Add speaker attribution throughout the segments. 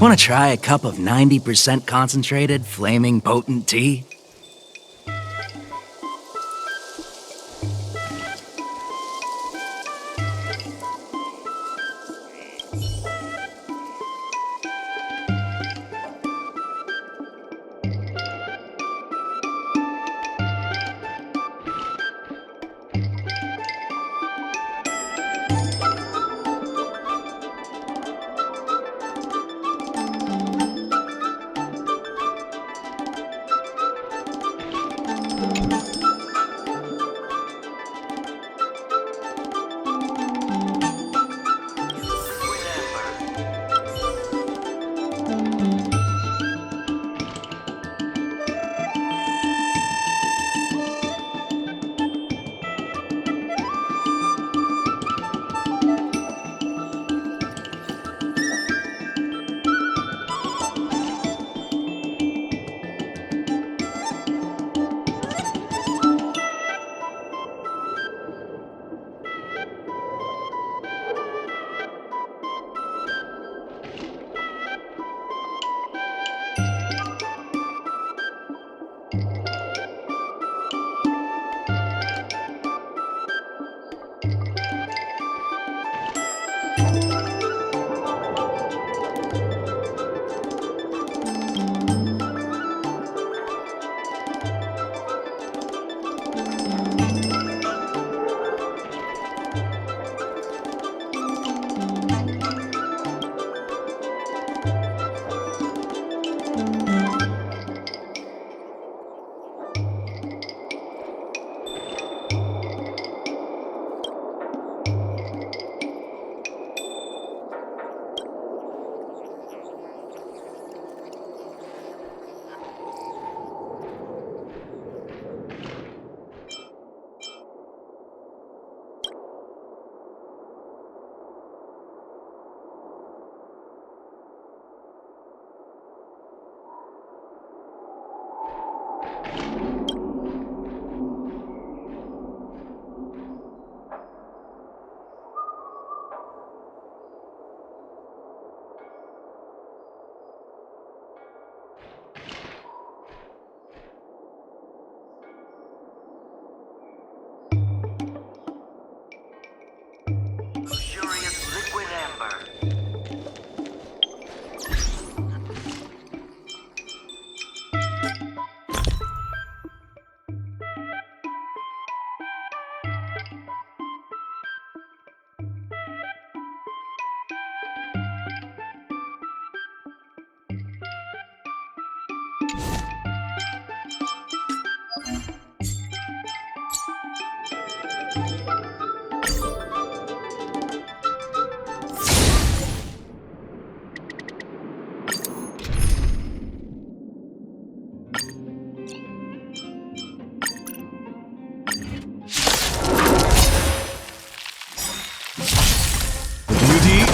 Speaker 1: Want to try a cup of 90% concentrated, flaming potent tea?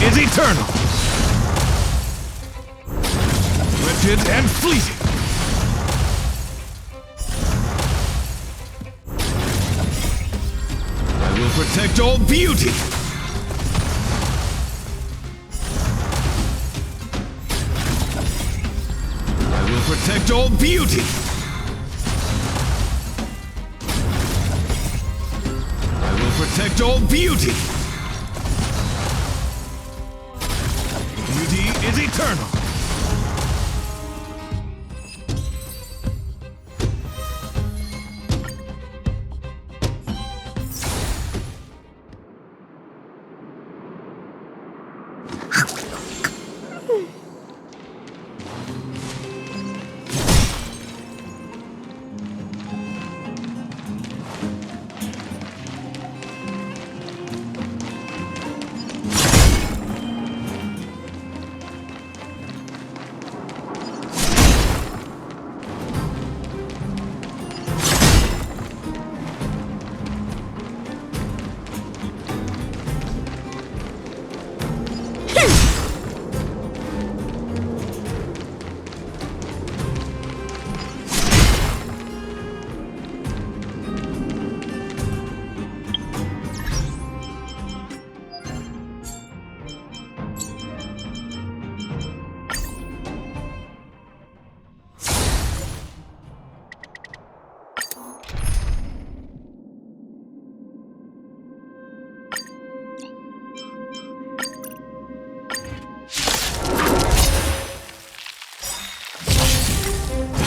Speaker 2: is eternal. Wretched and fleeting. I will protect all beauty. I will protect all beauty. I will protect all beauty. Beauty is eternal.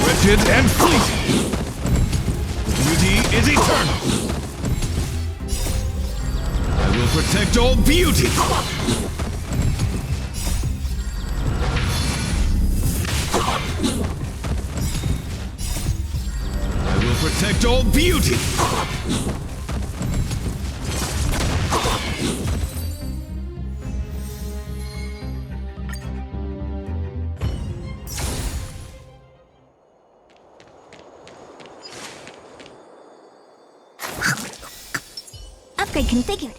Speaker 2: Wretched and fleeting. Beauty is eternal. I will protect all beauty. I will protect all beauty.
Speaker 3: Upgrade configured.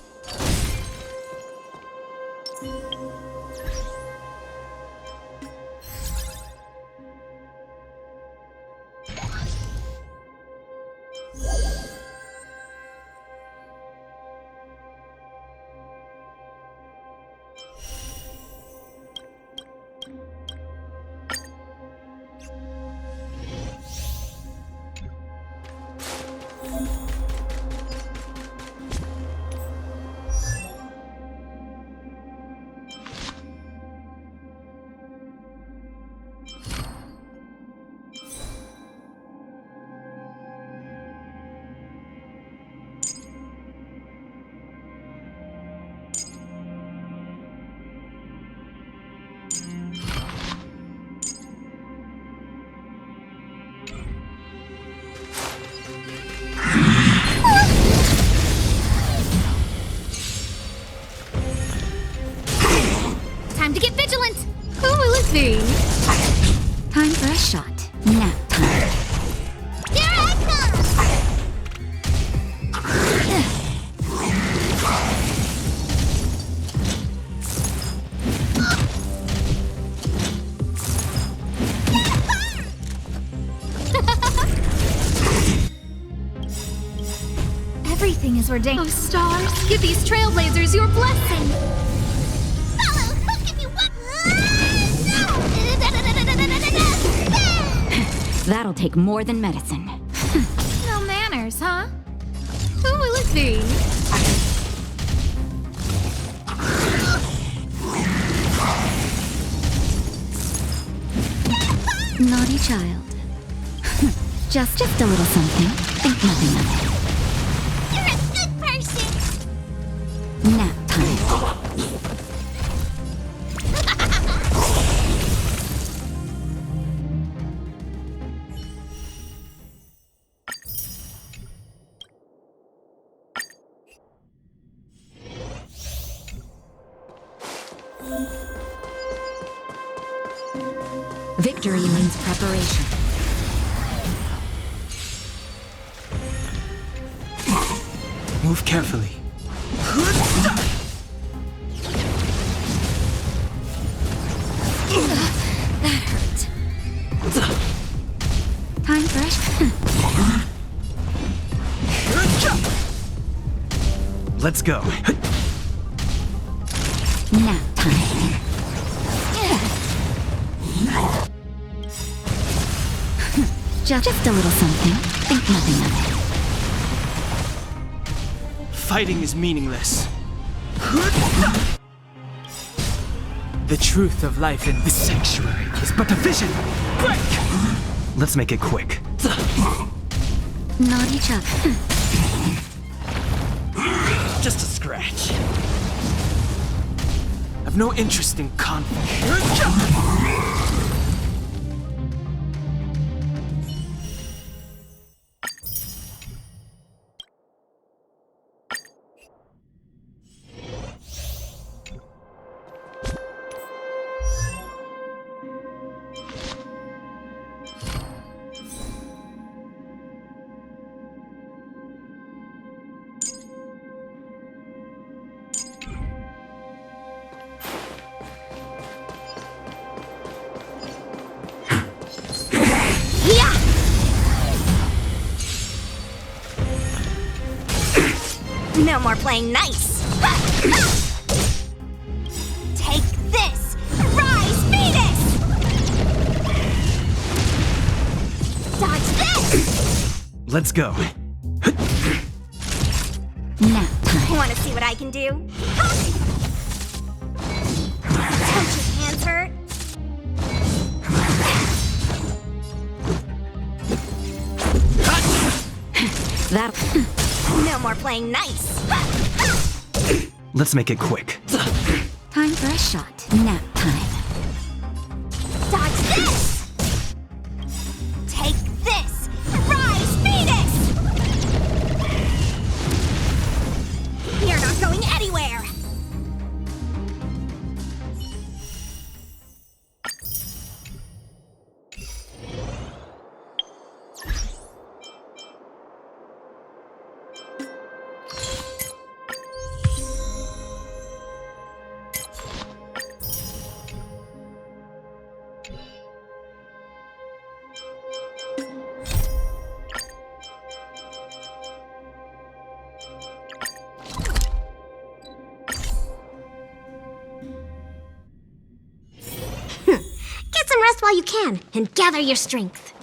Speaker 4: Time to get vigilant! Who will it be?
Speaker 3: Time for a shot. Nap time.
Speaker 4: Here I
Speaker 3: Everything is ordained.
Speaker 4: Oh, stars, give these trailblazers your blessing! Follow! Who'll give you what?
Speaker 3: That'll take more than medicine.
Speaker 4: No manners, huh? Who will it be?
Speaker 3: Naughty child. Just a little something. Think nothing of it.
Speaker 4: You're a good person!
Speaker 3: Nap time. Victory means preparation.
Speaker 5: Move carefully.
Speaker 1: Let's go.
Speaker 3: Nap time. Just a little something. Think nothing of it.
Speaker 5: Fighting is meaningless. The truth of life in this sanctuary is but a vision. Break!
Speaker 1: Let's make it quick.
Speaker 3: Naughty Chuck.
Speaker 5: Just a scratch. I've no interest in conflict.
Speaker 4: No more playing nice. Take this! Rise, Venus! Dodge this!
Speaker 1: Let's go.
Speaker 3: Nap time.
Speaker 4: Want to see what I can do? Don't your hands hurt?
Speaker 3: That.
Speaker 4: No more playing nice.
Speaker 1: Let's make it quick.
Speaker 3: Time for a shot. Nap time.
Speaker 4: Dodge this! Take this! Rise, Venus! You're not going anywhere! Get some rest while you can, and gather your strength.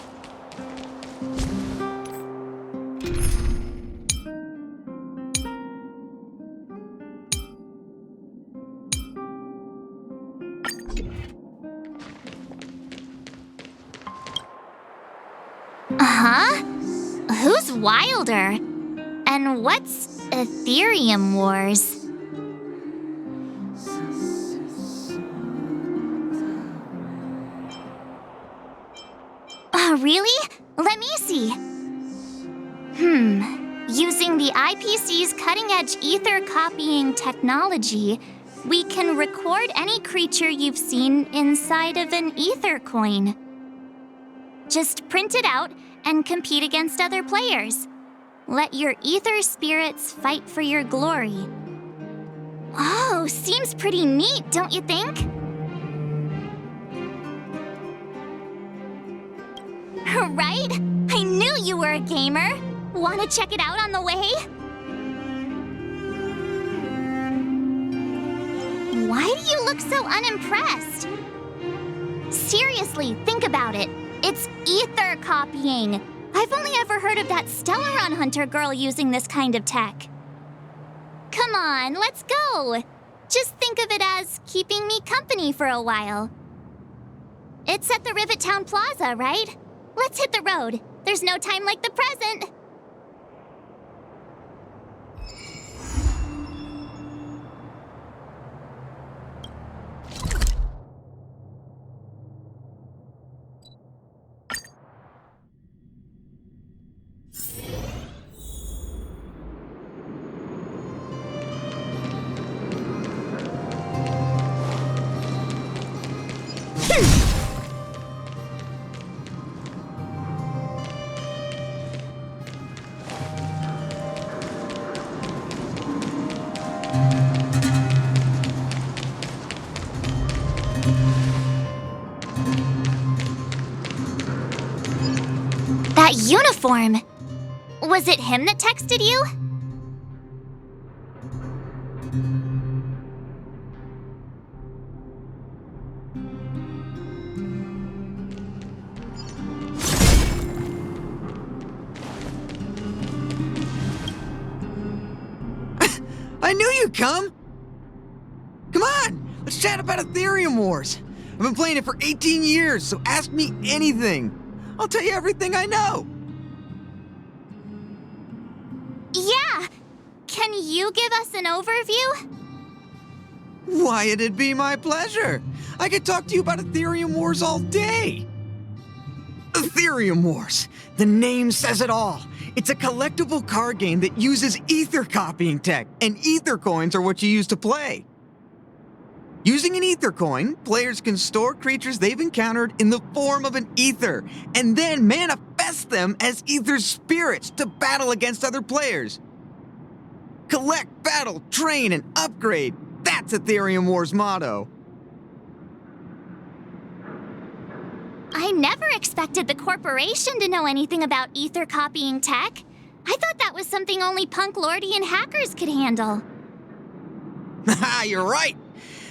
Speaker 6: Huh? Who's wilder? And what's Ethereum Wars? Really? Let me see. Using the IPC's cutting-edge ether copying technology, we can record any creature you've seen inside of an ether coin. Just print it out and compete against other players. Let your ether spirits fight for your glory. Oh, seems pretty neat, don't you think? Right? I knew you were a gamer. Want to check it out on the way? Why do you look so unimpressed? Seriously, think about it. It's ether copying. I've only ever heard of that Stellaron Hunter girl using this kind of tech. Come on, let's go. Just think of it as keeping me company for a while. It's at the Rivet Town Plaza, right? Let's hit the road. There's no time like the present. That uniform! Was it him that texted you?
Speaker 7: I knew you'd come! Come on, let's chat about Ethereum Wars. I've been playing it for 18 years, so ask me anything. I'll tell you everything I know.
Speaker 6: Yeah! Can you give us an overview?
Speaker 7: Why, it'd be my pleasure. I could talk to you about Ethereum Wars all day. Ethereum Wars. The name says it all. It's a collectible card game that uses ether copying tech, and ether coins are what you use to play. Using an ether coin, players can store creatures they've encountered in the form of an ether, and then manifest them as ether spirits to battle against other players. Collect, battle, train, and upgrade. That's Ethereum Wars' motto.
Speaker 6: I never expected the corporation to know anything about ether copying tech. I thought that was something only punk lordy hackers could handle.
Speaker 7: Haha, you're right.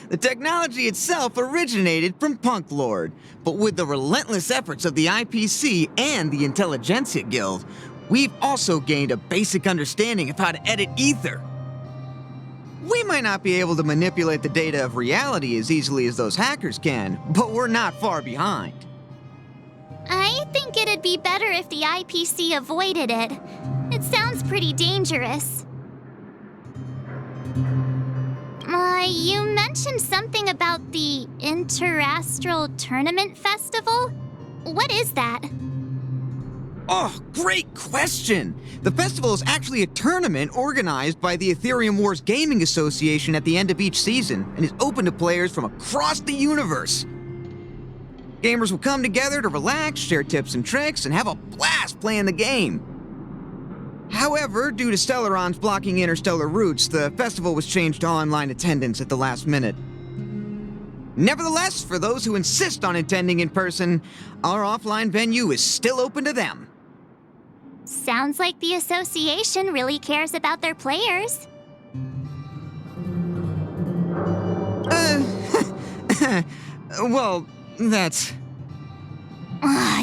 Speaker 7: The technology itself originated from Punk Lord, but with the relentless efforts of the IPC and the Intelligentsia Guild, we've also gained a basic understanding of how to edit ether. We might not be able to manipulate the data of reality as easily as those hackers can, but we're not far behind.
Speaker 6: I think it'd be better if the IPC avoided it. It sounds pretty dangerous. You mentioned something about the Interastral Tournament Festival? What is that?
Speaker 7: Oh, great question! The festival is actually a tournament organized by the Ethereum Wars Gaming Association at the end of each season and is open to players from across the universe. Gamers will come together to relax, share tips and tricks, and have a blast playing the game. However, due to Stellaron's blocking interstellar routes, the festival was changed to online attendance at the last minute. Nevertheless, for those who insist on attending in person, our offline venue is still open to them.
Speaker 6: Sounds like the association really cares about their players.
Speaker 7: Well, that's...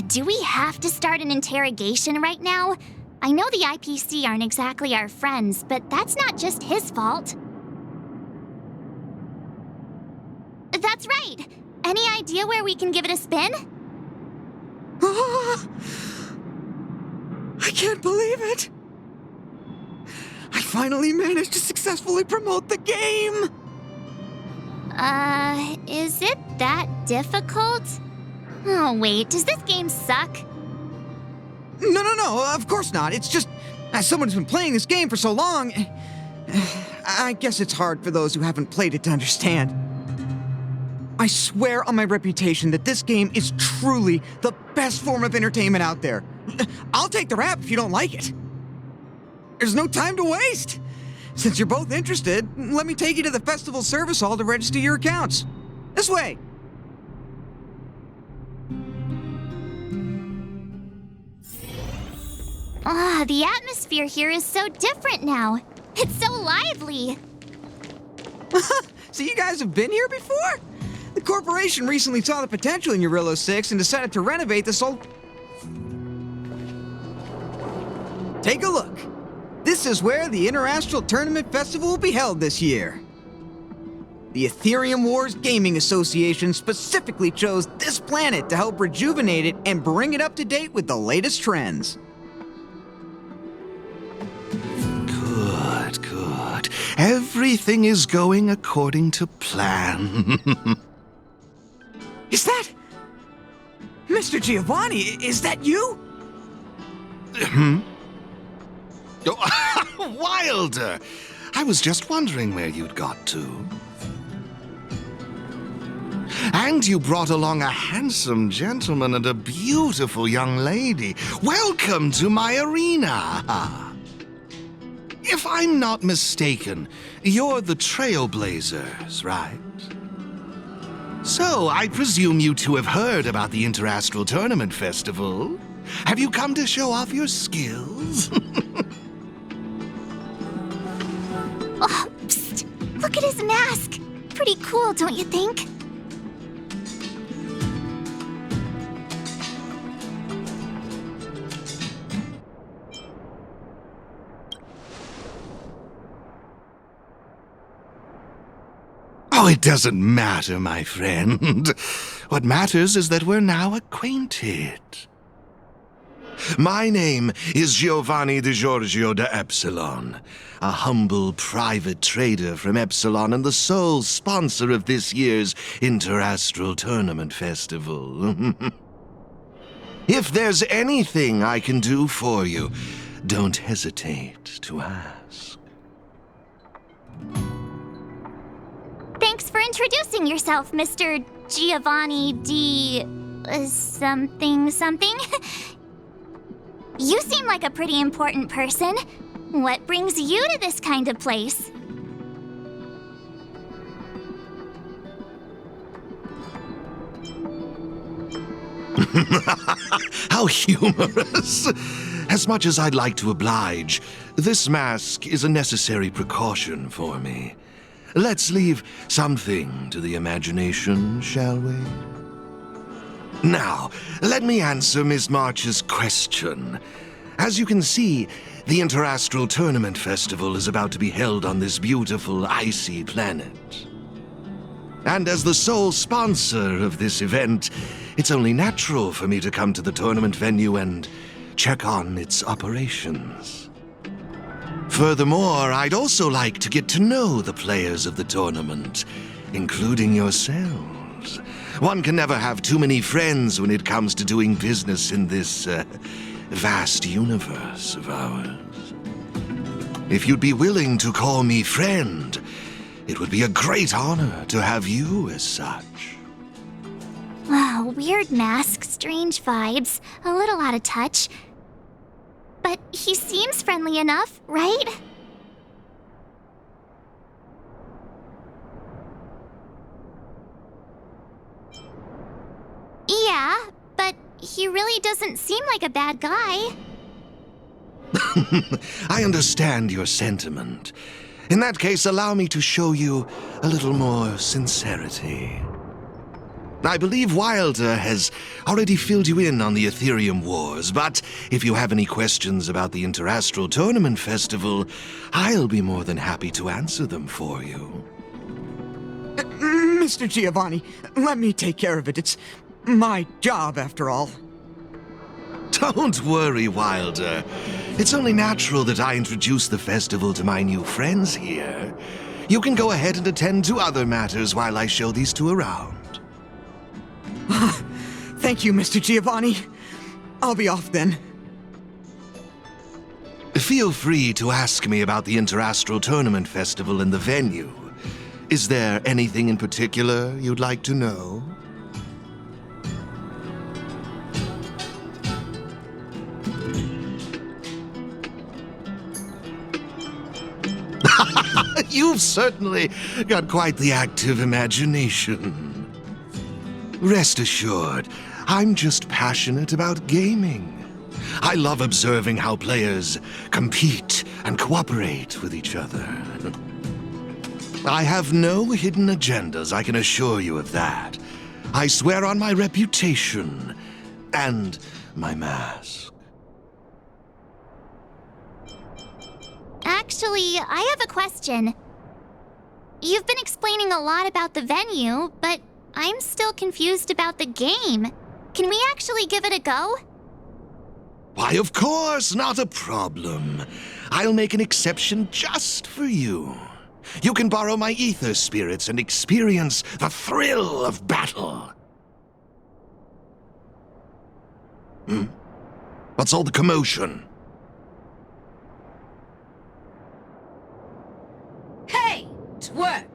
Speaker 6: Do we have to start an interrogation right now? I know the IPC aren't exactly our friends, but that's not just his fault. That's right! Any idea where we can give it a spin?
Speaker 7: I can't believe it! I finally managed to successfully promote the game!
Speaker 6: Is it that difficult? Oh wait, does this game suck?
Speaker 7: No, of course not. It's just, as someone who's been playing this game for so long, I guess it's hard for those who haven't played it to understand. I swear on my reputation that this game is truly the best form of entertainment out there. I'll take the rap if you don't like it. There's no time to waste. Since you're both interested, let me take you to the festival service hall to register your accounts. This way.
Speaker 6: The atmosphere here is so different now. It's so lively.
Speaker 7: So you guys have been here before? The corporation recently saw the potential in Eurillo 6 and decided to renovate this old... Take a look. This is where the Interastral Tournament Festival will be held this year. The Ethereum Wars Gaming Association specifically chose this planet to help rejuvenate it and bring it up to date with the latest trends.
Speaker 2: Good. Everything is going according to plan.
Speaker 7: Is that... Mr. Giovanni, is that you?
Speaker 2: Oh, Wilder! I was just wondering where you'd got to. And you brought along a handsome gentleman and a beautiful young lady. Welcome to my arena! If I'm not mistaken, you're the Trailblazers, right? So, I presume you two have heard about the Interastral Tournament Festival? Have you come to show off your skills?
Speaker 6: Oh, psst. Look at his mask! Pretty cool, don't you think?
Speaker 2: Oh, it doesn't matter, my friend. What matters is that we're now acquainted. My name is Giovanni Di Giorgio de Epsilon, a humble private trader from Epsilon and the sole sponsor of this year's Interastral Tournament Festival. If there's anything I can do for you, don't hesitate to ask.
Speaker 6: Thanks for introducing yourself, Mr. Giovanni di... something. You seem like a pretty important person. What brings you to this kind of place?
Speaker 2: How humorous! As much as I'd like to oblige, this mask is a necessary precaution for me. Let's leave something to the imagination, shall we? Now, let me answer Ms. March's question. As you can see, the Interastral Tournament Festival is about to be held on this beautiful, icy planet. And as the sole sponsor of this event, it's only natural for me to come to the tournament venue and check on its operations. Furthermore, I'd also like to get to know the players of the tournament, including yourselves. One can never have too many friends when it comes to doing business in this vast universe of ours. If you'd be willing to call me friend, it would be a great honor to have you as such.
Speaker 6: Wow, weird mask, strange vibes, a little out of touch. But he seems friendly enough, right? Yeah, but he really doesn't seem like a bad guy.
Speaker 2: I understand your sentiment. In that case, allow me to show you a little more sincerity. I believe Wilder has already filled you in on the Ethereum Wars, but if you have any questions about the Interastral Tournament Festival, I'll be more than happy to answer them for you.
Speaker 7: Mr. Giovanni, let me take care of it. It's my job, after all.
Speaker 2: Don't worry, Wilder. It's only natural that I introduce the festival to my new friends here. You can go ahead and attend to other matters while I show these two around.
Speaker 7: Thank you, Mr. Giovanni. I'll be off then.
Speaker 2: Feel free to ask me about the Interastral Tournament Festival and the venue. Is there anything in particular you'd like to know? You've certainly got quite the active imagination. Rest assured, I'm just passionate about gaming. I love observing how players compete and cooperate with each other. I have no hidden agendas, I can assure you of that. I swear on my reputation and my mask.
Speaker 6: Actually, I have a question. You've been explaining a lot about the venue, but I'm still confused about the game. Can we actually give it a go?
Speaker 2: Why, of course, not a problem. I'll make an exception just for you. You can borrow my ether spirits and experience the thrill of battle. What's all the commotion?
Speaker 8: Hey, twerp!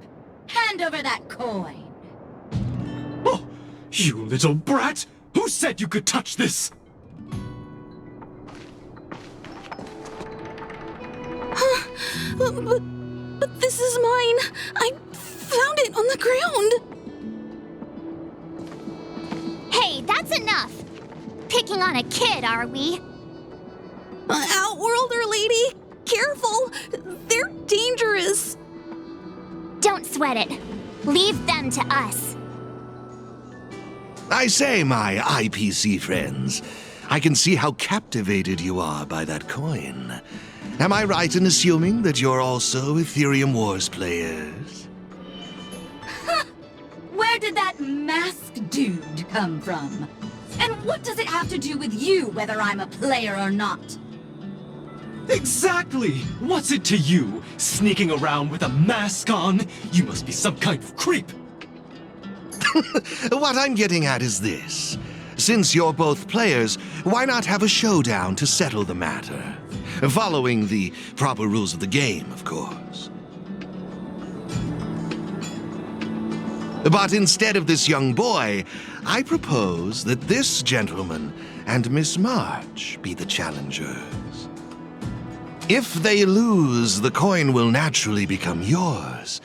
Speaker 8: Hand over that coin!
Speaker 5: Oh, you little brat! Who said you could touch this?
Speaker 9: But this is mine. I found it on the ground.
Speaker 6: Hey, that's enough! Picking on a kid, are we?
Speaker 9: Outworlder lady, careful! They're dangerous.
Speaker 6: sweat it. Leave them to us.
Speaker 2: I say, my IPC friends, I can see how captivated you are by that coin. Am I right in assuming that you're also Ethereum Wars players?
Speaker 8: Where did that masked dude come from? And what does it have to do with you, whether I'm a player or not?
Speaker 5: Exactly! What's it to you? Sneaking around with a mask on? You must be some kind of creep.
Speaker 2: What I'm getting at is this. Since you're both players, why not have a showdown to settle the matter? Following the proper rules of the game, of course. But instead of this young boy, I propose that this gentleman and Miss March be the challengers. If they lose, the coin will naturally become yours,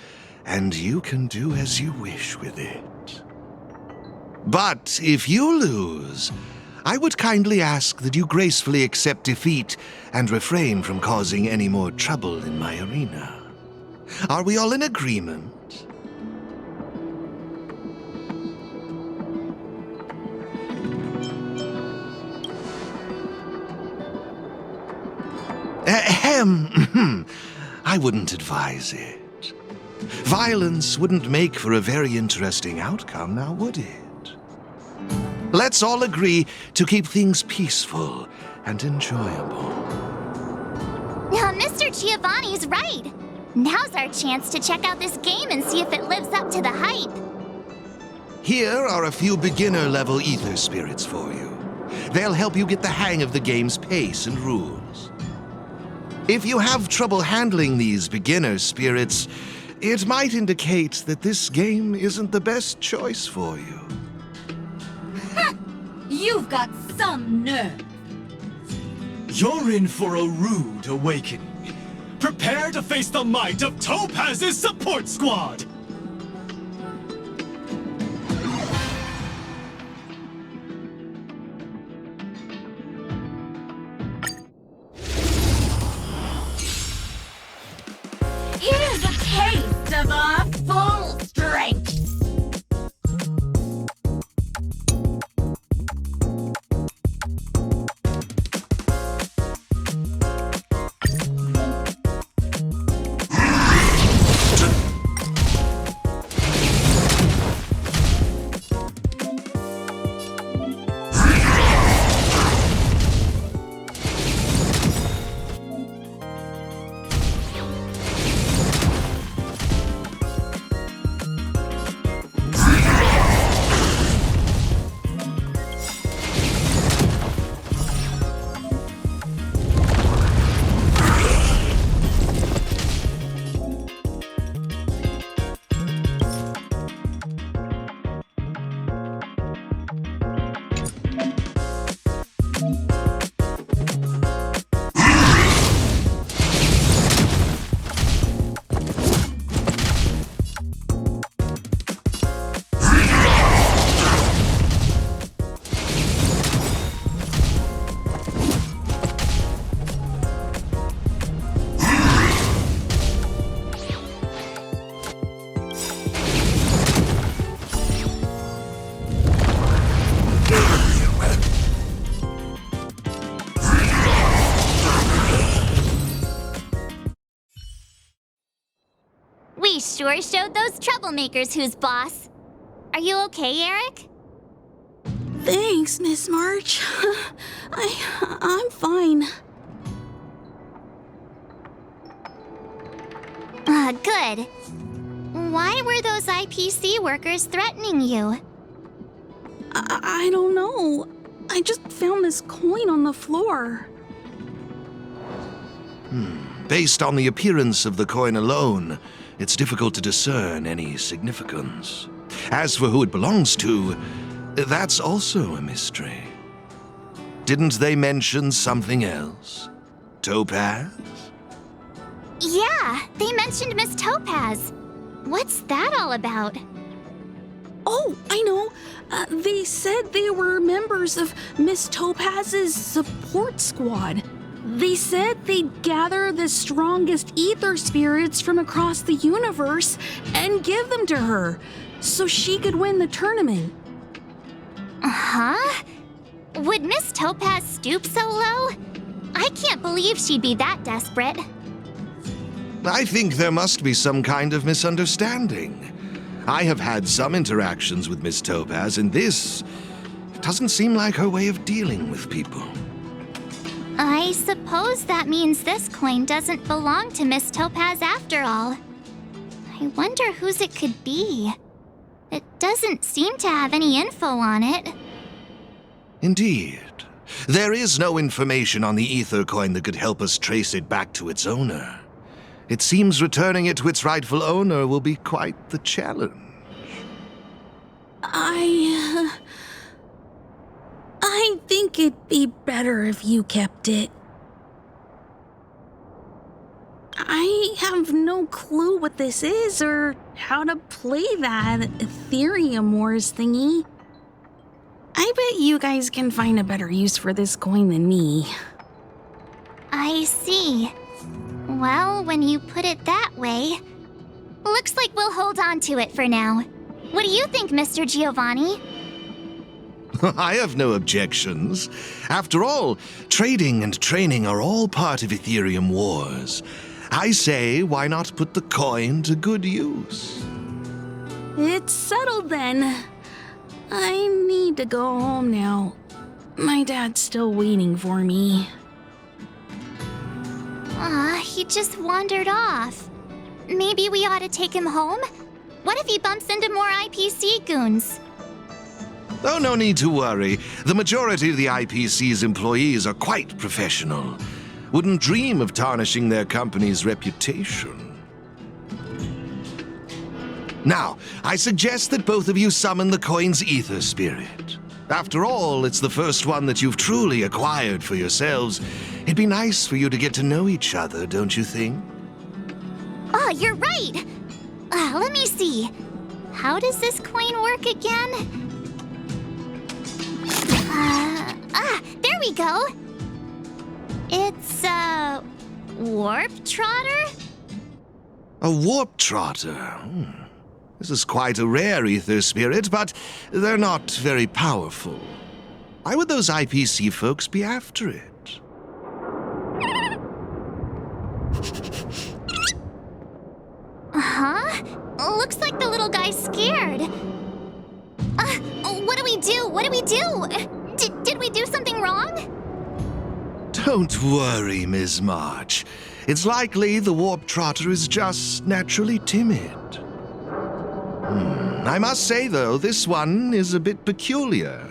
Speaker 2: and you can do as you wish with it. But if you lose, I would kindly ask that you gracefully accept defeat and refrain from causing any more trouble in my arena. Are we all in agreement? I wouldn't advise it. Violence wouldn't make for a very interesting outcome, now would it? Let's all agree to keep things peaceful and enjoyable.
Speaker 6: Now, Mr. Giovanni's right. Now's our chance to check out this game and see if it lives up to the hype.
Speaker 2: Here are a few beginner-level ether spirits for you. They'll help you get the hang of the game's pace and rules. If you have trouble handling these beginner spirits, it might indicate that this game isn't the best choice for you.
Speaker 8: You've got some nerve.
Speaker 5: You're in for a rude awakening. Prepare to face the might of Topaz's support squad!
Speaker 8: Here's a taste of our full strength.
Speaker 6: We sure showed those troublemakers who's boss. Are you okay, Eric?
Speaker 9: Thanks, Miss March. I'm fine.
Speaker 6: Good. Why were those IPC workers threatening you?
Speaker 9: I don't know. I just found this coin on the floor.
Speaker 2: Based on the appearance of the coin alone, it's difficult to discern any significance. As for who it belongs to, that's also a mystery. Didn't they mention something else? Topaz?
Speaker 6: Yeah, they mentioned Miss Topaz. What's that all about?
Speaker 9: Oh, I know. They said they were members of Miss Topaz's support squad. They said they'd gather the strongest ether spirits from across the universe and give them to her so she could win the tournament.
Speaker 6: Huh? Would Miss Topaz stoop so low? I can't believe she'd be that desperate.
Speaker 2: I think there must be some kind of misunderstanding. I have had some interactions with Miss Topaz, and this doesn't seem like her way of dealing with people.
Speaker 6: I suppose that means this coin doesn't belong to Miss Topaz after all. I wonder whose it could be. It doesn't seem to have any info on it.
Speaker 2: Indeed. There is no information on the ether coin that could help us trace it back to its owner. It seems returning it to its rightful owner will be quite the challenge.
Speaker 9: I think it'd be better if you kept it. I have no clue what this is or how to play that Ethereum Wars thingy. I bet you guys can find a better use for this coin than me.
Speaker 6: I see. Well, when you put it that way, looks like we'll hold on to it for now. What do you think, Mr. Giovanni?
Speaker 2: I have no objections. After all, trading and training are all part of Ethereum Wars. I say, why not put the coin to good use?
Speaker 9: It's settled then. I need to go home now. My dad's still waiting for me.
Speaker 6: He just wandered off. Maybe we ought to take him home? What if he bumps into more IPC goons?
Speaker 2: Oh, no need to worry. The majority of the IPC's employees are quite professional. Wouldn't dream of tarnishing their company's reputation. Now, I suggest that both of you summon the coin's ether spirit. After all, it's the first one that you've truly acquired for yourselves. It'd be nice for you to get to know each other, don't you think?
Speaker 6: Oh, you're right! Let me see. How does this coin work again? There we go! It's a warp trotter?
Speaker 2: A warp trotter? This is quite a rare ether spirit, but they're not very powerful. Why would those IPC folks be after it?
Speaker 6: Huh? Looks like the little guy's scared. What do we do? What do we do? Did we do something wrong?
Speaker 2: Don't worry, Ms. March. It's likely the warp trotter is just naturally timid. I must say, though, this one is a bit peculiar.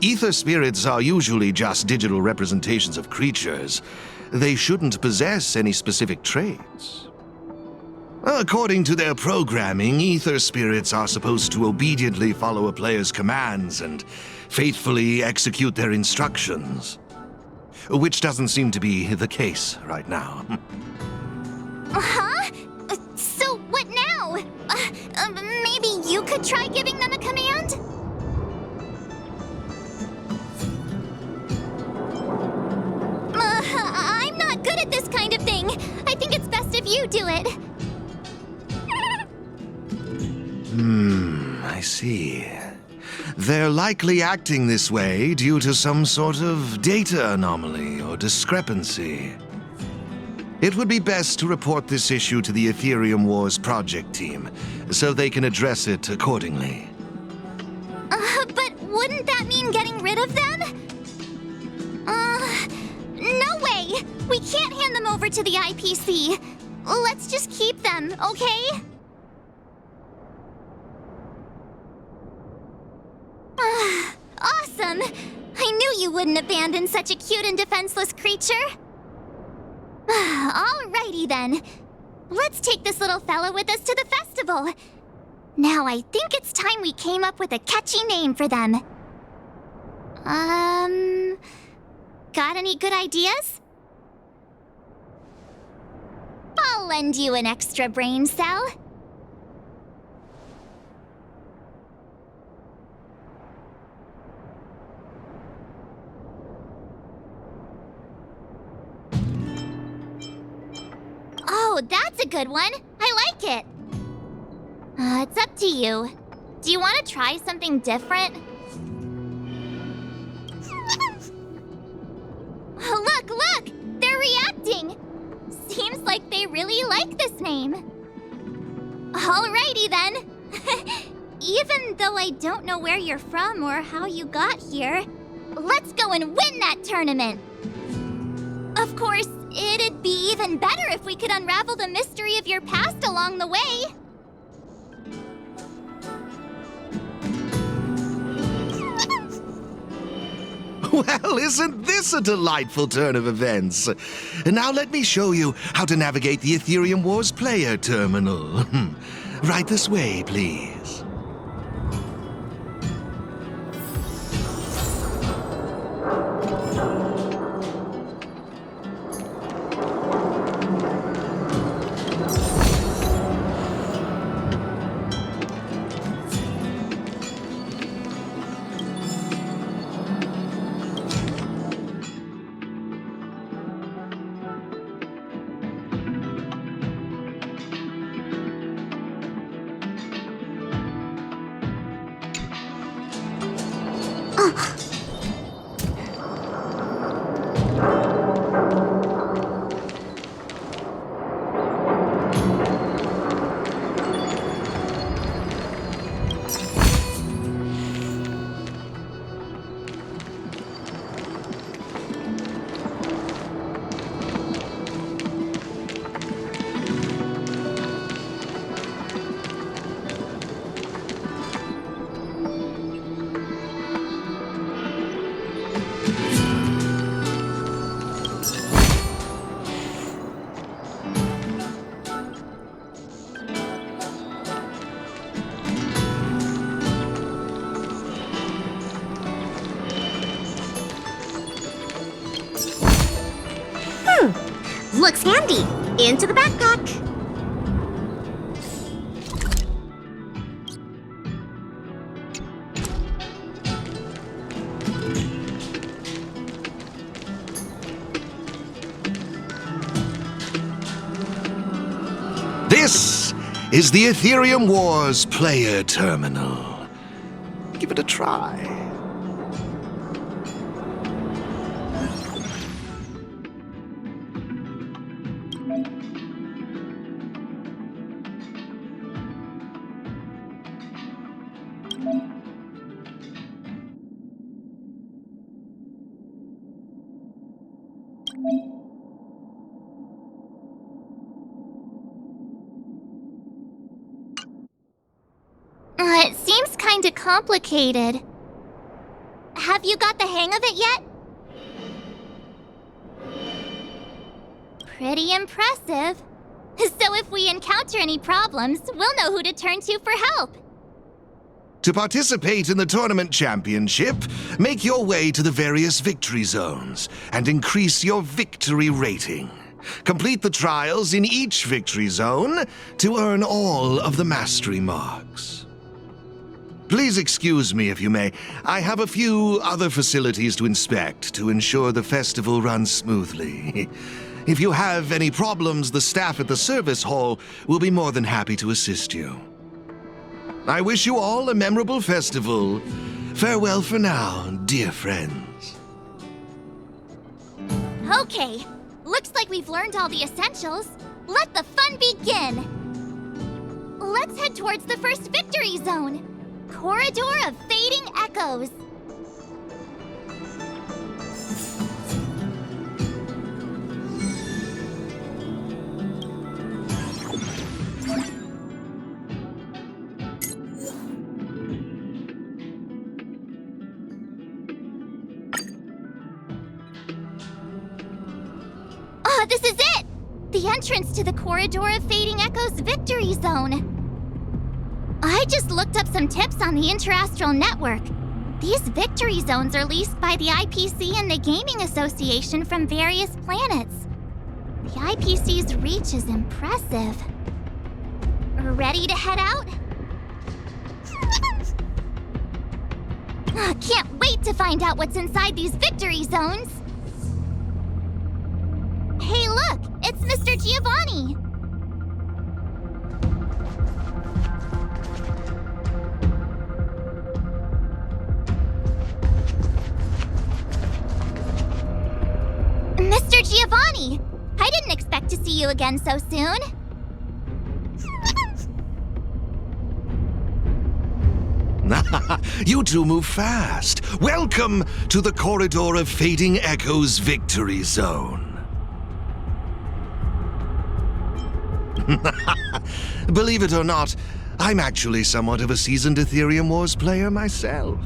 Speaker 2: Ether spirits are usually just digital representations of creatures. They shouldn't possess any specific traits. According to their programming, ether spirits are supposed to obediently follow a player's commands and faithfully execute their instructions. Which doesn't seem to be the case right now.
Speaker 6: Huh? So what now? Maybe you could try giving them a command? I'm not good at this kind of thing. I think it's best if you do it.
Speaker 2: I see. They're likely acting this way due to some sort of data anomaly or discrepancy. It would be best to report this issue to the Ethereum Wars project team, so they can address it accordingly.
Speaker 6: But wouldn't that mean getting rid of them? No way! We can't hand them over to the IPC. Let's just keep them, okay? Awesome! I knew you wouldn't abandon such a cute and defenseless creature. Alrighty then. Let's take this little fella with us to the festival. Now I think it's time we came up with a catchy name for them. Got any good ideas? I'll lend you an extra brain cell. Oh, that's a good one. I like it. It's up to you. Do you want to try something different? Look, look! They're reacting! Seems like they really like this name. Alrighty then. Even though I don't know where you're from or how you got here, let's go and win that tournament! Of course, it'd be even better if we could unravel the mystery of your past along the way.
Speaker 2: Well, isn't this a delightful turn of events? Now let me show you how to navigate the Ethereum Wars player terminal. Right this way, please.
Speaker 10: Looks handy. Into the backpack.
Speaker 2: This is the Ethereum Wars player terminal. Give it a try.
Speaker 6: It seems kinda complicated. Have you got the hang of it yet? Pretty impressive. So if we encounter any problems, we'll know who to turn to for help.
Speaker 2: To participate in the tournament championship, make your way to the various victory zones and increase your victory rating. Complete the trials in each victory zone to earn all of the mastery marks. Please excuse me if you may. I have a few other facilities to inspect to ensure the festival runs smoothly. If you have any problems, the staff at the service hall will be more than happy to assist you. I wish you all a memorable festival. Farewell for now, dear friends.
Speaker 6: Okay, looks like we've learned all the essentials. Let the fun begin! Let's head towards the first victory zone. Corridor of Fading Echoes. Oh, this is it! The entrance to the Corridor of Fading Echoes Victory Zone. I just looked up some tips on the Interastral Network. These victory zones are leased by the IPC and the Gaming Association from various planets. The IPC's reach is impressive. Ready to head out? Can't wait to find out what's inside these victory zones. Hey, look! It's Mr. Giovanni! you again so soon.
Speaker 2: You two move fast. Welcome to the Corridor of Fading Echoes Victory Zone. Believe it or not, I'm actually somewhat of a seasoned Ethereum Wars player myself.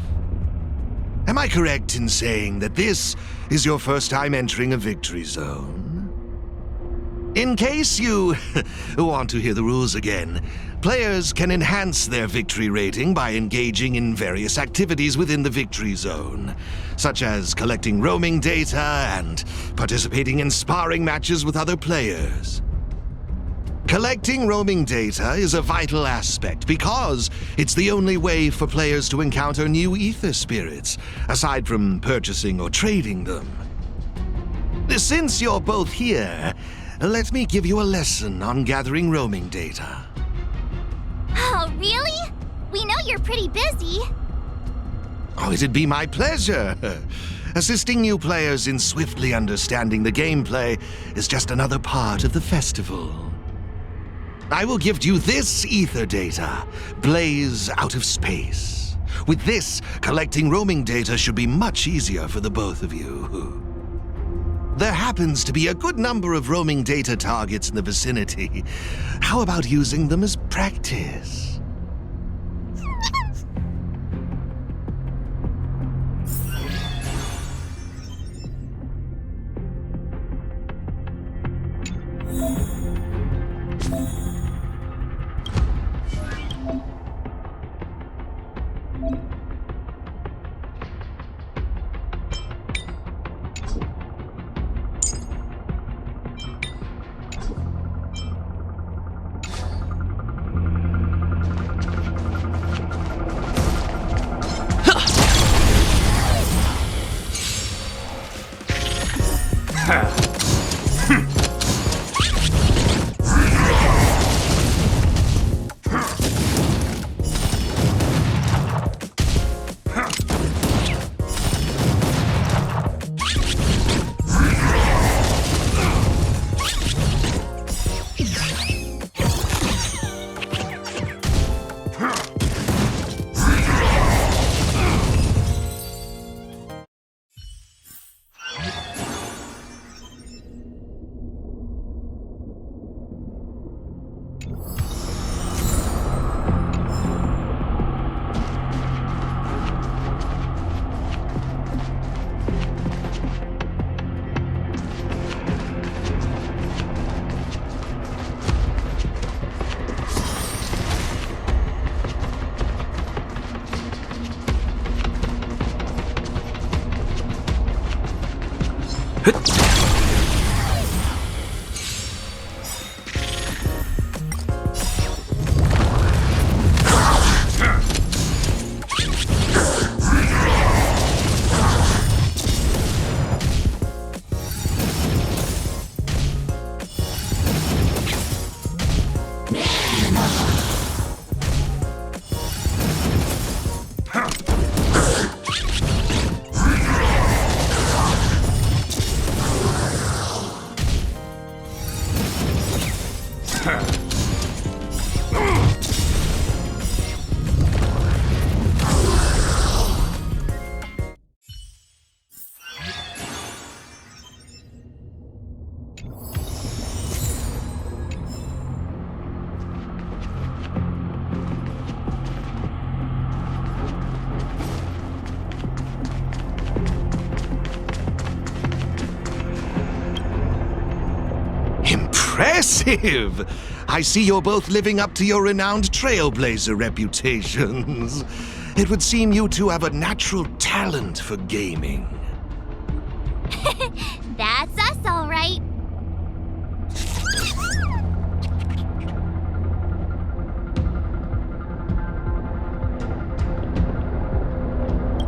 Speaker 2: Am I correct in saying that this is your first time entering a victory zone? In case you want to hear the rules again, players can enhance their victory rating by engaging in various activities within the victory zone, such as collecting roaming data and participating in sparring matches with other players. Collecting roaming data is a vital aspect because it's the only way for players to encounter new ether spirits, aside from purchasing or trading them. Since you're both here, let me give you a lesson on gathering roaming data.
Speaker 6: Oh, really? We know you're pretty busy.
Speaker 2: Oh, it'd be my pleasure. Assisting new players in swiftly understanding the gameplay is just another part of the festival. I will gift you this ether data, Blaze Out of Space. With this, collecting roaming data should be much easier for the both of you. There happens to be a good number of roaming data targets in the vicinity. How about using them as practice? Impressive! I see you're both living up to your renowned trailblazer reputations. It would seem you two have a natural talent for gaming.
Speaker 6: That's us, all right.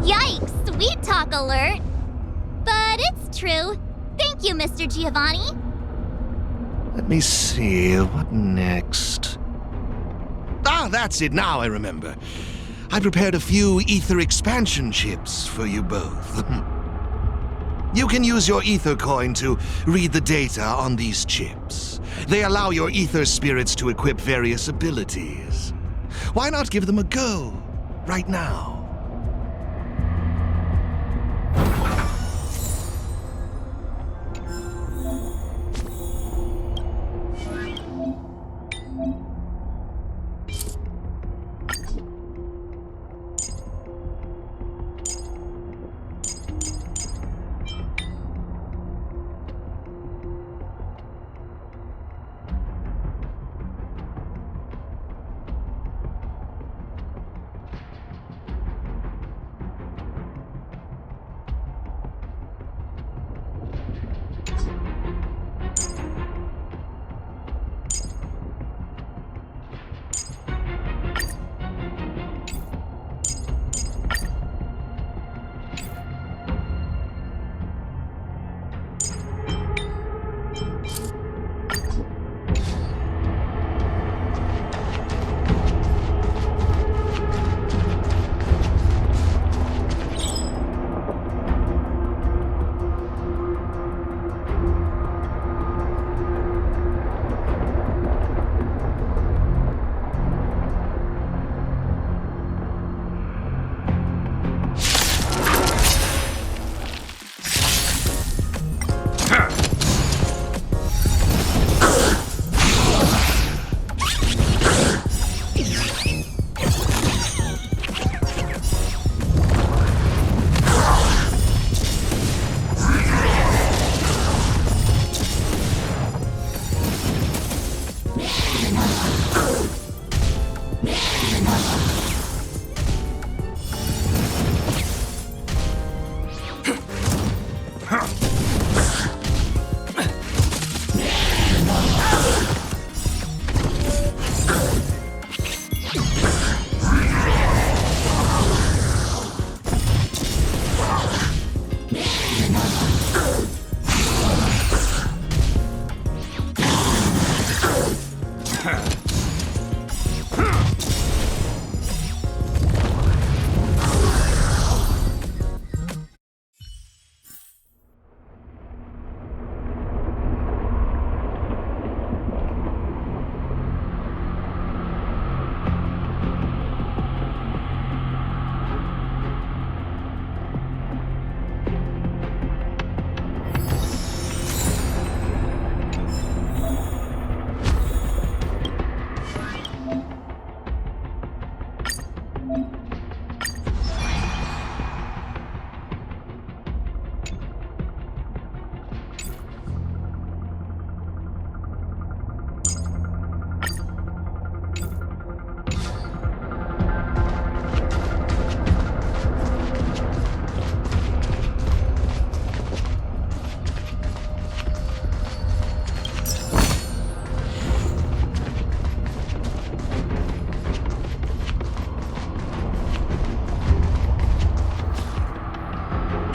Speaker 6: Yikes, sweet talk alert. But it's true. Thank you, Mr. Giovanni.
Speaker 2: Let me see, what next? Ah, that's it, now I remember. I prepared a few ether expansion chips for you both. You can use your ether coin to read the data on these chips. They allow your ether spirits to equip various abilities. Why not give them a go, right now?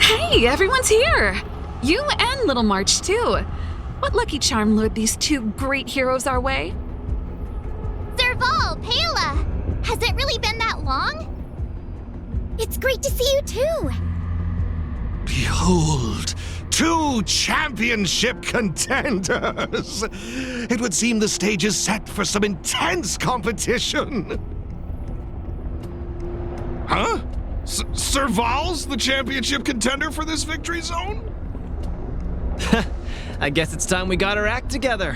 Speaker 11: Hey, everyone's here! You and Little March, too. What lucky charm lured these two great heroes our way?
Speaker 6: Serval, Pela! Has it really been that long? It's great to see you too!
Speaker 2: Behold, two championship contenders! It would seem the stage is set for some intense competition. Huh? Serval's the championship contender for this victory zone?
Speaker 12: I guess it's time we got our act together.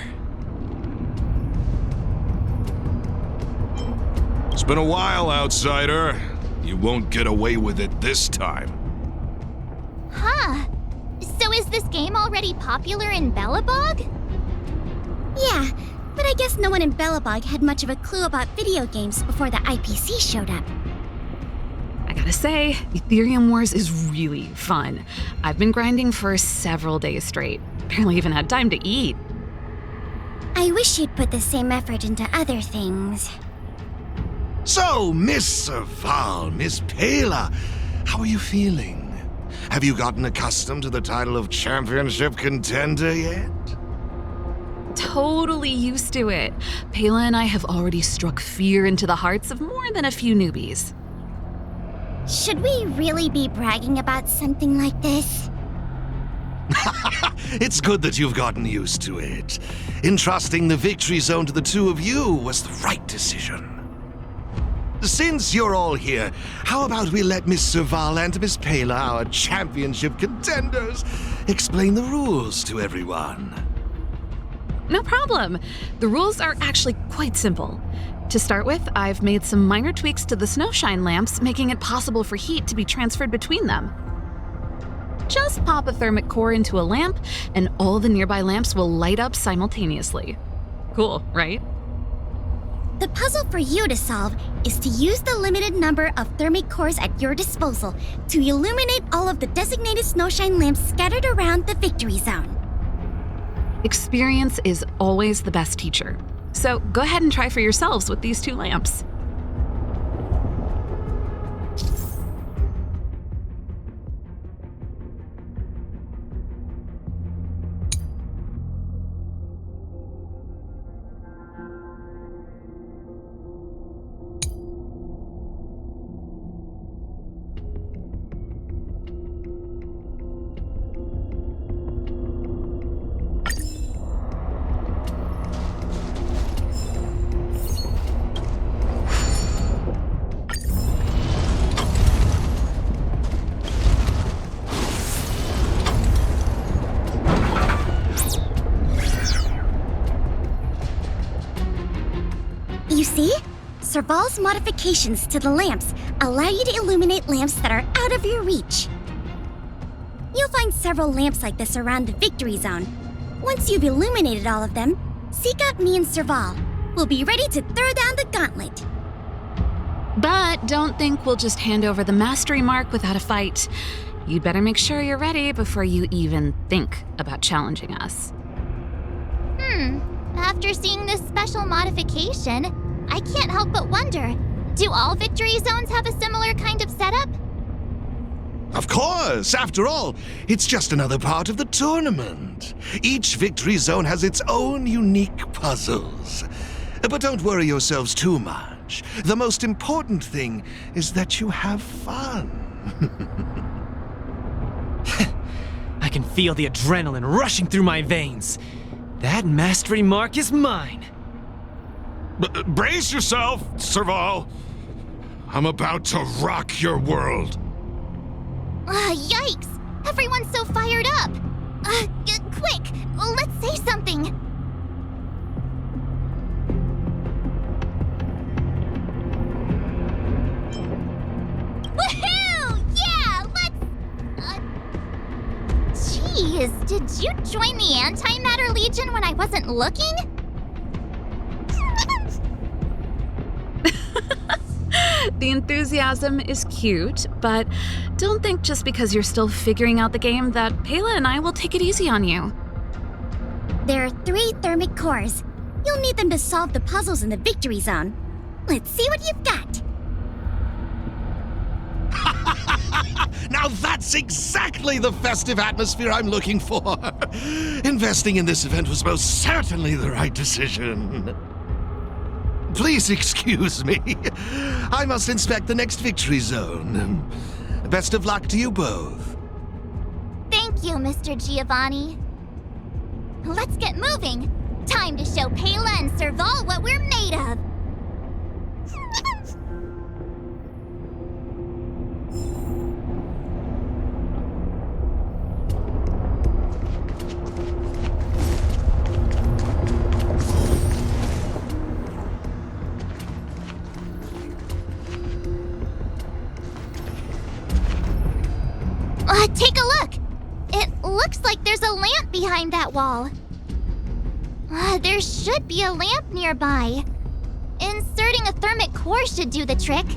Speaker 2: It's been a while, outsider. You won't get away with it this time.
Speaker 6: Huh. So is this game already popular in Belobog?
Speaker 10: Yeah, but I guess no one in Belobog had much of a clue about video games before the IPC showed up.
Speaker 11: I gotta say, Ethereum Wars is really fun. I've been grinding for several days straight. Barely even had time to eat.
Speaker 10: I wish you'd put the same effort into other things.
Speaker 2: So, Miss Serval, Miss Pela, how are you feeling? Have you gotten accustomed to the title of championship contender yet?
Speaker 11: Totally used to it. Pela and I have already struck fear into the hearts of more than a few newbies.
Speaker 10: Should we really be bragging about something like this?
Speaker 2: It's good that you've gotten used to it. Entrusting the victory zone to the two of you was the right decision. Since you're all here, how about we let Miss Serval and Miss Pela, our championship contenders, explain the rules to everyone?
Speaker 11: No problem. The rules are actually quite simple. To start with, I've made some minor tweaks to the snowshine lamps, making it possible for heat to be transferred between them. Just pop a thermic core into a lamp, and all the nearby lamps will light up simultaneously. Cool, right?
Speaker 10: The puzzle for you to solve is to use the limited number of thermic cores at your disposal to illuminate all of the designated snowshine lamps scattered around the victory zone.
Speaker 11: Experience is always the best teacher. So go ahead and try for yourselves with these 2 lamps.
Speaker 10: You see? Serval's modifications to the lamps allow you to illuminate lamps that are out of your reach. You'll find several lamps like this around the victory zone. Once you've illuminated all of them, seek out me and Serval. We'll be ready to throw down the gauntlet.
Speaker 11: But don't think we'll just hand over the mastery mark without a fight. You'd better make sure you're ready before you even think about challenging us.
Speaker 6: After seeing this special modification, I can't help but wonder, do all victory zones have a similar kind of setup?
Speaker 2: Of course! After all, it's just another part of the tournament. Each victory zone has its own unique puzzles. But don't worry yourselves too much. The most important thing is that you have fun.
Speaker 12: I can feel the adrenaline rushing through my veins. That mastery mark is mine.
Speaker 2: Brace yourself, Serval. I'm about to rock your world.
Speaker 6: Yikes! Everyone's so fired up! Quick! Let's say something! Woohoo! Yeah, let's... Jeez, did you join the Antimatter Legion when I wasn't looking?
Speaker 11: The enthusiasm is cute, but don't think just because you're still figuring out the game that Pela and I will take it easy on you.
Speaker 10: There are 3 thermic cores. You'll need them to solve the puzzles in the victory zone. Let's see what you've got.
Speaker 2: Now that's exactly the festive atmosphere I'm looking for. Investing in this event was most certainly the right decision. Please excuse me. I must inspect the next victory zone. Best of luck to you both.
Speaker 6: Thank you, Mr. Giovanni. Let's get moving. Time to show Pela and Serval what we're made of. Take a look! It looks like there's a lamp behind that wall. There should be a lamp nearby. Inserting a thermic core should do the trick.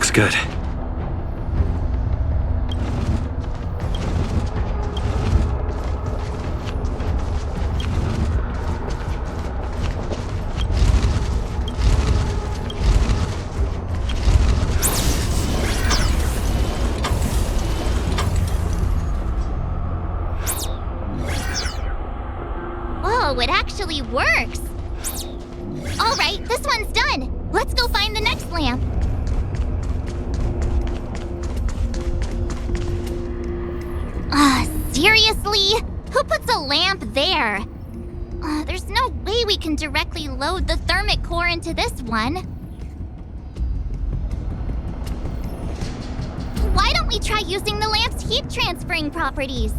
Speaker 13: Looks good.
Speaker 6: Whoa, it actually works! Alright, this one's done! Let's go find the next lamp! Seriously? Who puts a lamp there? There's no way we can directly load the thermic core into this one. Why don't we try using the lamp's heat transferring properties?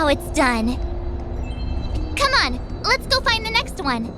Speaker 6: how it's done. Come on, let's go find the next one.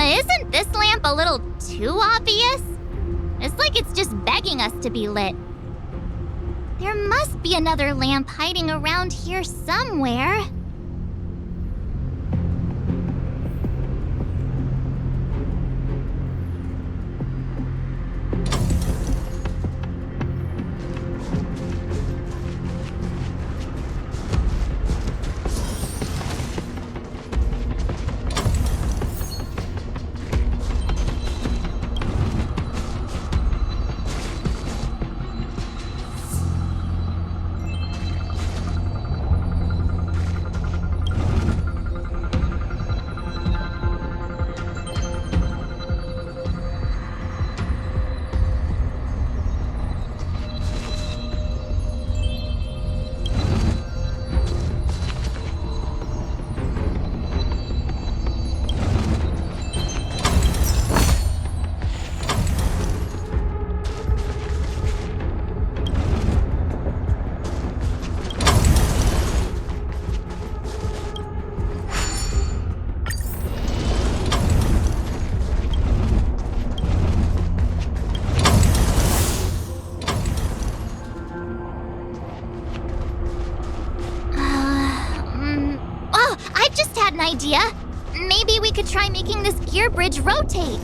Speaker 6: Isn't this lamp a little too obvious? It's like it's just begging us to be lit. There must be another lamp hiding around here somewhere. Idea. Maybe we could try making this gear bridge rotate.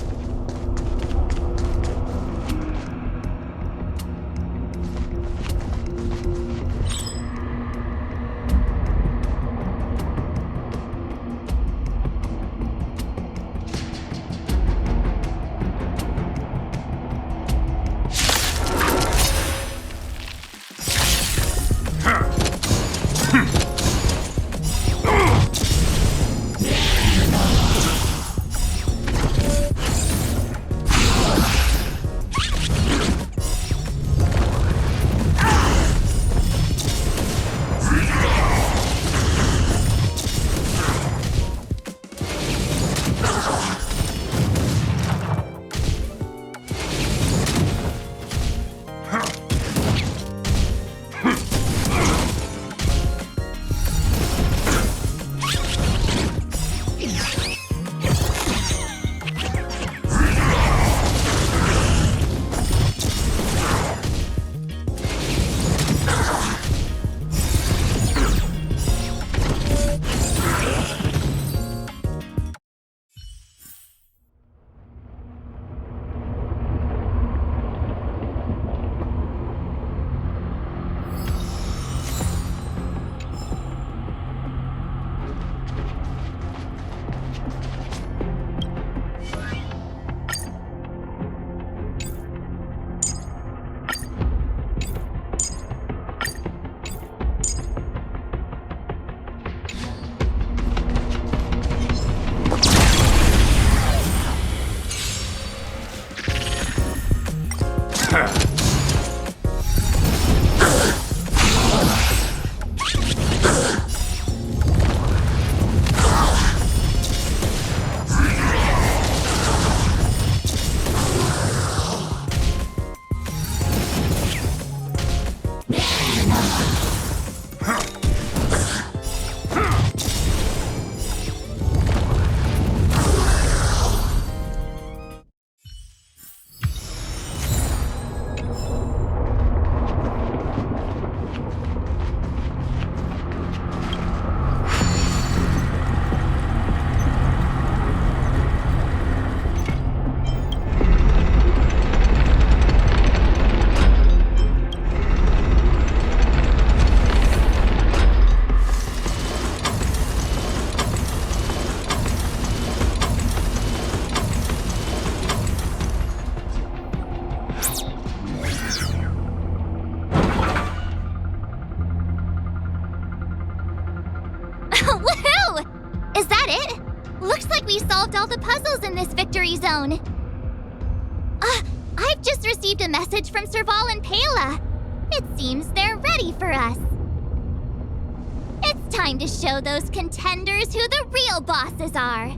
Speaker 6: Is that it? Looks like we solved all the puzzles in this victory zone. I've just received a message from Serval and Pela. It seems they're ready for us. It's time to show those contenders who the real bosses are.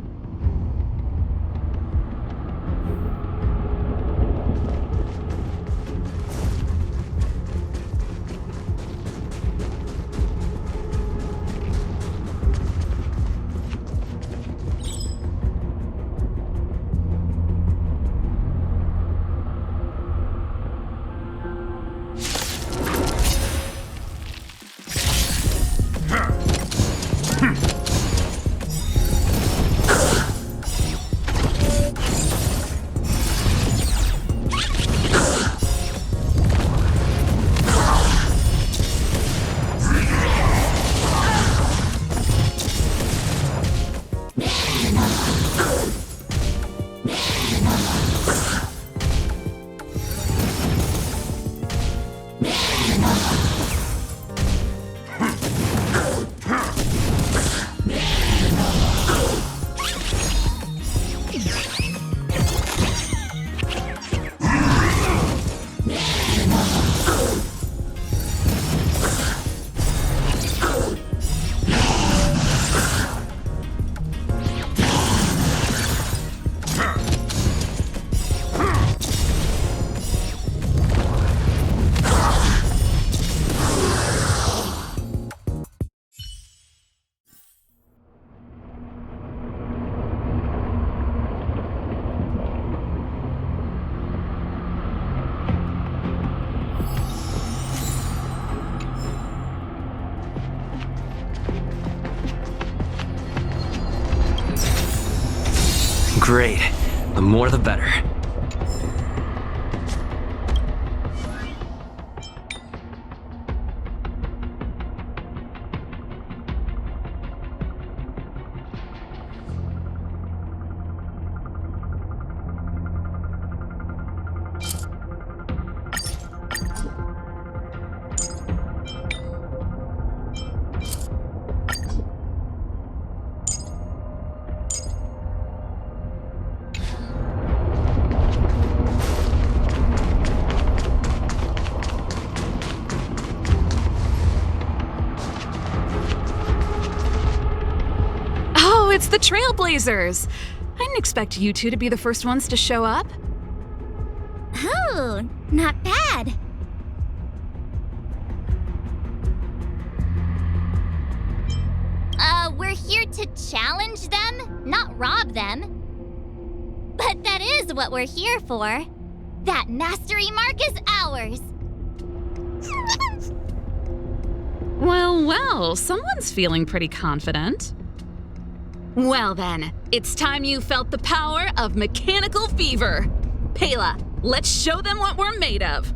Speaker 12: Great. The more the better.
Speaker 11: It's the Trailblazers! I didn't expect you two to be the first ones to show up.
Speaker 10: Oh, not bad.
Speaker 6: We're here to challenge them, not rob them. But that is what we're here for. That mastery mark is ours.
Speaker 11: Well, someone's feeling pretty confident. Well then, it's time you felt the power of mechanical fever. Pela, let's show them what we're made of.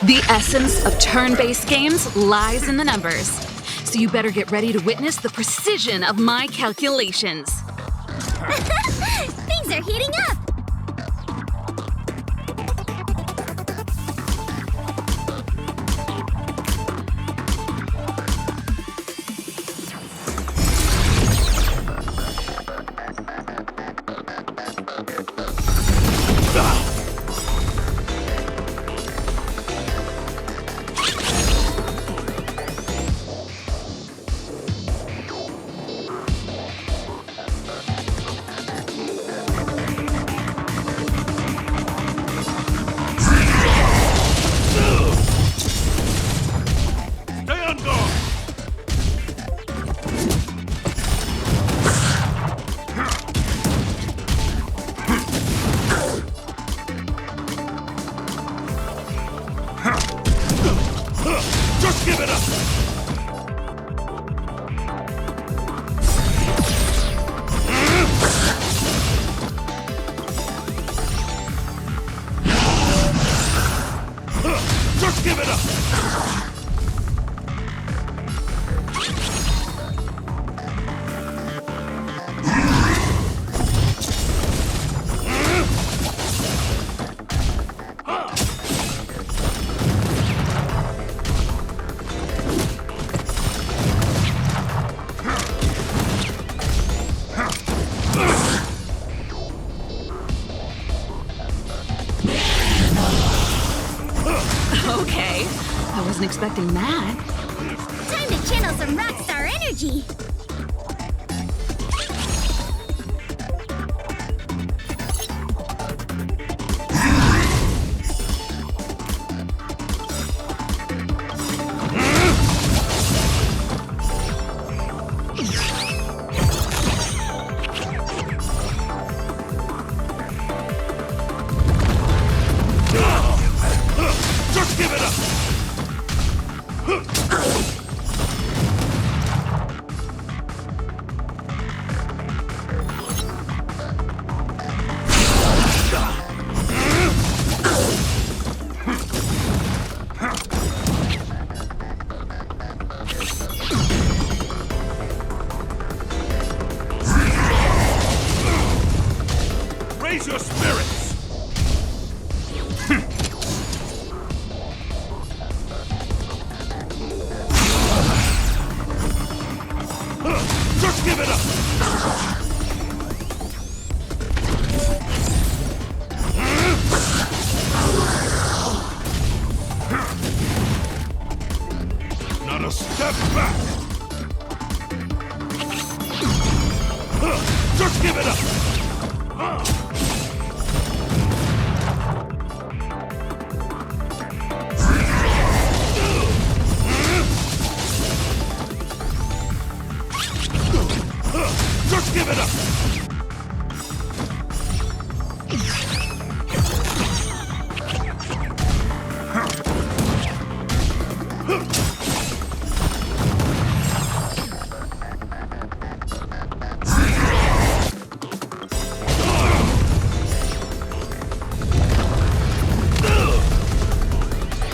Speaker 11: The essence of turn-based games lies in the numbers, so you better get ready to witness the precision of my calculations.
Speaker 10: Things are heating up!
Speaker 11: wasn't expecting that.
Speaker 10: Time to channel some rockstar energy.
Speaker 2: Just give it up! Raise your spirits! Just give it up! Not a step back! Just give it up! Just give it up!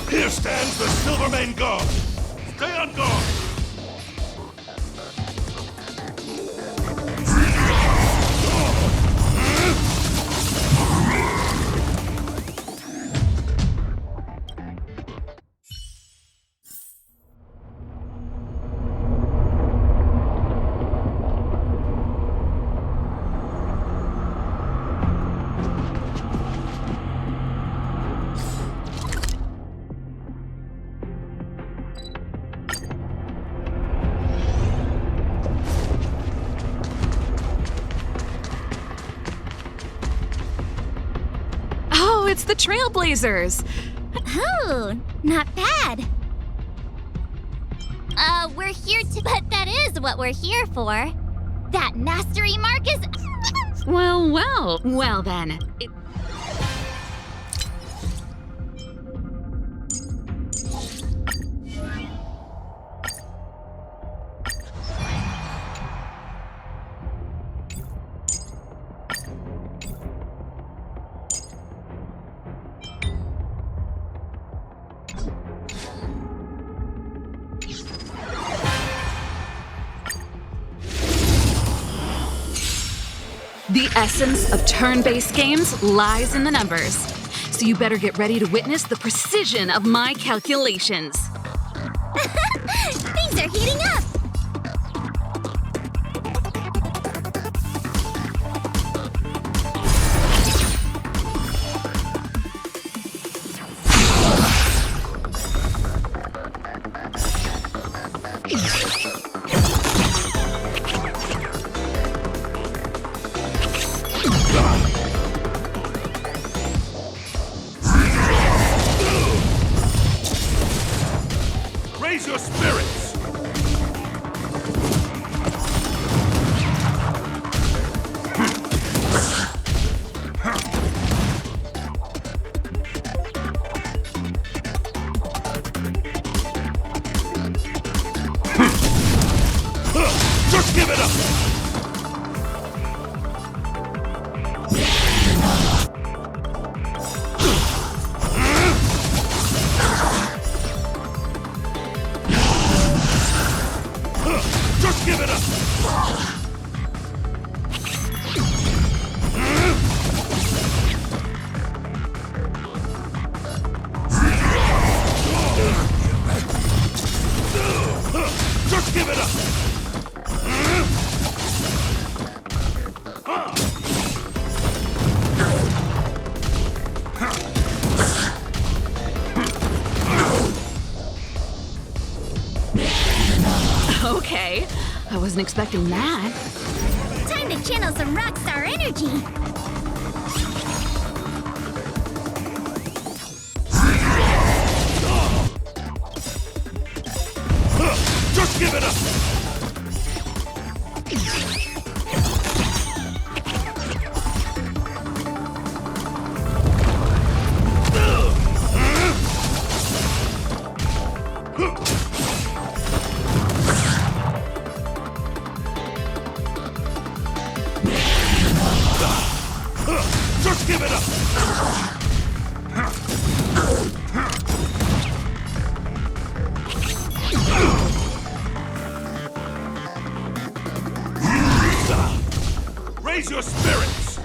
Speaker 2: Here stands the Silvermane Guard! Stay on guard!
Speaker 11: Oh, it's the Trailblazers!
Speaker 10: Oh, not bad.
Speaker 6: We're here to. But that is what we're here for. That mastery mark is.
Speaker 11: Well then. The essence of turn-based games lies in the numbers, so you better get ready to witness the precision of my calculations.
Speaker 10: Things are heating up.
Speaker 2: Raise your spirits!
Speaker 11: wasn't expecting that.
Speaker 10: Time to channel some rockstar energy.
Speaker 5: Just give it up! Just give it up! Raise your spirits!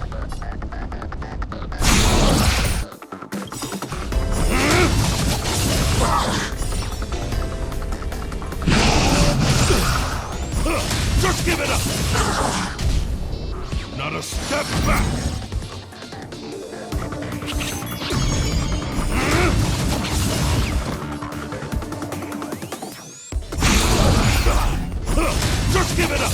Speaker 5: Just give it up! Not a step back! Just give it up!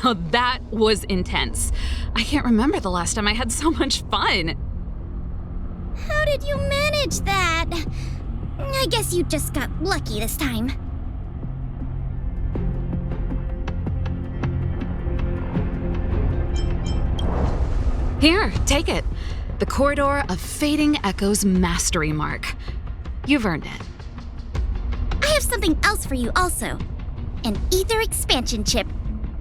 Speaker 11: Now that was intense. I can't remember the last time I had so much fun.
Speaker 10: How did you manage that? I guess you just got lucky this time.
Speaker 11: Here, take it. The Corridor of Fading Echoes Mastery Mark. You've earned it.
Speaker 10: I have something else for you also. An ether expansion chip.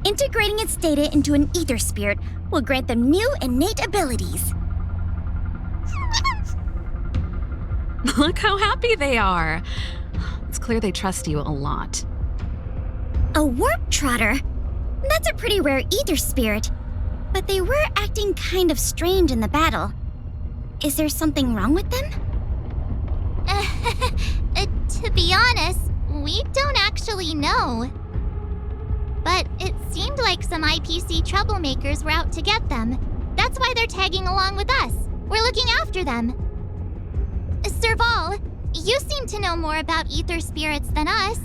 Speaker 10: Integrating its data into an ether spirit will grant them new innate abilities.
Speaker 11: Look how happy they are. It's clear they trust you a lot.
Speaker 10: A warp trotter? That's a pretty rare ether spirit. But they were acting kind of strange in the battle. Is there something wrong with them?
Speaker 6: To be honest, we don't actually know. But it seemed like some IPC troublemakers were out to get them. That's why they're tagging along with us. We're looking after them. Serval, you seem to know more about ether spirits than us.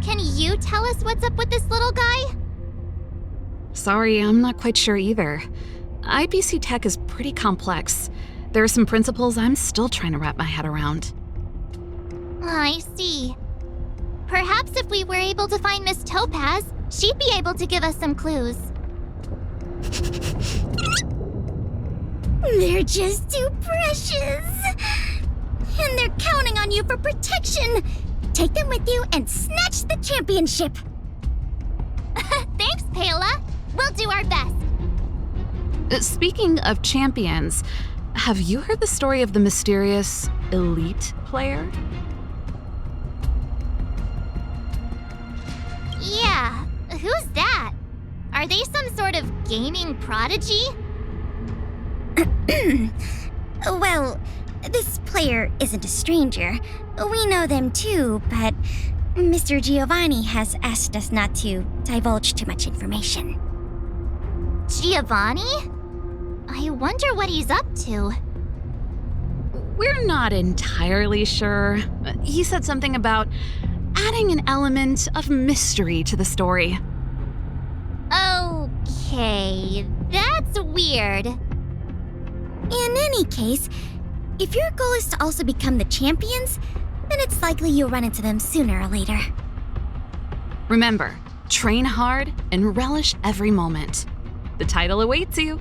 Speaker 6: Can you tell us what's up with this little guy?
Speaker 11: Sorry, I'm not quite sure either. IPC tech is pretty complex. There are some principles I'm still trying to wrap my head around.
Speaker 6: I see. Perhaps if we were able to find Miss Topaz, she'd be able to give us some clues.
Speaker 10: They're just too precious. And they're counting on you for protection. Take them with you and snatch the championship.
Speaker 6: Thanks, Paola. We'll do our best.
Speaker 11: Speaking of champions, have you heard the story of the mysterious elite player?
Speaker 6: Yeah, who's that? Are they some sort of gaming prodigy?
Speaker 10: Well, this player isn't a stranger. We know them too, but Mr. Giovanni has asked us not to divulge too much information.
Speaker 6: Giovanni? I wonder what he's up to.
Speaker 11: We're not entirely sure. He said something about adding an element of mystery to the story.
Speaker 6: Okay, that's weird.
Speaker 10: In any case, if your goal is to also become the champions, then it's likely you'll run into them sooner or later.
Speaker 11: Remember, train hard and relish every moment. The title awaits you.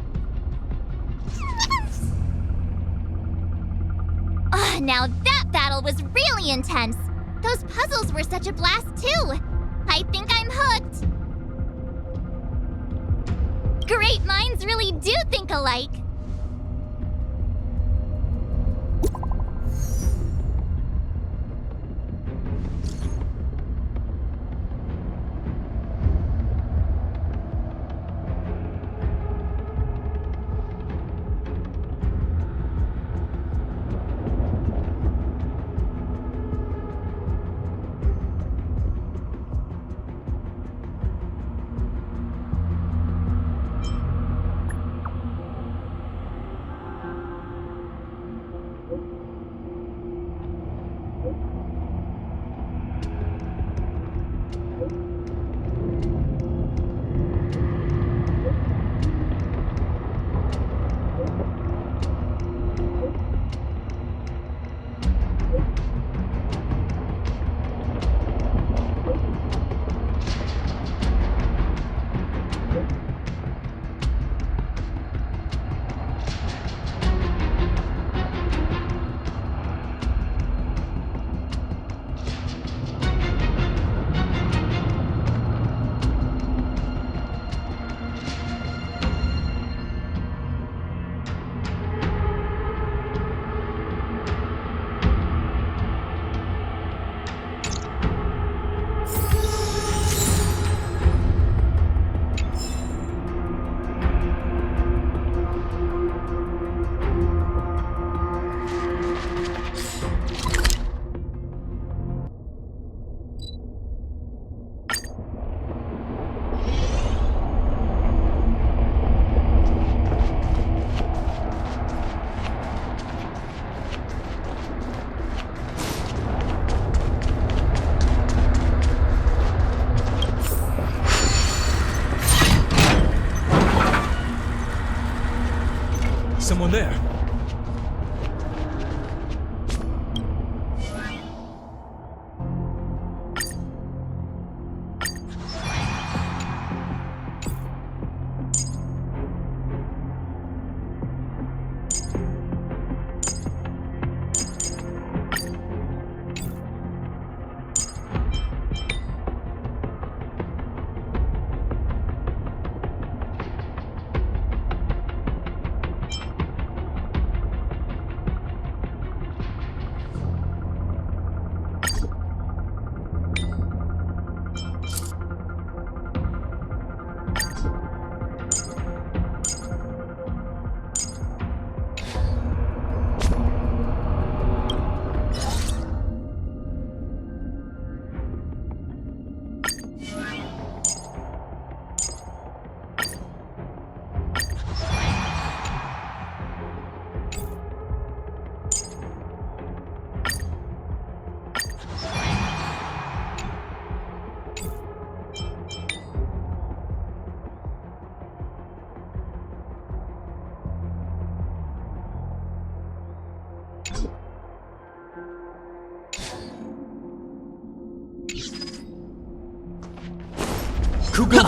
Speaker 6: Oh, now that battle was really intense. Those puzzles were such a blast too. I think I'm hooked. Great minds really do think alike.
Speaker 5: someone there. Kuga!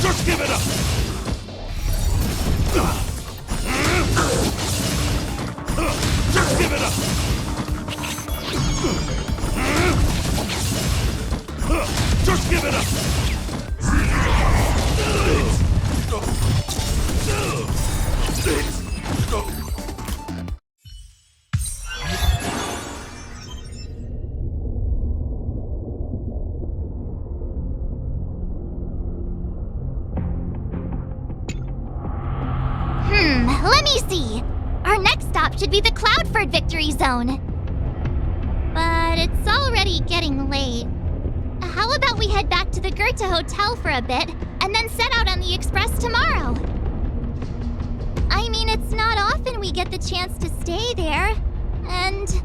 Speaker 5: Just give it up! Just give it up! Just give it up!
Speaker 6: Let me see. Our next stop should be the Cloudford Victory Zone. But it's already getting late. How about we head back to the Goethe Hotel for a bit, and then set out on the Express tomorrow? I mean, it's not often we get the chance to stay there. And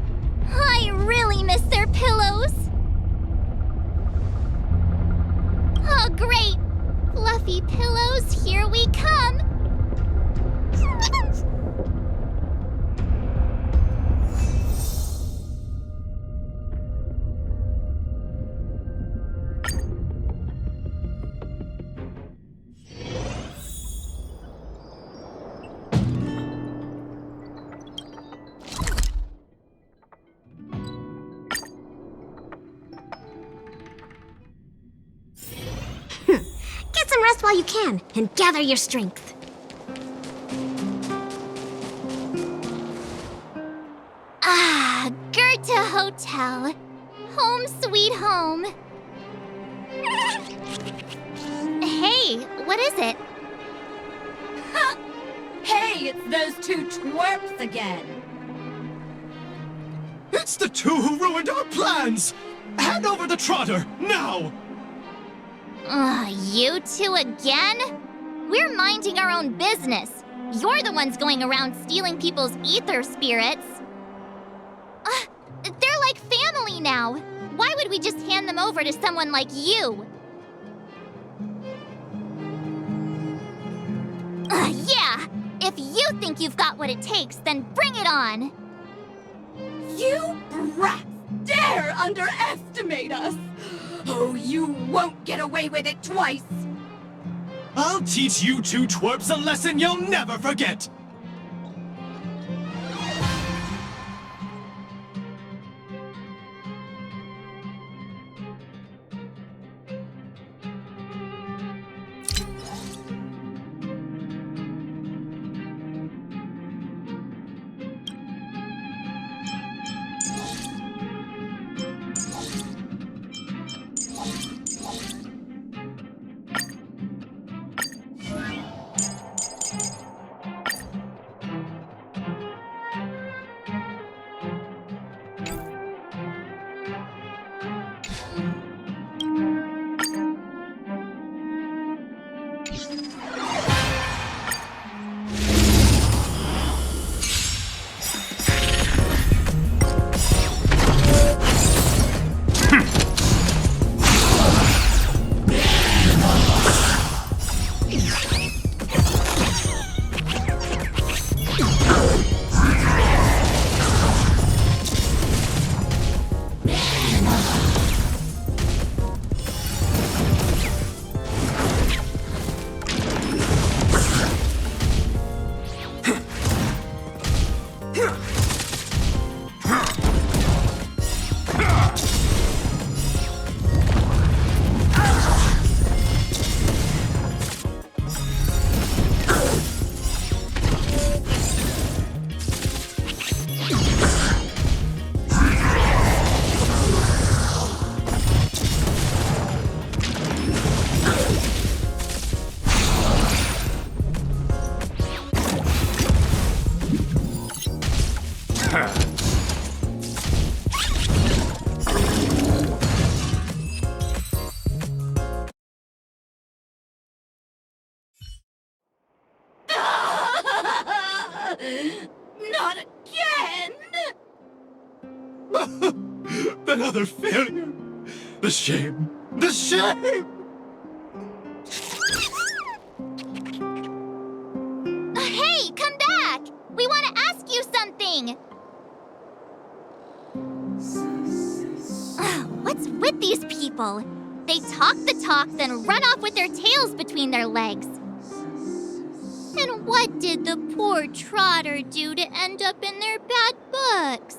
Speaker 6: I really miss their pillows. Oh, great! Fluffy pillows, here we come!
Speaker 10: Get some rest while you can, and gather your strength.
Speaker 6: Ah, Goethe Hotel. Home sweet home. Hey, what is it?
Speaker 8: Hey, it's those two twerps again.
Speaker 5: It's the two who ruined our plans! Hand over the trotter, now!
Speaker 6: You two again? We're minding our own business. You're the ones going around stealing people's ether spirits. They're like family now. Why would we just hand them over to someone like you? Yeah! If you think you've got what it takes, then bring it on!
Speaker 8: You brats dare underestimate us! Oh, you won't get away with it twice!
Speaker 5: I'll teach you two twerps a lesson you'll never forget!
Speaker 8: Not again!
Speaker 5: Another failure! The shame! The shame!
Speaker 6: Hey, come back! We want to ask you something! What's with these people? They talk the talk, then run off with their tails between their legs. And what did the poor trotter do to end up in their bad books?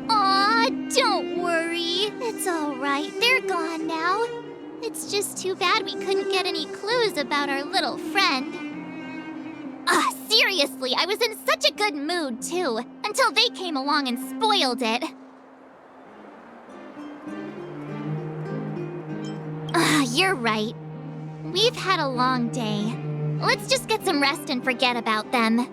Speaker 6: Aw, don't worry. It's all right. They're gone now. It's just too bad we couldn't get any clues about our little friend. Seriously, I was in such a good mood, too, until they came along and spoiled it. You're right. We've had a long day. Let's just get some rest and forget about them.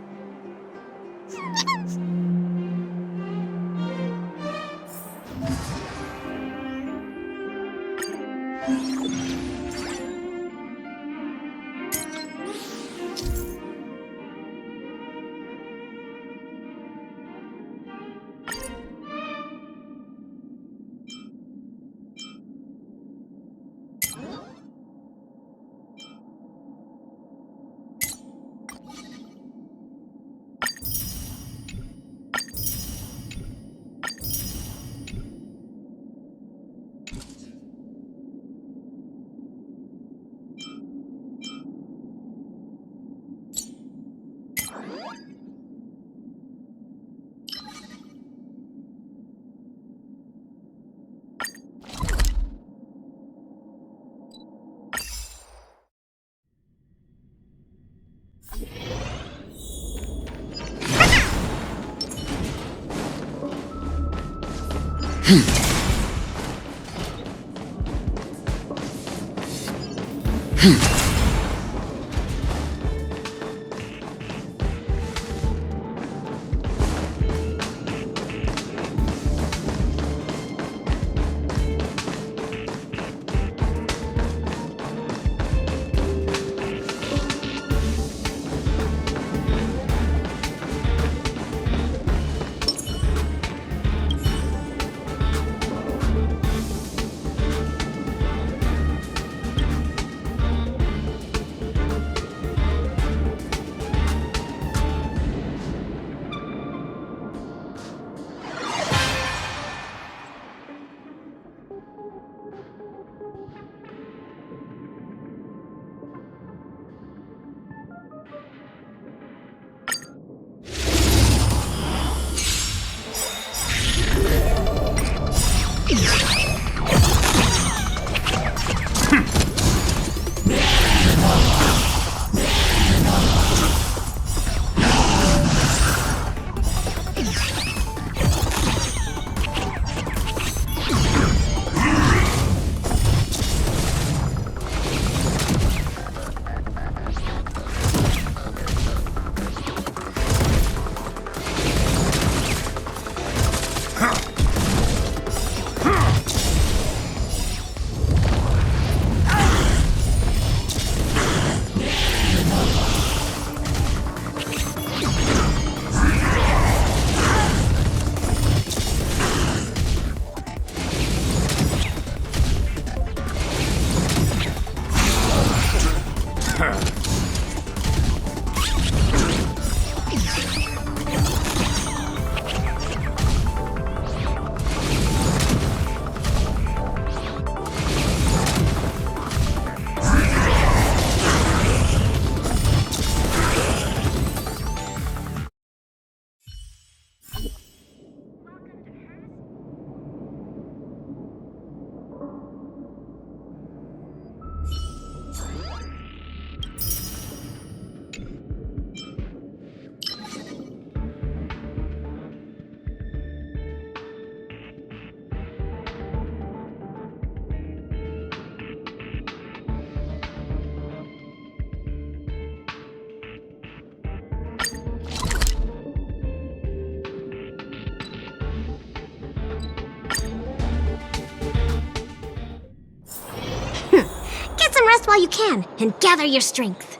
Speaker 10: Rest while you can, and gather your strength.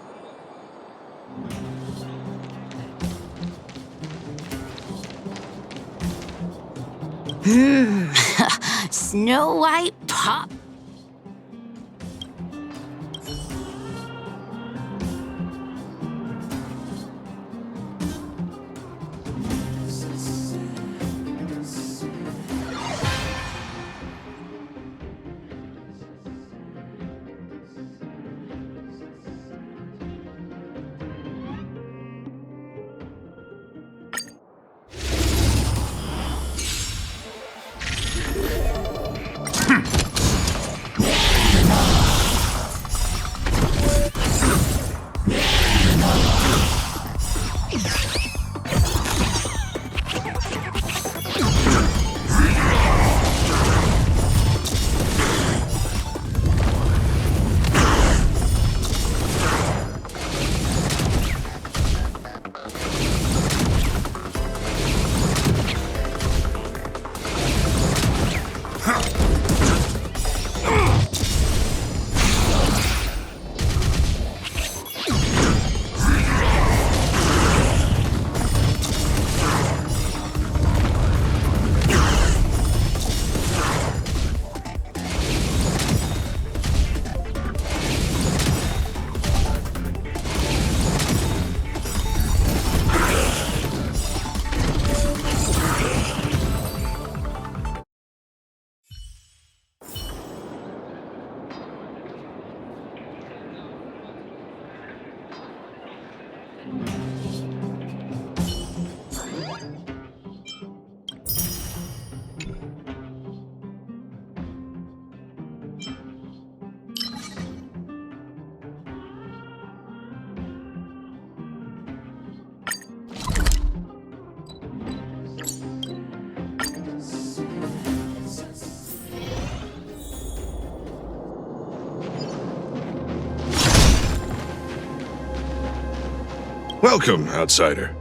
Speaker 13: Snow White Pop.
Speaker 14: Welcome, outsider.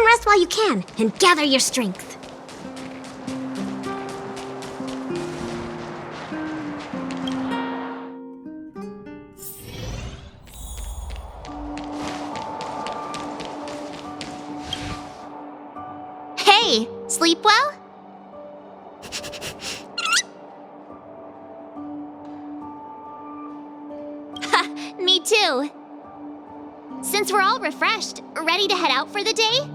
Speaker 10: Rest while you can, and gather your strength.
Speaker 6: Hey, sleep well? Me too. Since we're all refreshed, ready to head out for the day?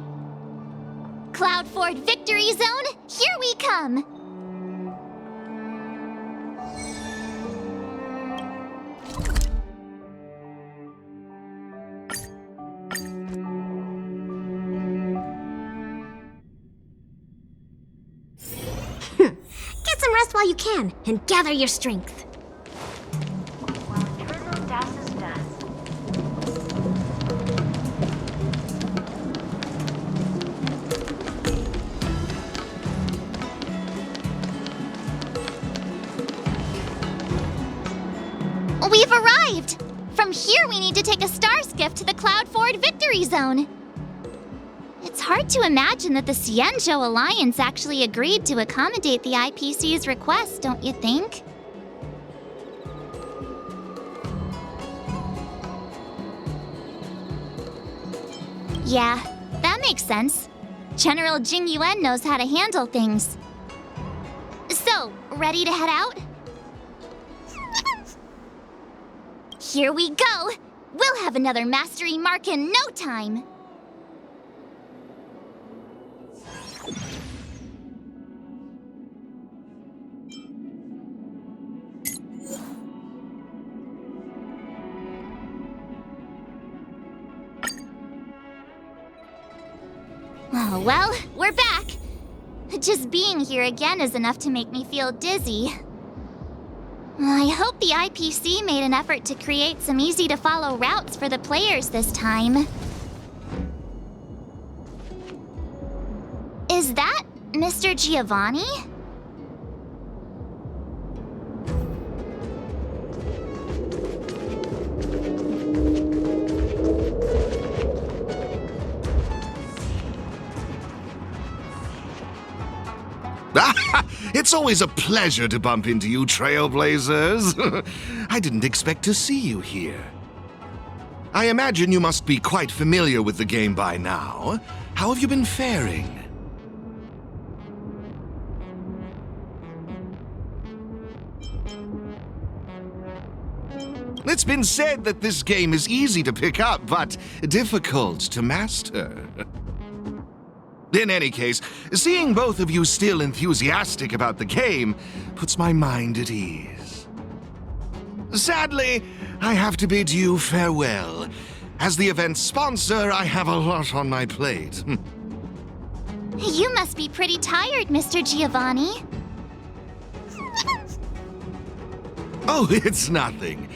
Speaker 6: Cloud Ford Victory Zone, here we come!
Speaker 10: Get some rest while you can, and gather your strength.
Speaker 6: We've arrived! From here we need to take a star skiff to the Cloud Ford Victory Zone. It's hard to imagine that the Xianzhou Alliance actually agreed to accommodate the IPC's request, don't you think? Yeah, that makes sense. General Jing Yuan knows how to handle things. So, ready to head out? Here we go! We'll have another mastery mark in no time! Oh, well, we're back. Just being here again is enough to make me feel dizzy. I hope the IPC made an effort to create some easy-to-follow routes for the players this time. Is that Mr. Giovanni?
Speaker 2: It's always a pleasure to bump into you, Trailblazers. I didn't expect to see you here. I imagine you must be quite familiar with the game by now. How have you been faring? It's been said that this game is easy to pick up, but difficult to master. In any case, seeing both of you still enthusiastic about the game puts my mind at ease. Sadly, I have to bid you farewell. As the event's sponsor, I have a lot on my plate.
Speaker 6: You must be pretty tired, Mr. Giovanni.
Speaker 2: Oh, it's nothing.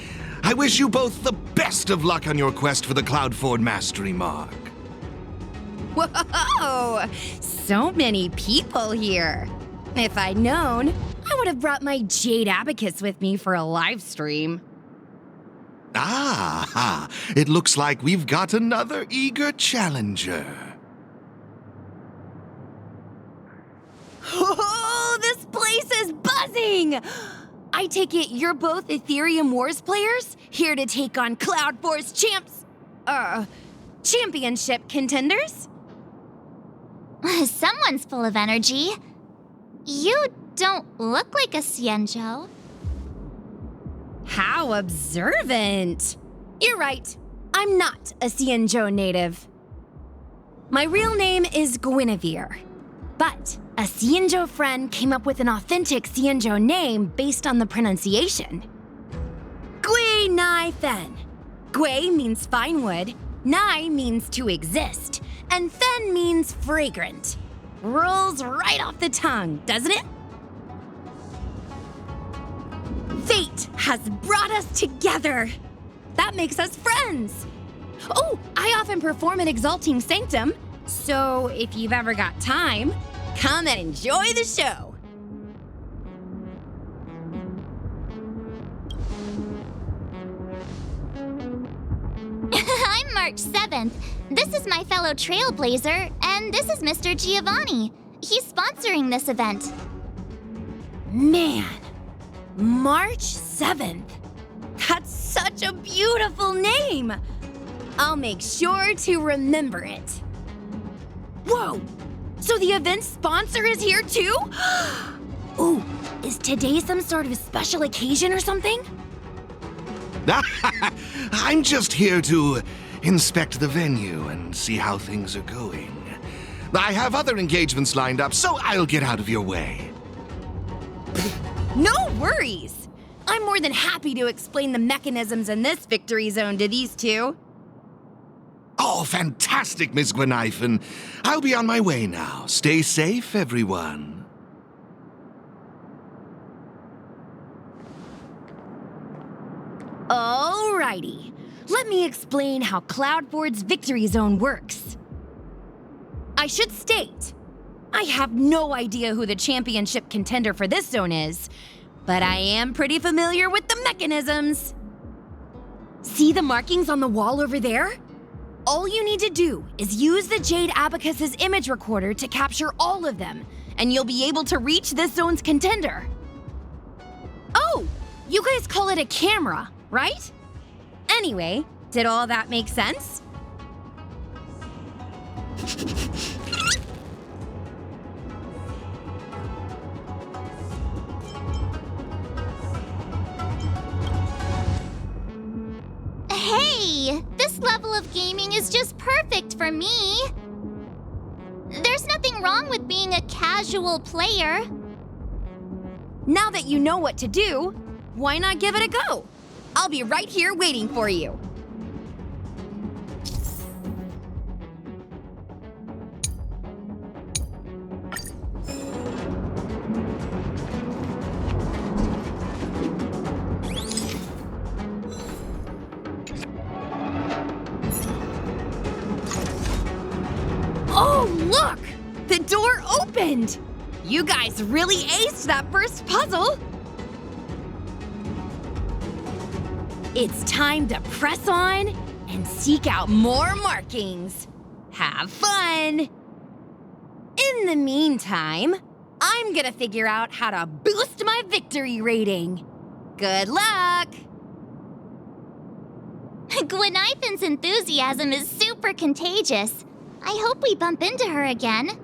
Speaker 2: I wish you both the best of luck on your quest for the Cloudford Mastery Mark.
Speaker 14: Whoa! So many people here. If I'd known, I would have brought my Jade Abacus with me for a live stream.
Speaker 2: Ah, it looks like we've got another eager challenger.
Speaker 14: Oh, this place is buzzing! I take it you're both Ethereum Wars players, here to take on Cloudforce championship contenders?
Speaker 6: Someone's full of energy. You don't look like a Xianzhou.
Speaker 14: How observant! You're right, I'm not a Xianzhou native. My real name is Guinevere, but a Xianzhou friend came up with an authentic Xianzhou name based on the pronunciation. Gui Nai Fen. Gui means fine wood, Nai means to exist, and Fen means fragrant. Rolls right off the tongue, doesn't it? Fate has brought us together. That makes us friends. Oh, I often perform at Exalting Sanctum, so if you've ever got time, come and enjoy the show.
Speaker 6: I'm March 7th. This is my fellow Trailblazer, and this is Mr. Giovanni. He's sponsoring this event.
Speaker 14: Man, March 7th. That's such a beautiful name. I'll make sure to remember it. Whoa, so the event sponsor is here too? Ooh, is today some sort of special occasion or something?
Speaker 2: I'm just here to inspect the venue and see how things are going. I have other engagements lined up, so I'll get out of your way.
Speaker 14: No worries. I'm more than happy to explain the mechanisms in this victory zone to these two.
Speaker 2: Oh, fantastic, Ms. Gweneifen. I'll be on my way now. Stay safe, everyone.
Speaker 14: Alrighty. Let me explain how Cloudford's victory zone works. I should state, I have no idea who the championship contender for this zone is, but I am pretty familiar with the mechanisms. See the markings on the wall over there? All you need to do is use the Jade Abacus's image recorder to capture all of them, and you'll be able to reach this zone's contender. Oh, you guys call it a camera, right? Anyway, did all that make sense?
Speaker 6: Hey! This level of gaming is just perfect for me. There's nothing wrong with being a casual player.
Speaker 14: Now that you know what to do, why not give it a go? I'll be right here waiting for you. Oh, look! The door opened! You guys really aced that first puzzle! It's time to press on and seek out more markings. Have fun! In the meantime, I'm gonna figure out how to boost my victory rating. Good luck!
Speaker 6: Gwenithan's enthusiasm is super contagious. I hope we bump into her again.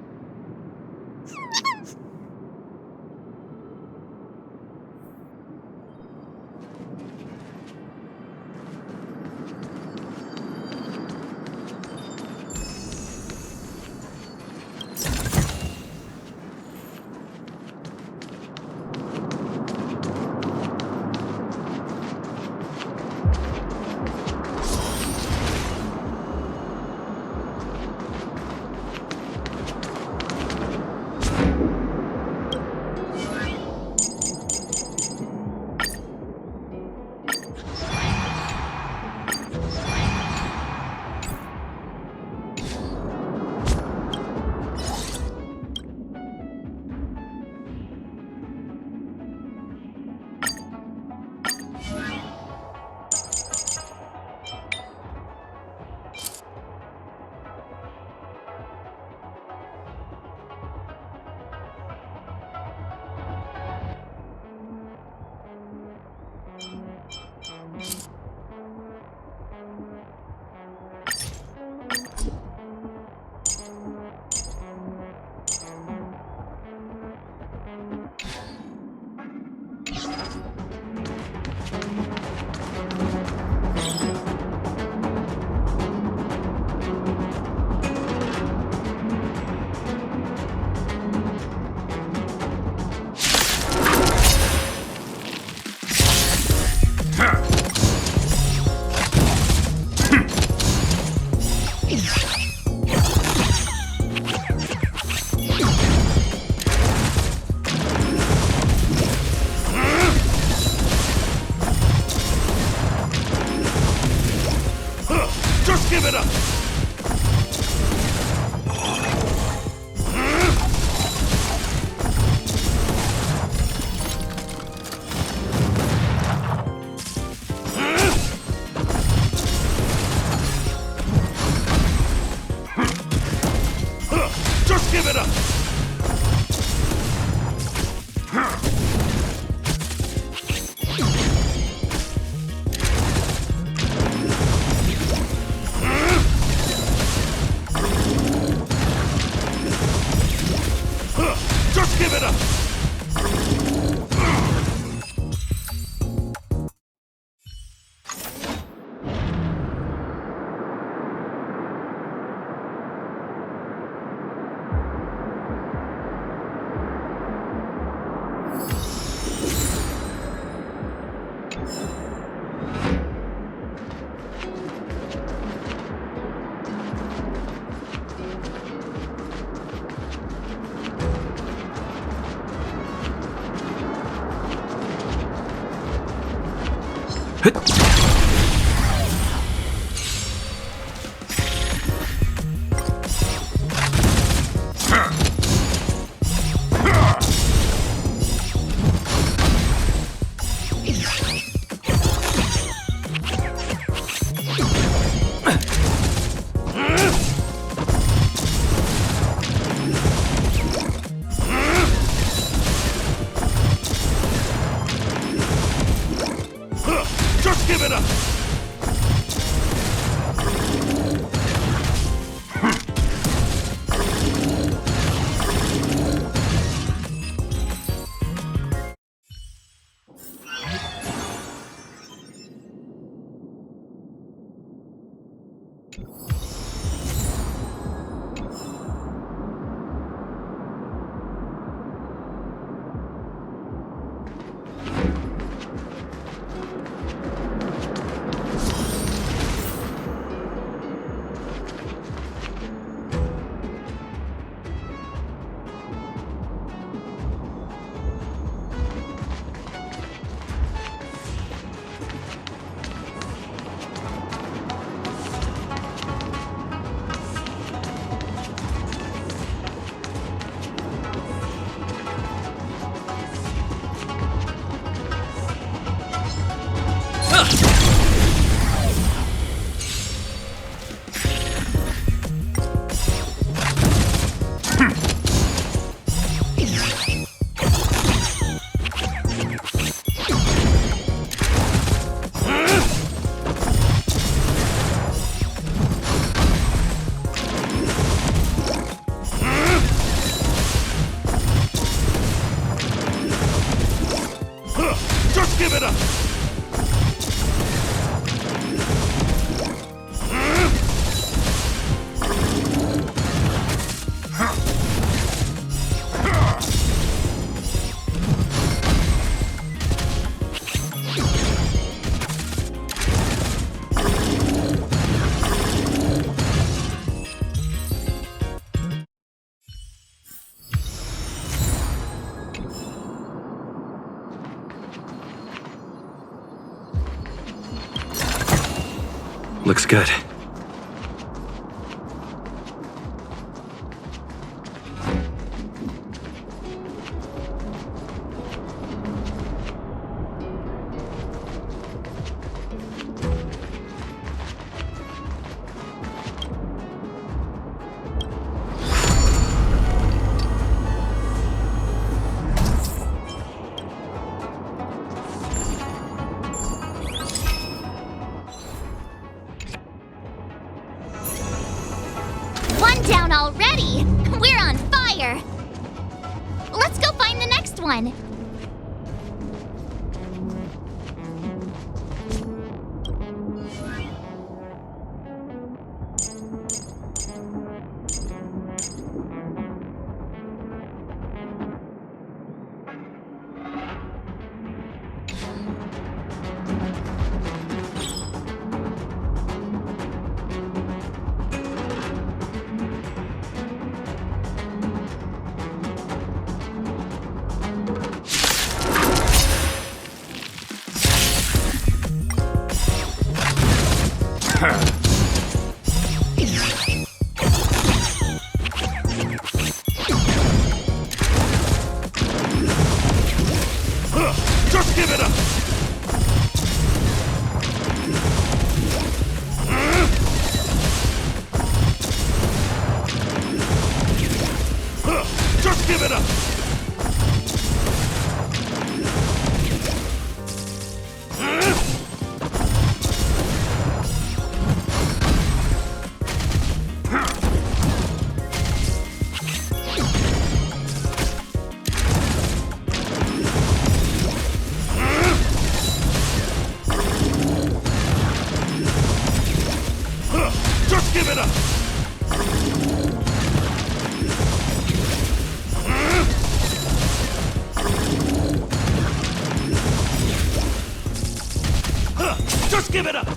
Speaker 2: Give it up! Just give it up! Just give it up! Just give it up! give it up!
Speaker 15: Looks good.
Speaker 6: One down already! We're on fire! Let's go find the next one!
Speaker 2: Just give it up! Just give it up! Just give it up! Just give it up!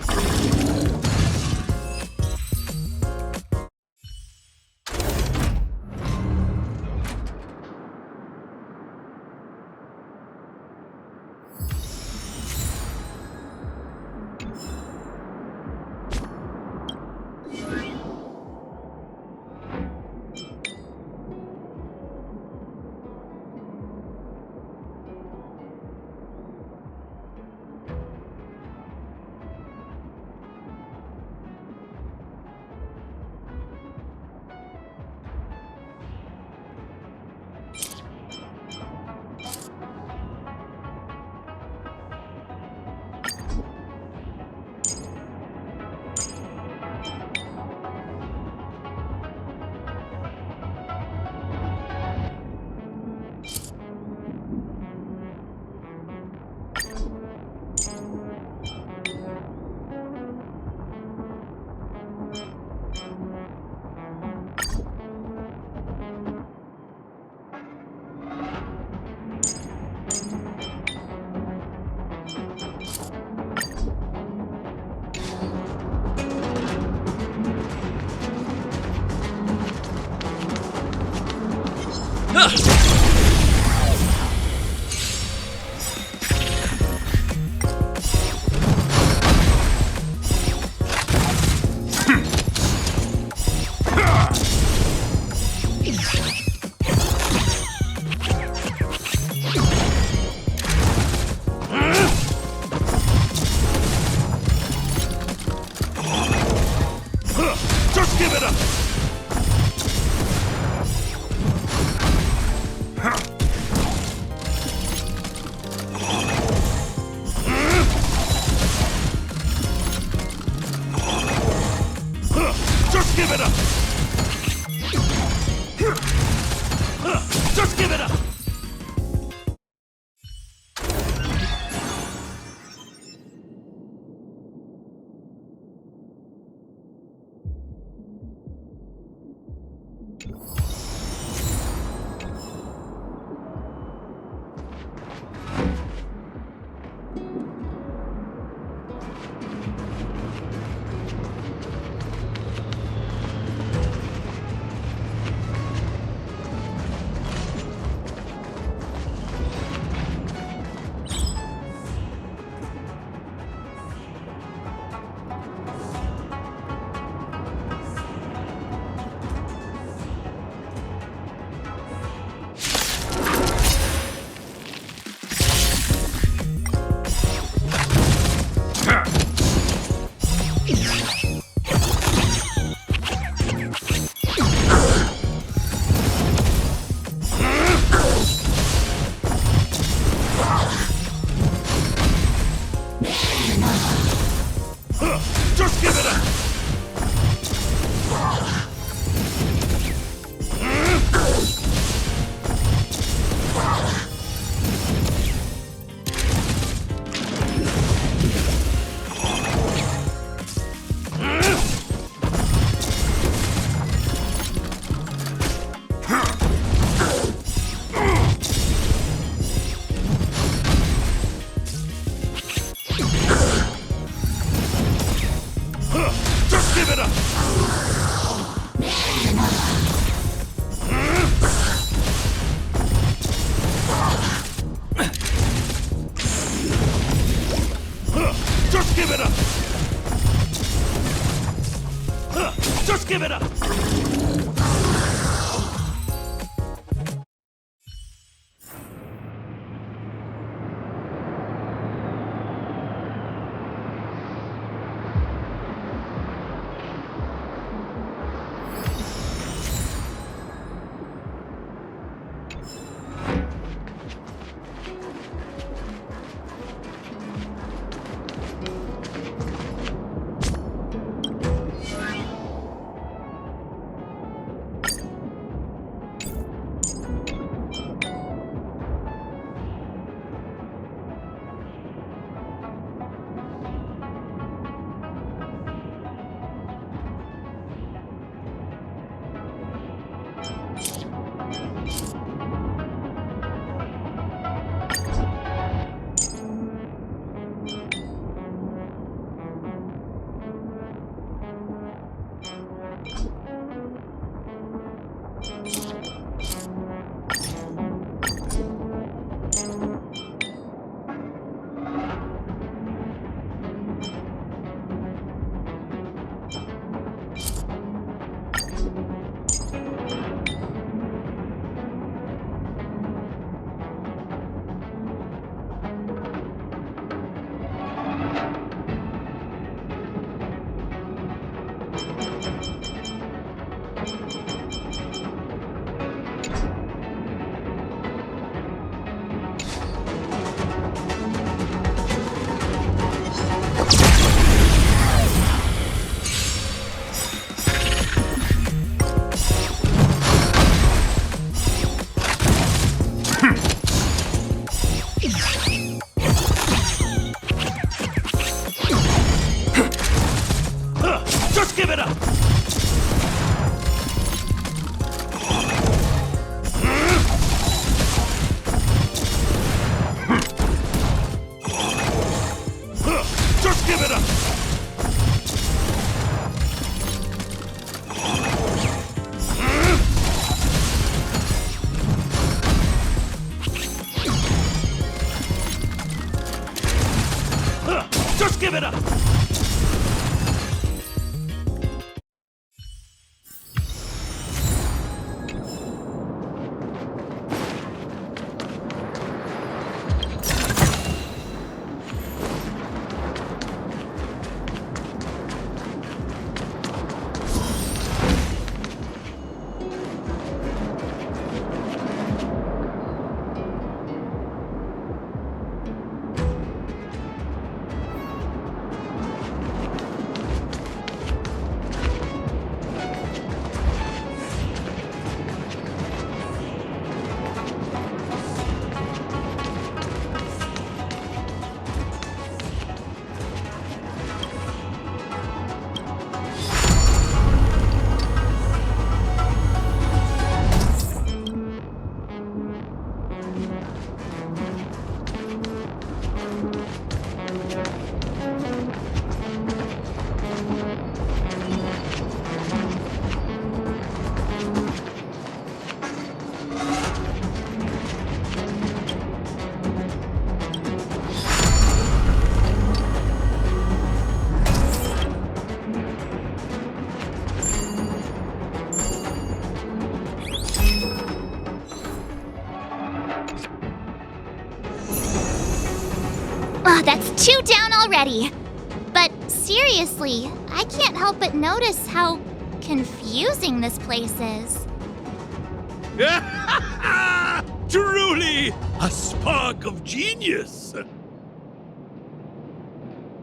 Speaker 2: Just give it up!
Speaker 5: give it up! Just give it up! Just give it up! Just give it up! Just give it up!
Speaker 6: Oh, that's 2 down already. But seriously, I can't help but notice how confusing this place is.
Speaker 5: Truly, a spark of genius!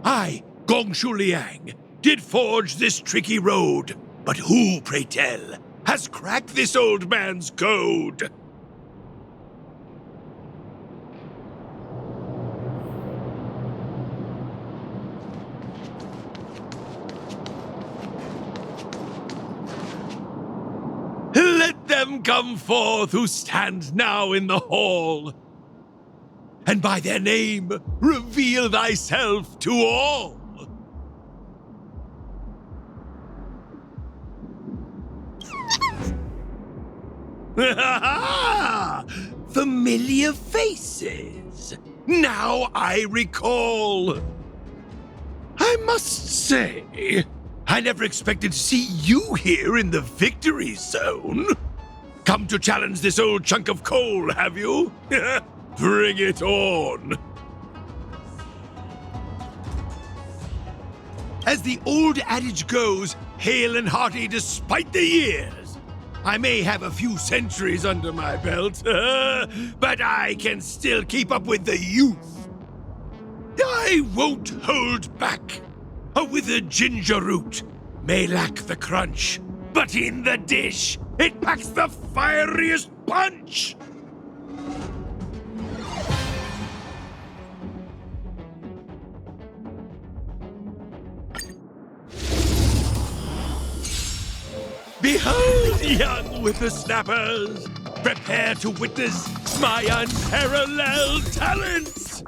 Speaker 5: I, Gongshu Liang, did forge this tricky road, but who, pray tell, has cracked this old man's code? Let them come forth who stand now in the hall, and by their name reveal thyself to all. Familiar faces. Now I recall. I must say, I never expected to see you here in the victory zone. Come to challenge this old chunk of coal, have you? Bring it on. As the old adage goes, hale and hearty despite the years. I may have a few centuries under my belt, but I can still keep up with the youth. I won't hold back. A withered ginger root may lack the crunch, but in the dish, it packs the fieriest punch! Behold, young whippersnappers! Prepare to witness my unparalleled talents!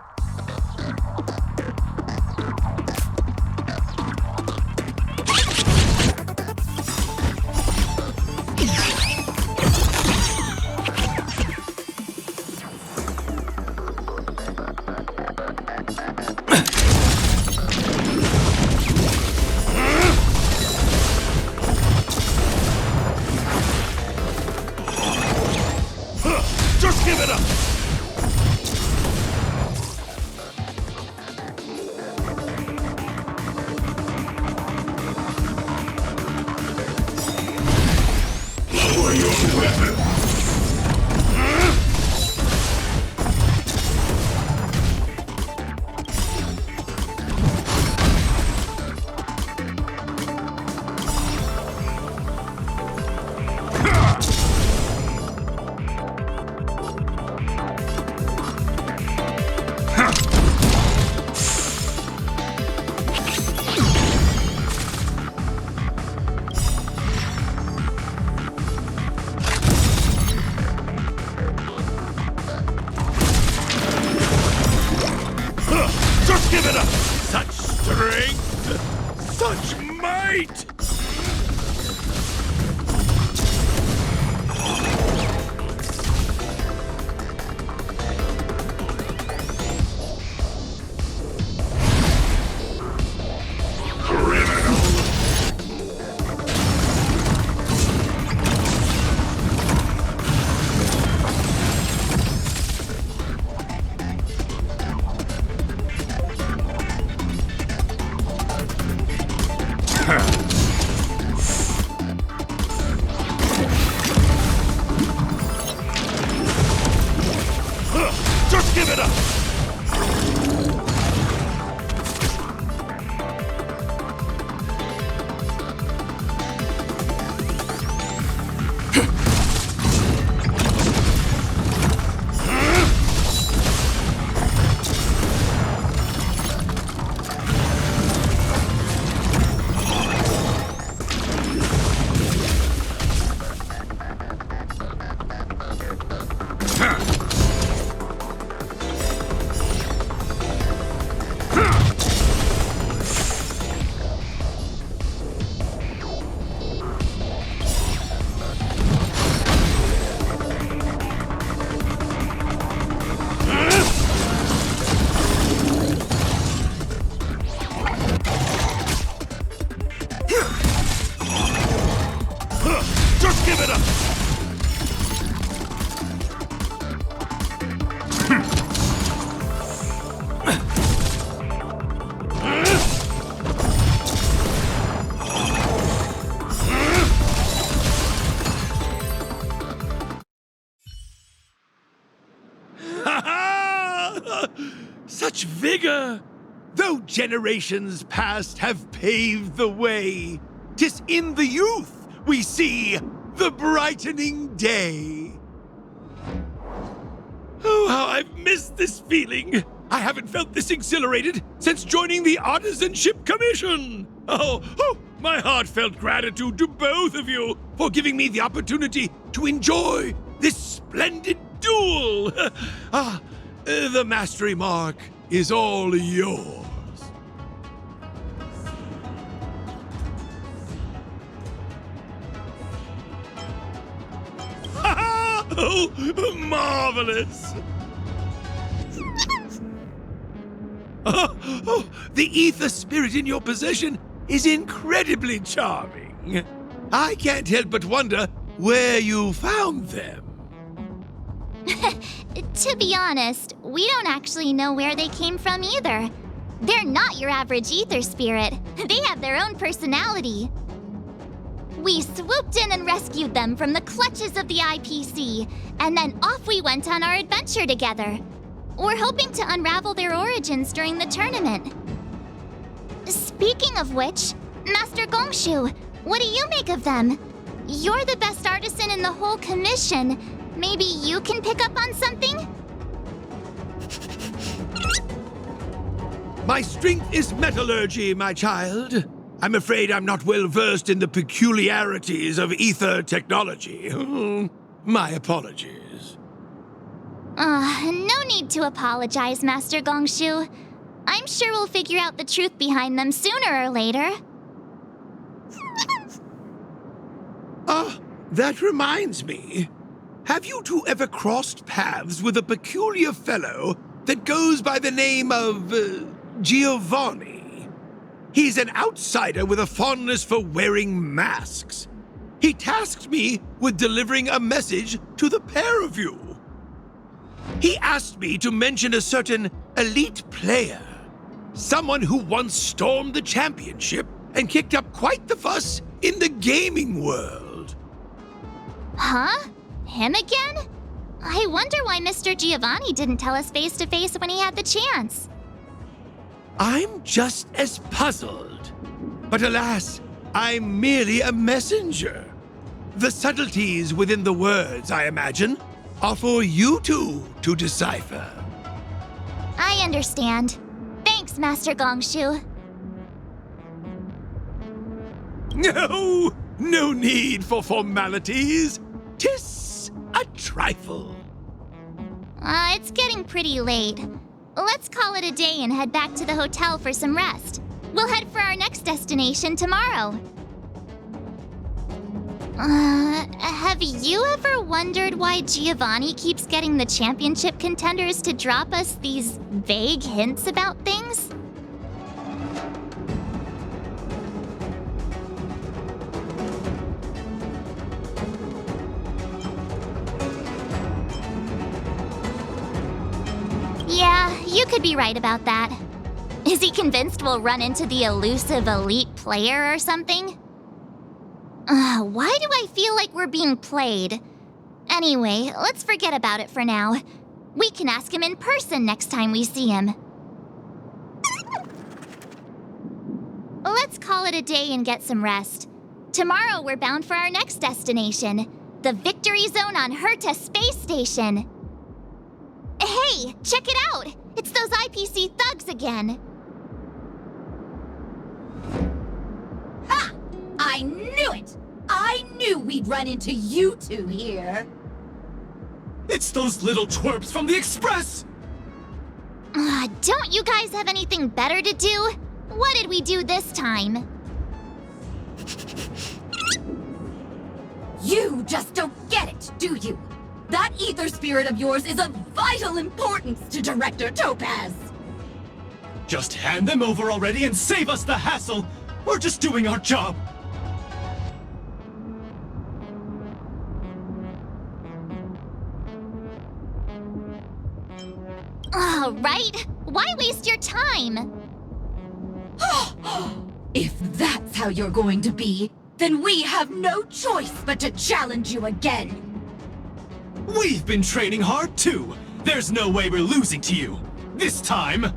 Speaker 5: Just give it up! Lower your weapon! Just give it up! Such strength! Such might! Just give it up! Just give it up! Such vigor! Though generations past have paved the way, 'tis in the youth we see the brightening day. Oh, how I've missed this feeling! I haven't felt this exhilarated since joining the Artisanship Commission! Oh, my heartfelt gratitude to both of you for giving me the opportunity to enjoy this splendid duel! The mastery mark is all yours. Oh, marvelous! The ether spirit in your possession is incredibly charming. I can't help but wonder where you found them.
Speaker 6: To be honest, we don't actually know where they came from either. They're not your average ether spirit. They have their own personality. We swooped in and rescued them from the clutches of the IPC, and then off we went on our adventure together. We're hoping to unravel their origins during the tournament. Speaking of which, Master Gongshu, what do you make of them? You're the best artisan in the whole commission. Maybe you can pick up on something?
Speaker 5: My strength is metallurgy, my child. I'm afraid I'm not well versed in the peculiarities of ether technology. My apologies.
Speaker 6: No need to apologize, Master Gongshu. I'm sure we'll figure out the truth behind them sooner or later.
Speaker 5: That reminds me. Have you two ever crossed paths with a peculiar fellow that goes by the name of Giovanni? He's an outsider with a fondness for wearing masks. He tasked me with delivering a message to the pair of you. He asked me to mention a certain elite player, someone who once stormed the championship and kicked up quite the fuss in the gaming world.
Speaker 6: Huh? Him again? I wonder why Mr. Giovanni didn't tell us face to face when he had the chance.
Speaker 5: I'm just as puzzled. But alas, I'm merely a messenger. The subtleties within the words, I imagine, are for you two to decipher.
Speaker 6: I understand. Thanks, Master Gongshu.
Speaker 5: No need for formalities. 'Tis a trifle.
Speaker 6: It's getting pretty late. Let's call it a day and head back to the hotel for some rest. We'll head for our next destination tomorrow. Have you ever wondered why Giovanni keeps getting the championship contenders to drop us these vague hints about things? Yeah, you could be right about that. Is he convinced we'll run into the elusive elite player or something? Why do I feel like we're being played? Anyway, let's forget about it for now. We can ask him in person next time we see him. Let's call it a day and get some rest. Tomorrow we're bound for our next destination, the Victory Zone on Herta Space Station. Hey, check it out! It's those IPC thugs again.
Speaker 8: Ha! I knew it! I knew we'd run into you two here.
Speaker 12: It's those little twerps from the Express!
Speaker 6: Don't you guys have anything better to do? What did we do this time?
Speaker 8: You just don't get it, do you? That ether spirit of yours is of vital importance to Director Topaz.
Speaker 12: Just hand them over already and save us the hassle! We're just doing our job!
Speaker 6: Right? Why waste your time?
Speaker 8: If that's how you're going to be, then we have no choice but to challenge you again.
Speaker 12: We've been training hard too! There's no way we're losing to you! This time!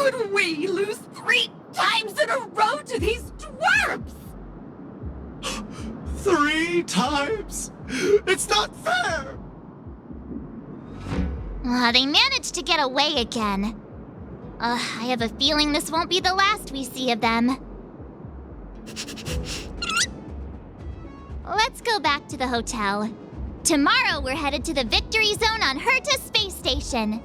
Speaker 8: could we lose 3 times in a row to these dwarves?
Speaker 16: 3 times? It's not fair!
Speaker 6: They managed to get away again. I have a feeling this won't be the last we see of them. Let's go back to the hotel. Tomorrow we're headed to the Victory Zone on Herta Space Station.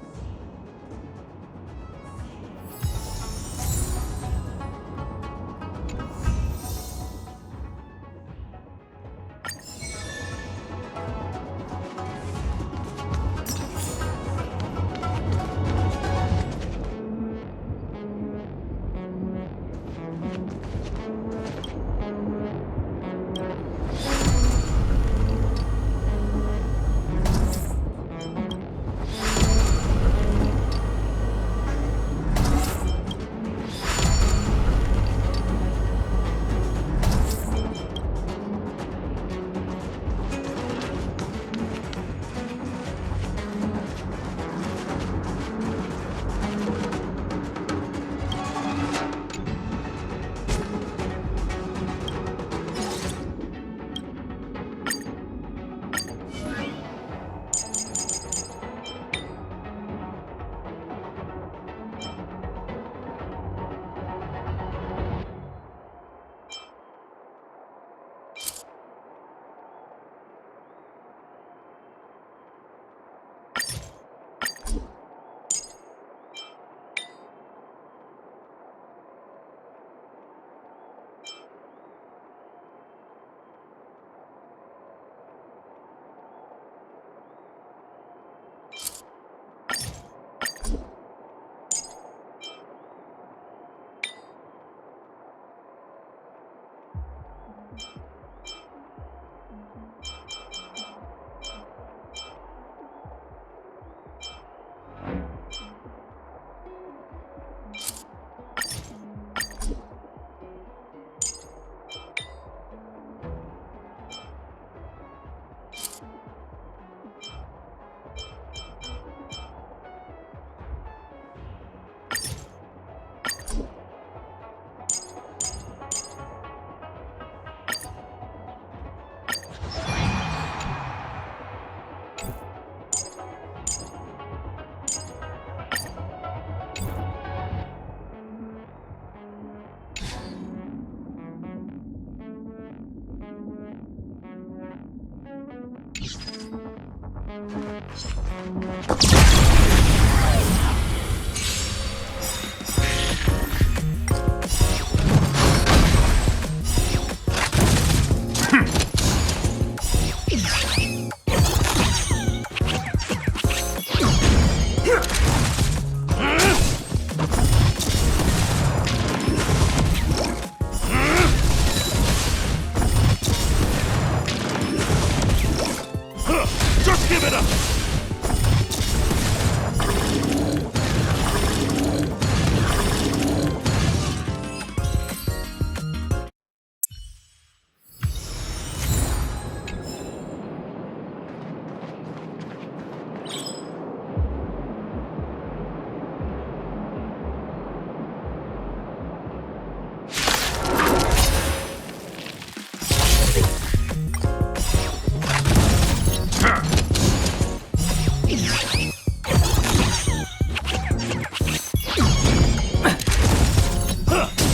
Speaker 5: Just give it up!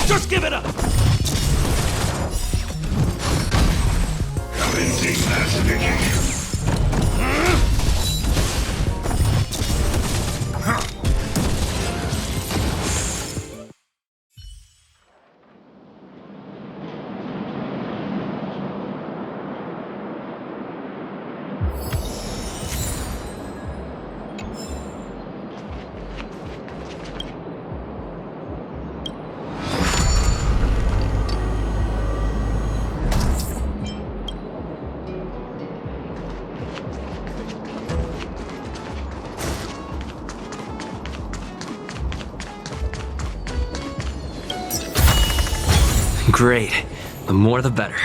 Speaker 5: Just give it up! Commencing massification.
Speaker 12: Great. The more the better.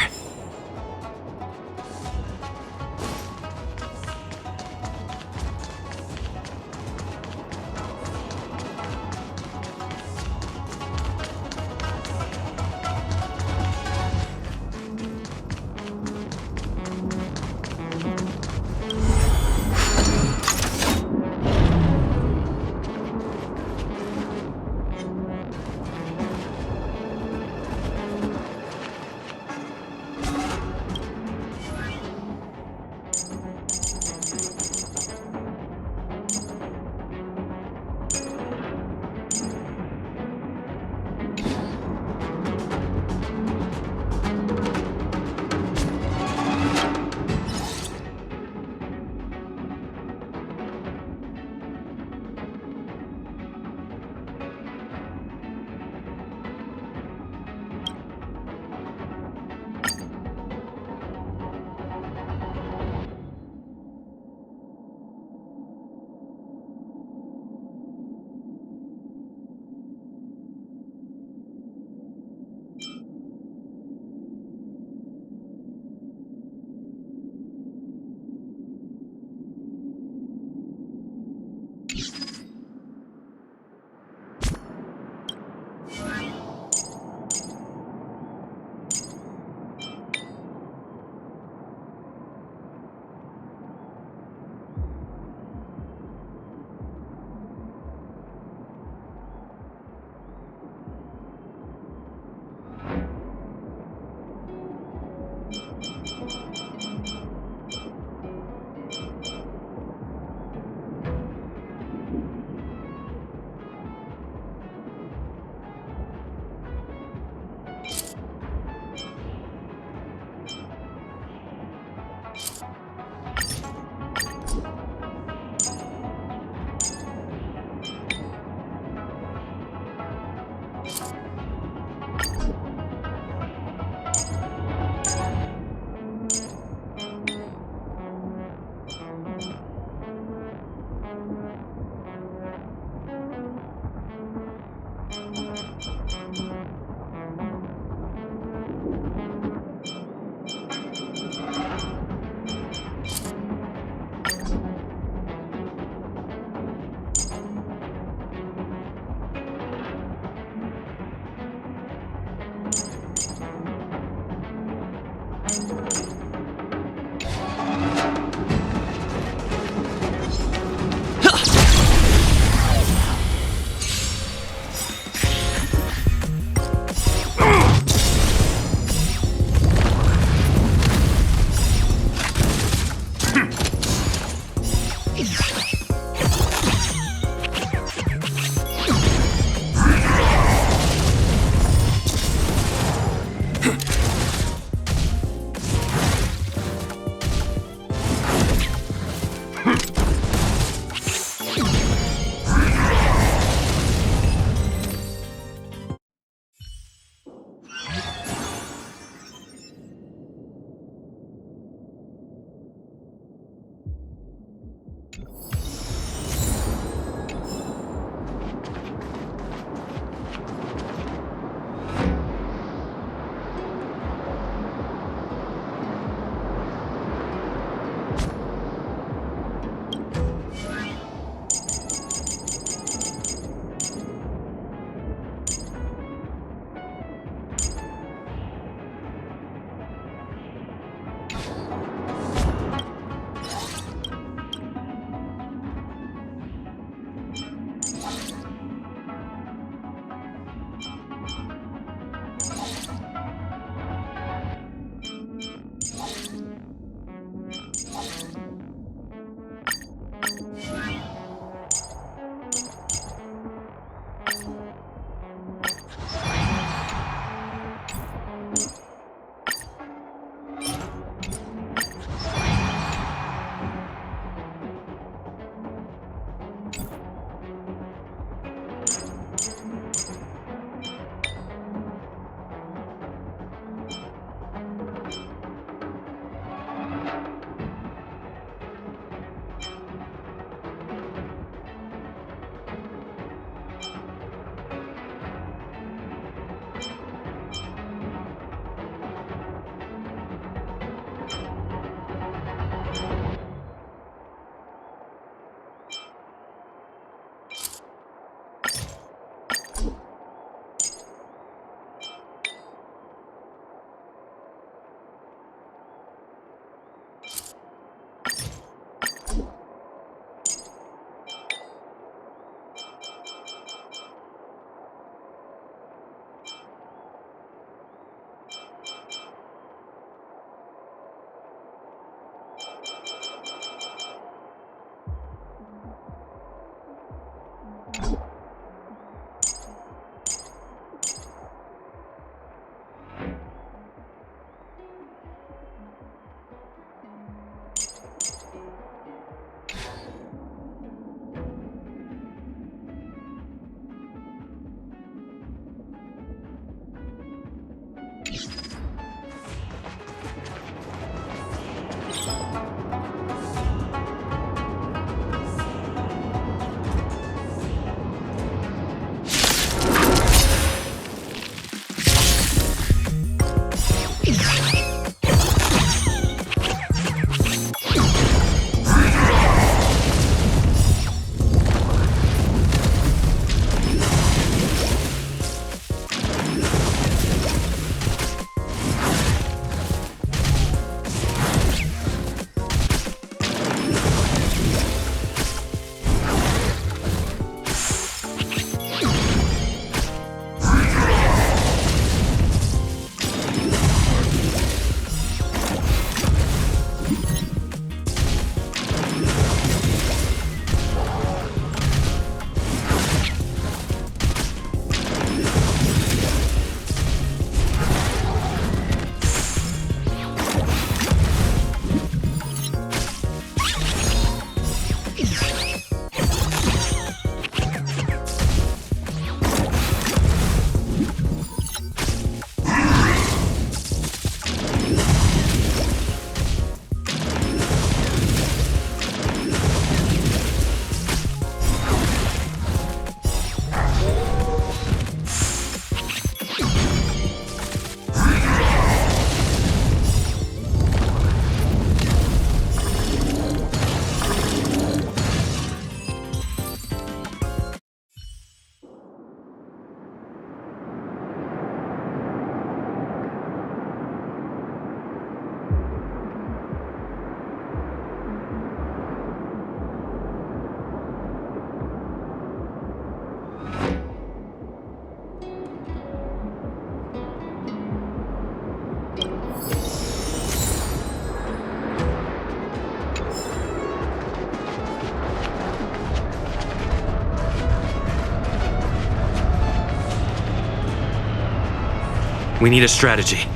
Speaker 15: We need a strategy.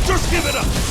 Speaker 5: Just give it up!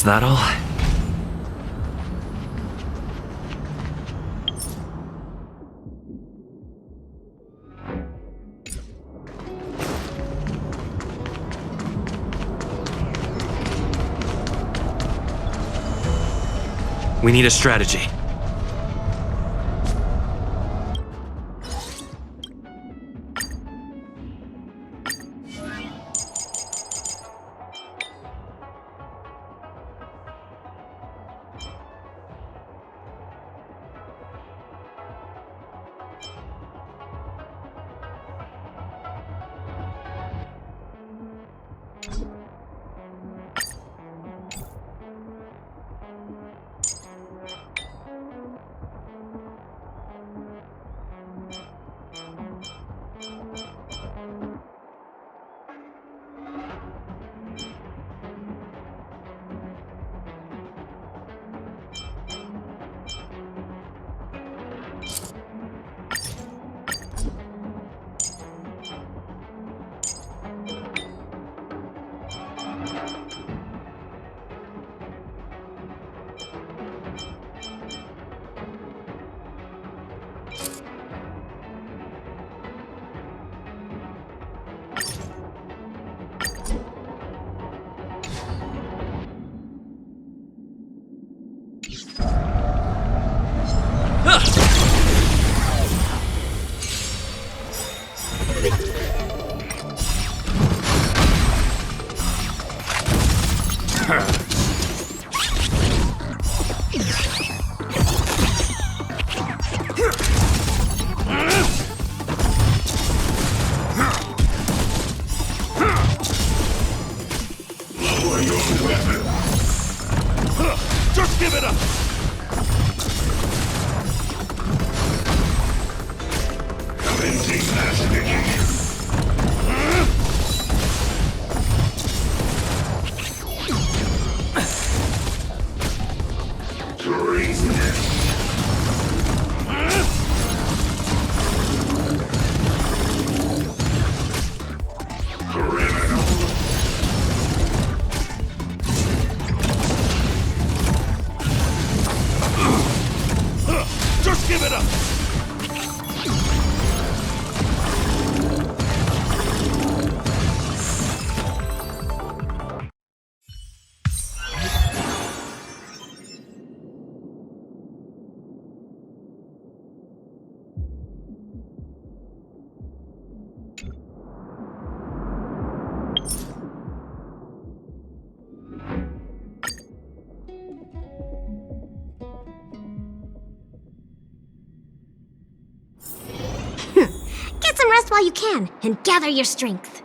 Speaker 15: that all? We need a strategy.
Speaker 5: Just give it up! Commencing mastication. Treasonous. Criminal. Just give it up!
Speaker 10: Get some rest while you can, and gather your strength.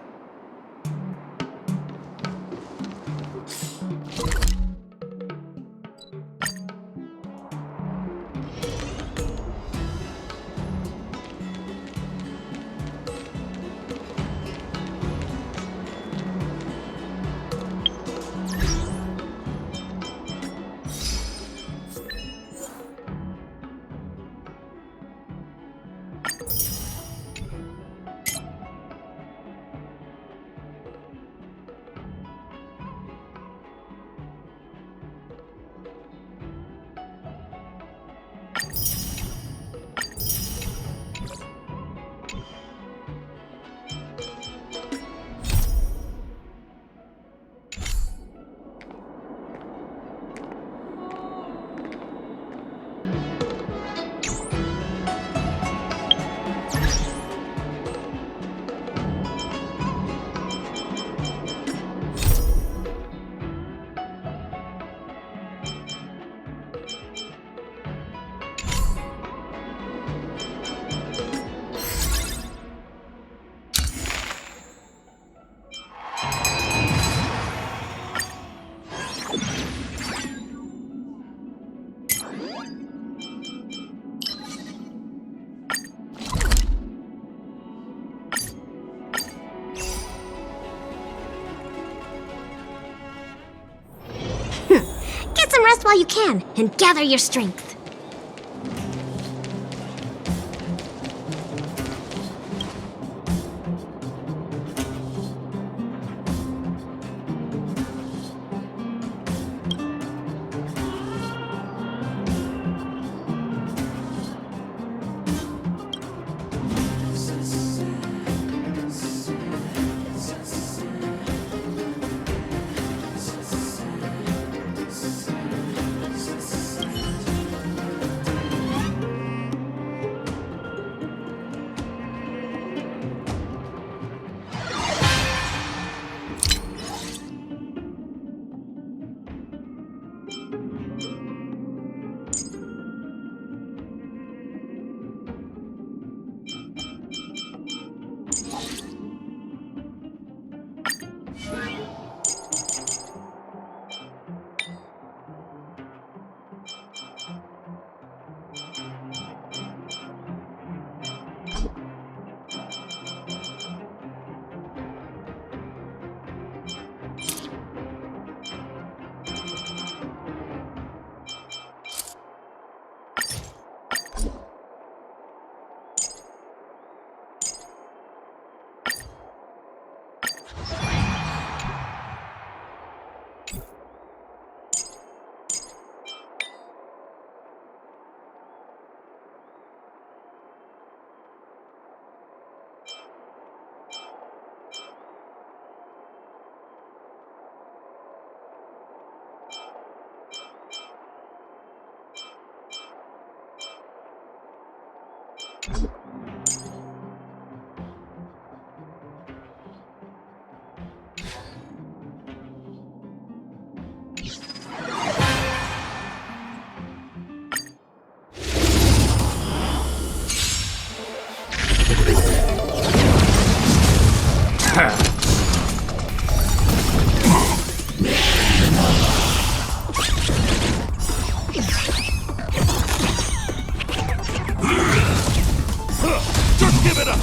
Speaker 10: Get some rest while you can, and gather your strength.
Speaker 5: Just give it up!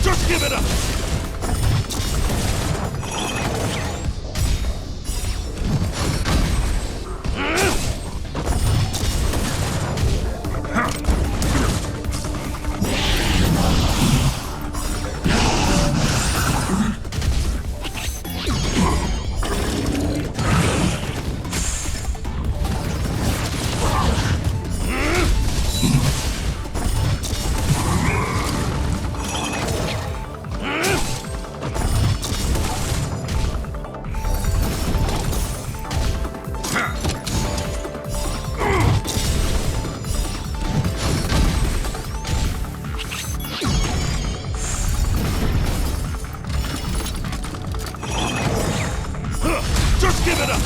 Speaker 5: Just give it up! Just give it up!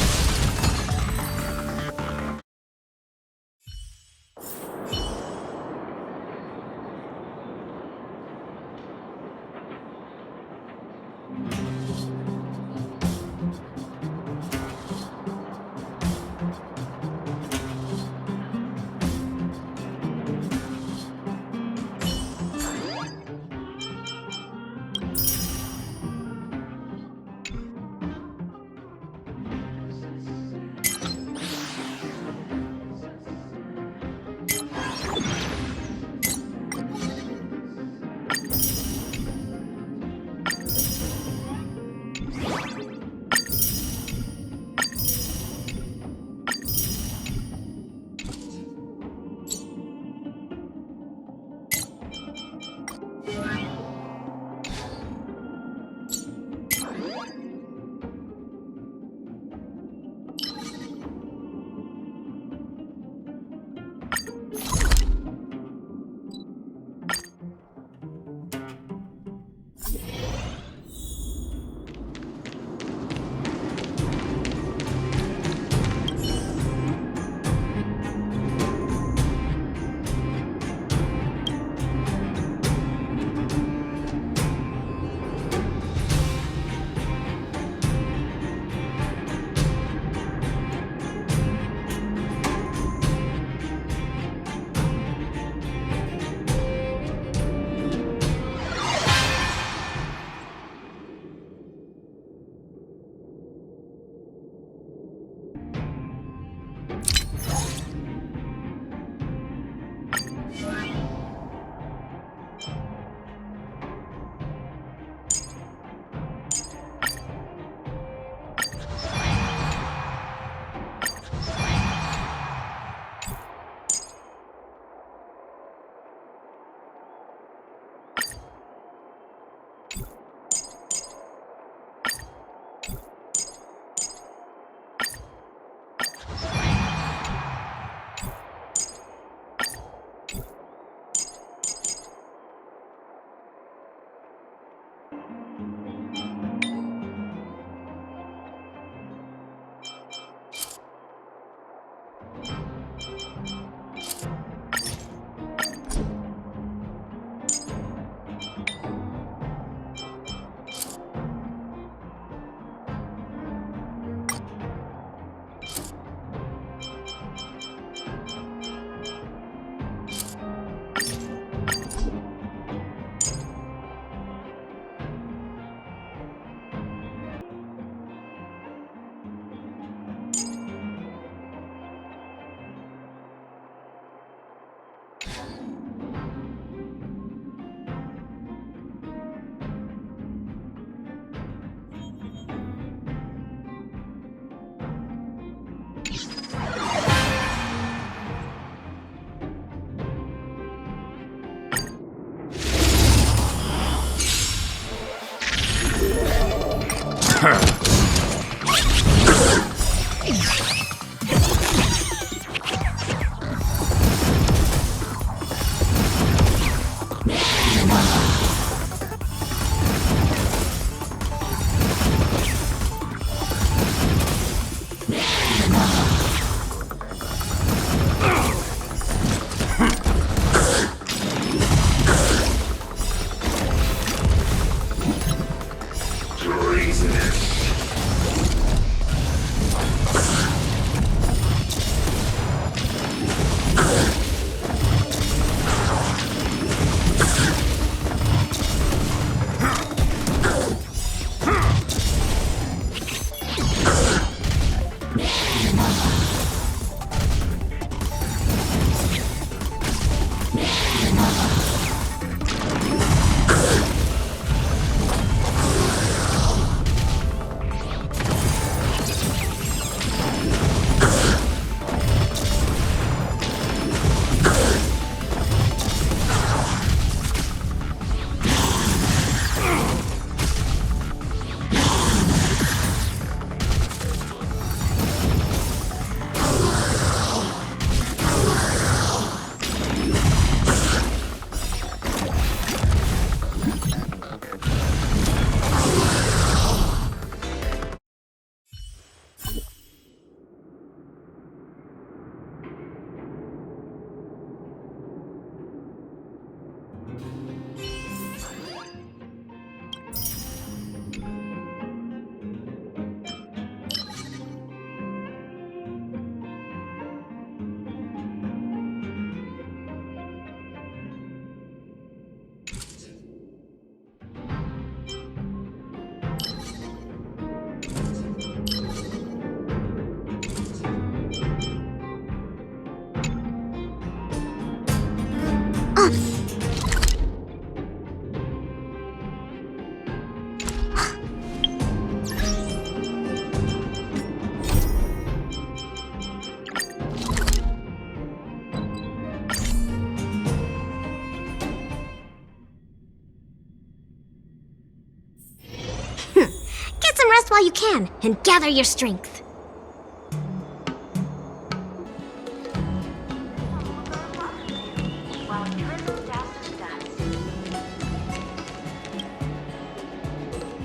Speaker 10: Rest while you can, and gather your strength.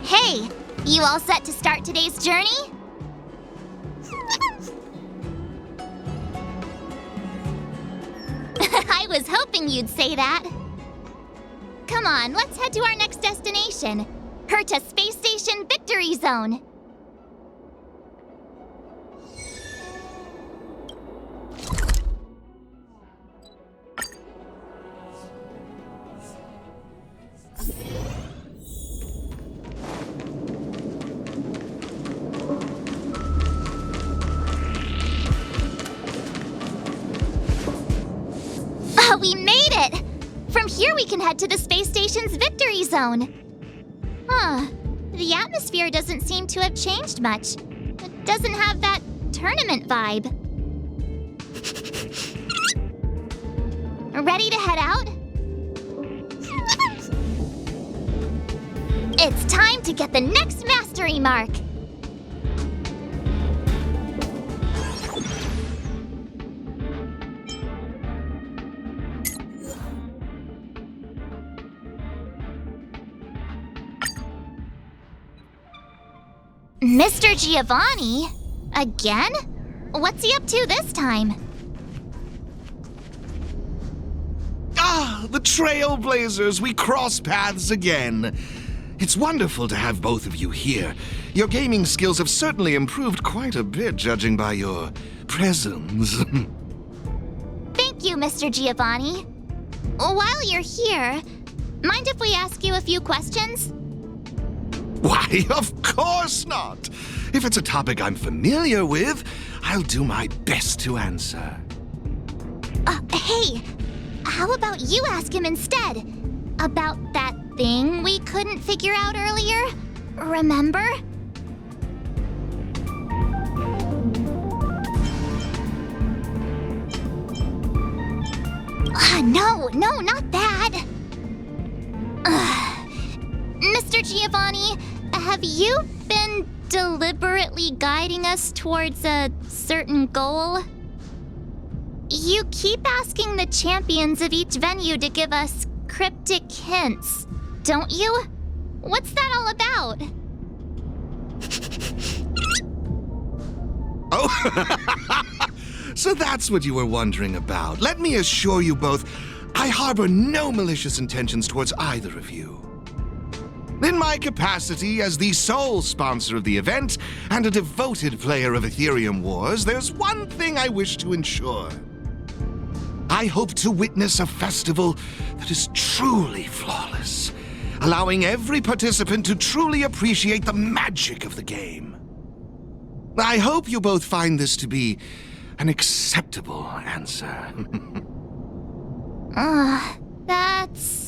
Speaker 6: Hey, you all set to start today's journey? I was hoping you'd say that. Come on, let's head to our next destination. Herta Space Station Victory Zone. We made it! From here we can head to the space station's Victory Zone. Huh. The atmosphere doesn't seem to have changed much. It doesn't have that tournament vibe. Ready to head out? It's time to get the next mastery mark! Mr. Giovanni? Again? What's he up to this time?
Speaker 2: Ah, the Trailblazers! We cross paths again. It's wonderful to have both of you here. Your gaming skills have certainly improved quite a bit, judging by your presence.
Speaker 6: Thank you, Mr. Giovanni. While you're here, mind if we ask you a few questions?
Speaker 2: Why, of course not! If it's a topic I'm familiar with, I'll do my best to answer.
Speaker 6: Hey, how about you ask him instead? About that thing we couldn't figure out earlier? Remember? No, not that. Mr. Giovanni, Have you been deliberately guiding us towards a certain goal? You keep asking the champions of each venue to give us cryptic hints, don't you? What's that all about?
Speaker 2: Oh, so that's what you were wondering about. Let me assure you both, I harbor no malicious intentions towards either of you. In my capacity as the sole sponsor of the event and a devoted player of Ethereum Wars, there's one thing I wish to ensure. I hope to witness a festival that is truly flawless, allowing every participant to truly appreciate the magic of the game. I hope you both find this to be an acceptable answer.
Speaker 6: That's...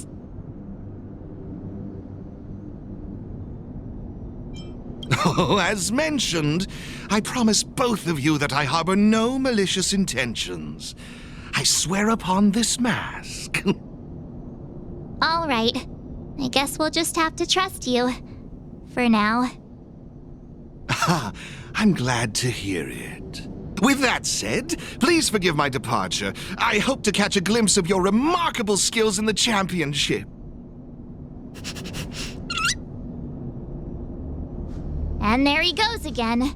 Speaker 2: Oh, as mentioned, I promise both of you that I harbor no malicious intentions. I swear upon this mask.
Speaker 6: All right. I guess we'll just have to trust you. For now.
Speaker 2: I'm glad to hear it. With that said, please forgive my departure. I hope to catch a glimpse of your remarkable skills in the championship.
Speaker 6: And there he goes again.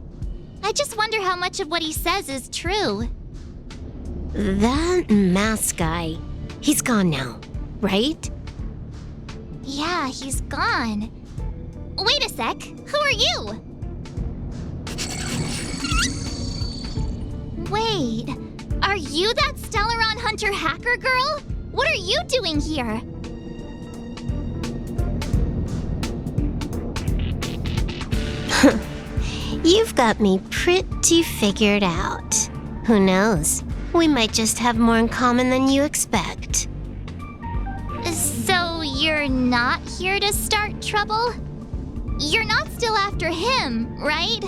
Speaker 6: I just wonder how much of what he says is true.
Speaker 13: That mask guy, he's gone now, right?
Speaker 6: Yeah, he's gone. Wait a sec, who are you? Wait, are you that Stellaron Hunter hacker girl? What are you doing here?
Speaker 13: You've got me pretty figured out. Who knows? We might just have more in common than you expect.
Speaker 6: So you're not here to start trouble? You're not still after him, right?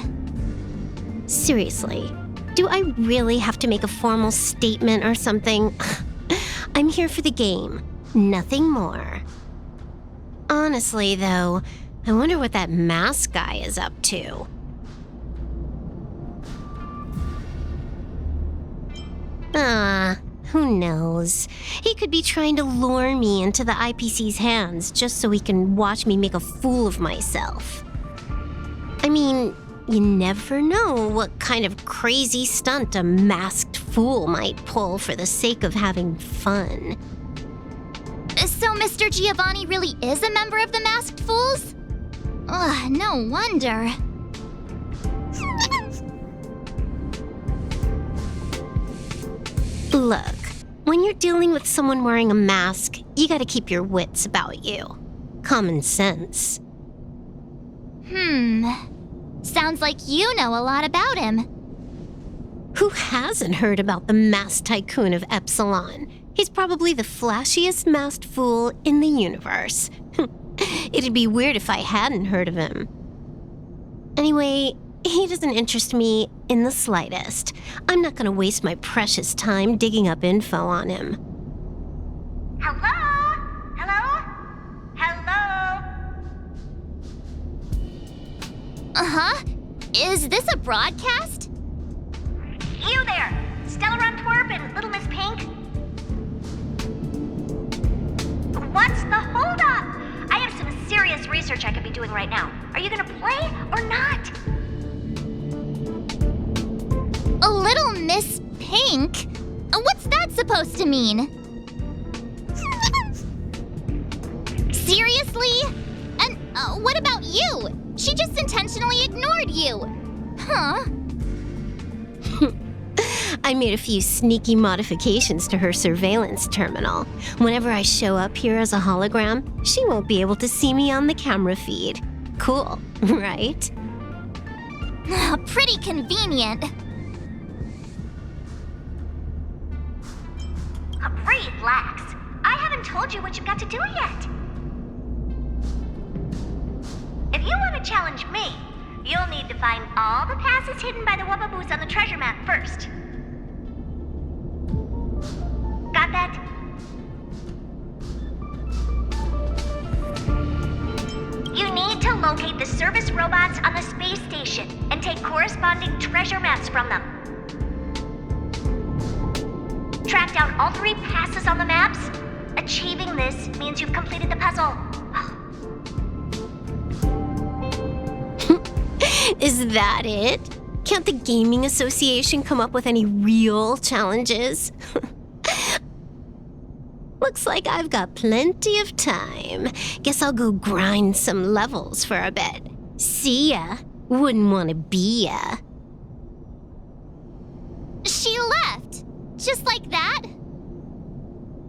Speaker 13: Seriously, do I really have to make a formal statement or something? I'm here for the game, nothing more. Honestly, though, I wonder what that mask guy is up to. Who knows? He could be trying to lure me into the IPC's hands just so he can watch me make a fool of myself. I mean, you never know what kind of crazy stunt a masked fool might pull for the sake of having fun.
Speaker 6: So Mr. Giovanni really is a member of the Masked Fools? Ugh, no wonder.
Speaker 13: Look, when you're dealing with someone wearing a mask, you gotta keep your wits about you. Common sense.
Speaker 6: Sounds like you know a lot about him.
Speaker 13: Who hasn't heard about the masked tycoon of Epsilon? He's probably the flashiest masked fool in the universe. It'd be weird if I hadn't heard of him. Anyway, he doesn't interest me in the slightest. I'm not gonna waste my precious time digging up info on him.
Speaker 10: Hello? Hello? Hello?
Speaker 6: Is this a broadcast?
Speaker 10: You there! Stellaron Twerp and Little Miss Pink? What's the holdup? I have some serious research I could be doing right now. Are you gonna play or not?
Speaker 6: A Little Miss Pink? What's that supposed to mean? Seriously? And what about you? She just intentionally ignored you. Huh?
Speaker 13: I made a few sneaky modifications to her surveillance terminal. Whenever I show up here as a hologram, she won't be able to see me on the camera feed. Cool, right?
Speaker 6: Pretty convenient.
Speaker 10: Relax. I haven't told you what you've got to do yet. If you want to challenge me, you'll need to find all the passes hidden by the Wubbaboos on the treasure map first. Got that? You need to locate the service robots on the space station and take corresponding treasure maps from them. Track down all 3 passes on the maps. Achieving this means you've completed the puzzle.
Speaker 13: Is that it? Can't the Gaming Association come up with any real challenges? Looks like I've got plenty of time. Guess I'll go grind some levels for a bit. See ya. Wouldn't want to be ya.
Speaker 6: She left! Just like that?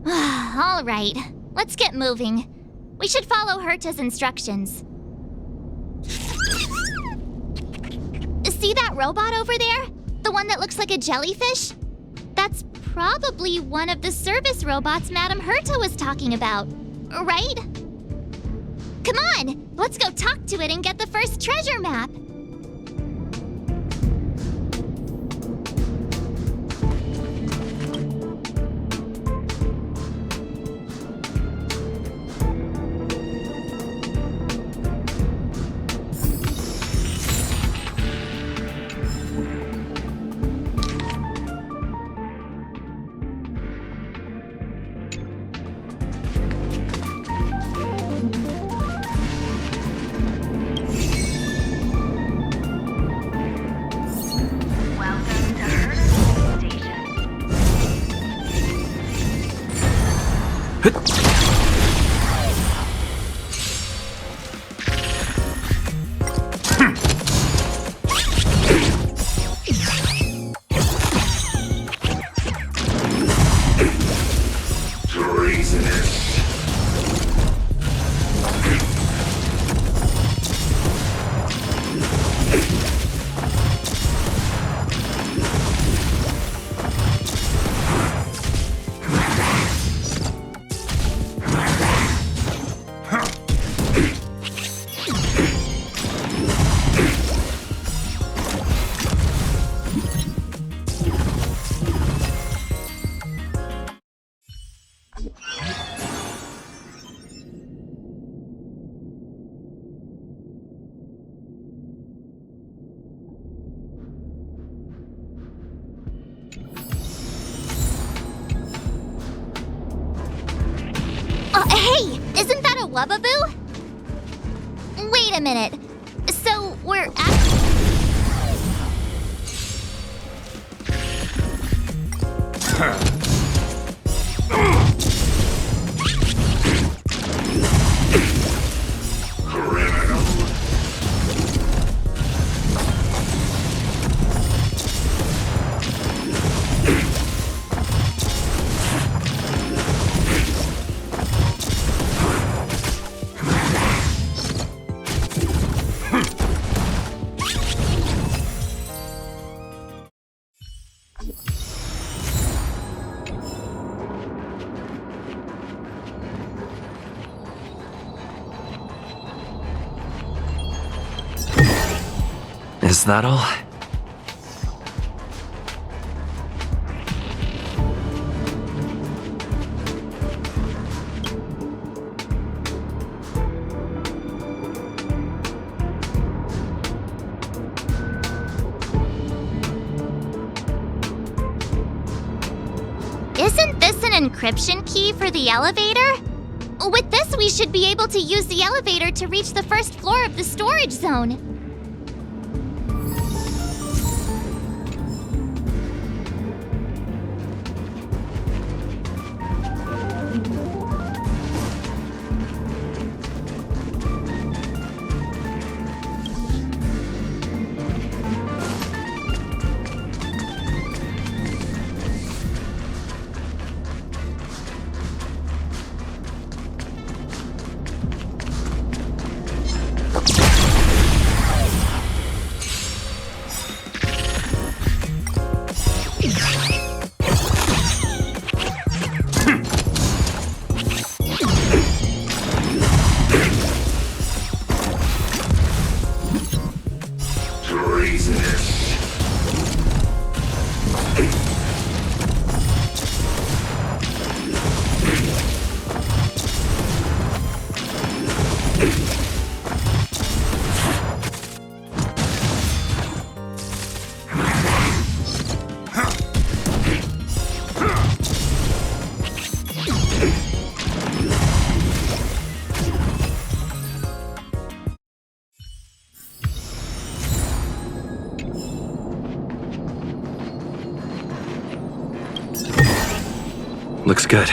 Speaker 6: All right, let's get moving. We should follow Herta's instructions. See that robot over there? The one that looks like a jellyfish? That's probably one of the service robots Madame Herta was talking about, right? Come on, let's go talk to it and get the first treasure map. Hey, isn't that a Wubbaboo? Wait a minute. So we're
Speaker 15: Is that all?
Speaker 6: Isn't this an encryption key for the elevator? With this, we should be able to use the elevator to reach the first floor of the storage zone.
Speaker 15: Looks good.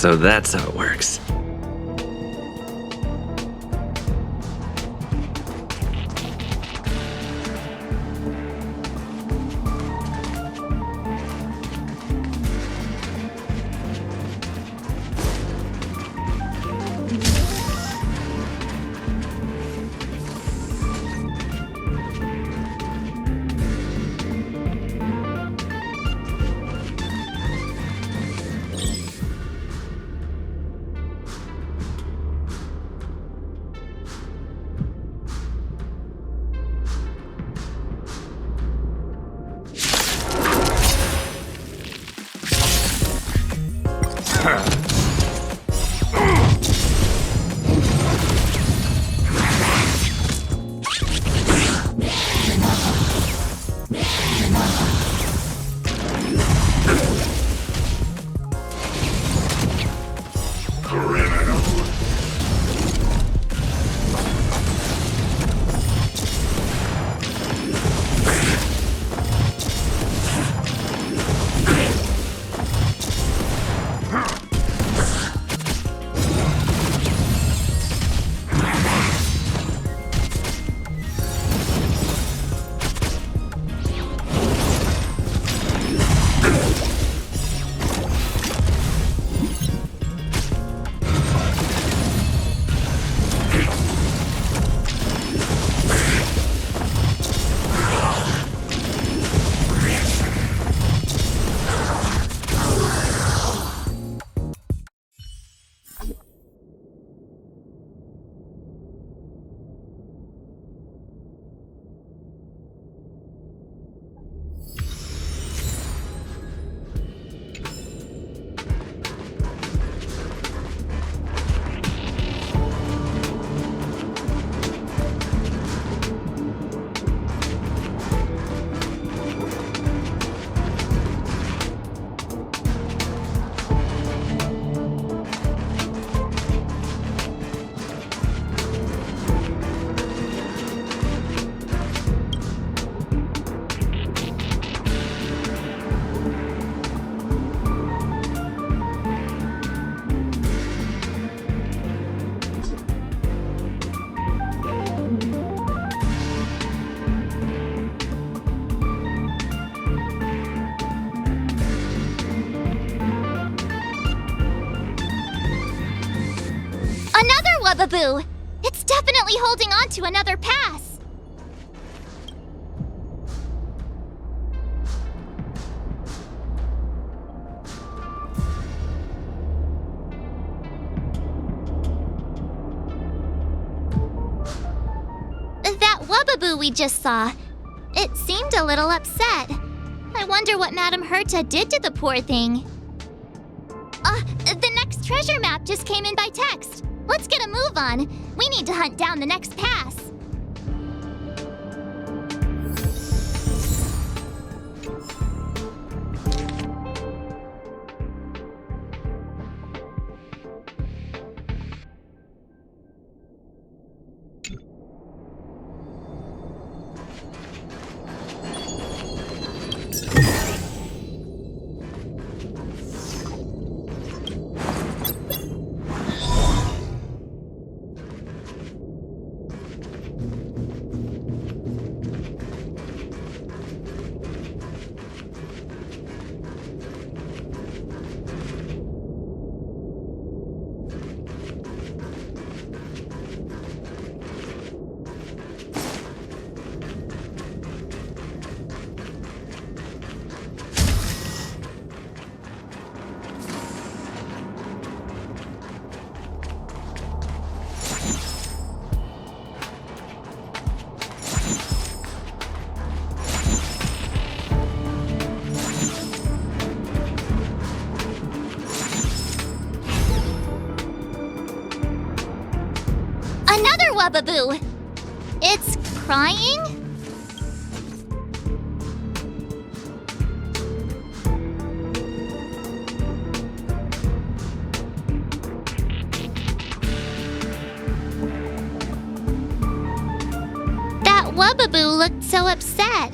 Speaker 15: So that's how it works.
Speaker 6: Wubaboo! It's definitely holding on to another pass! That Wubaboo we just saw, it seemed a little upset. I wonder what Madame Herta did to the poor thing. The next treasure map just came in by text. Let's get a move on. We need to hunt down the next pass. Another Wubaboo! It's crying? That Wubaboo looked so upset.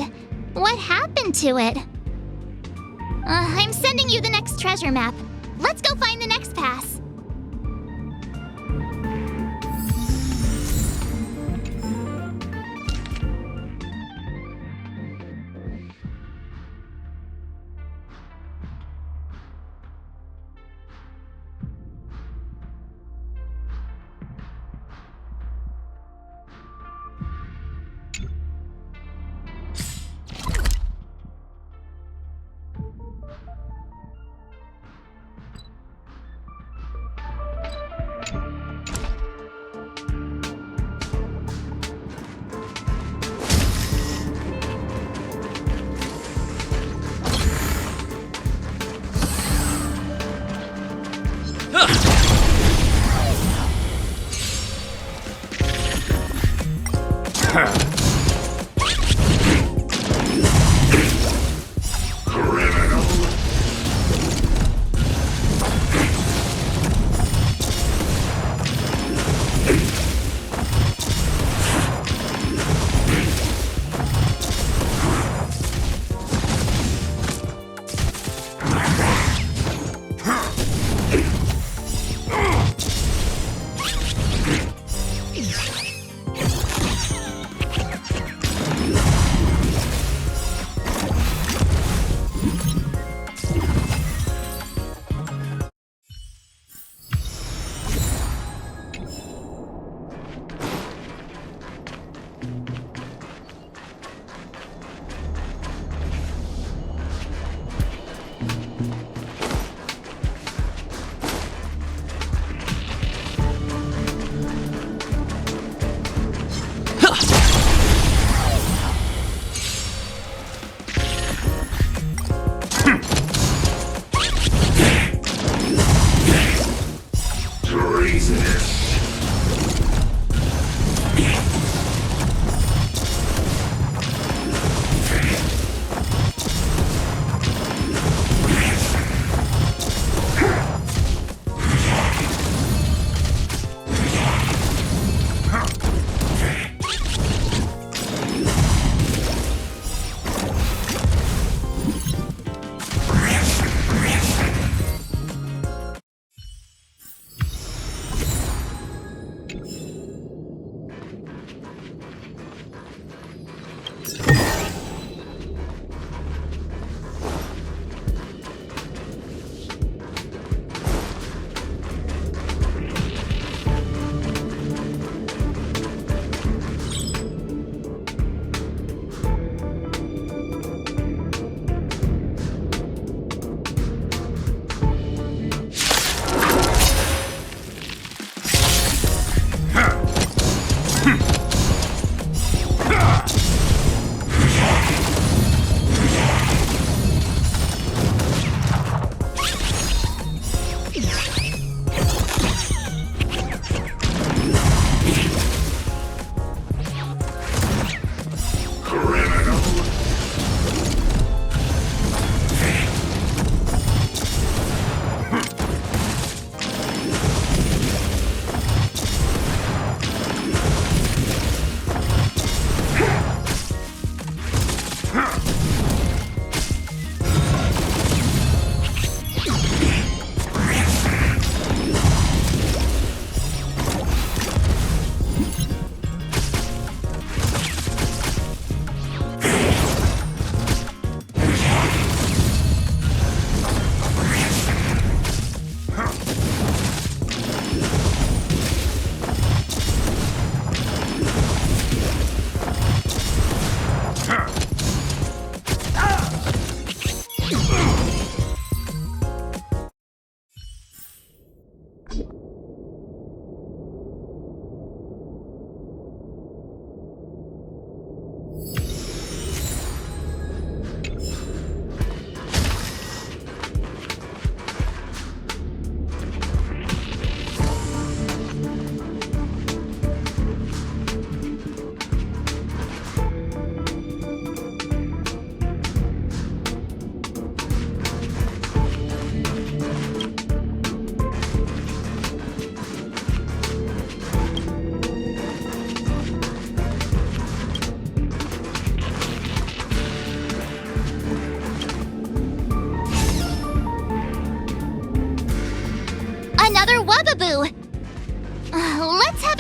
Speaker 6: What happened to it? I'm sending you the next treasure map. Let's go find the next pass.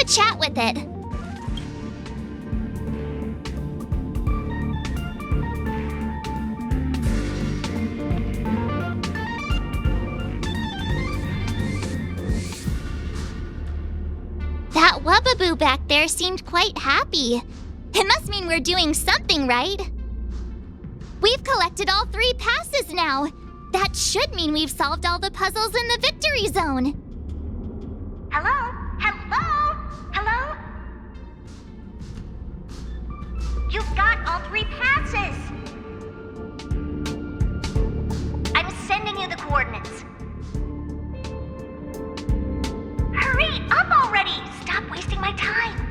Speaker 6: chat with it. That Wubbaboo back there seemed quite happy. It must mean we're doing something right. We've collected all 3 passes now. That should mean we've solved all the puzzles in the victory zone.
Speaker 10: Hello? Hello? Hello? You've got all 3 passes! I'm sending you the coordinates. Hurry up already! Stop wasting my time!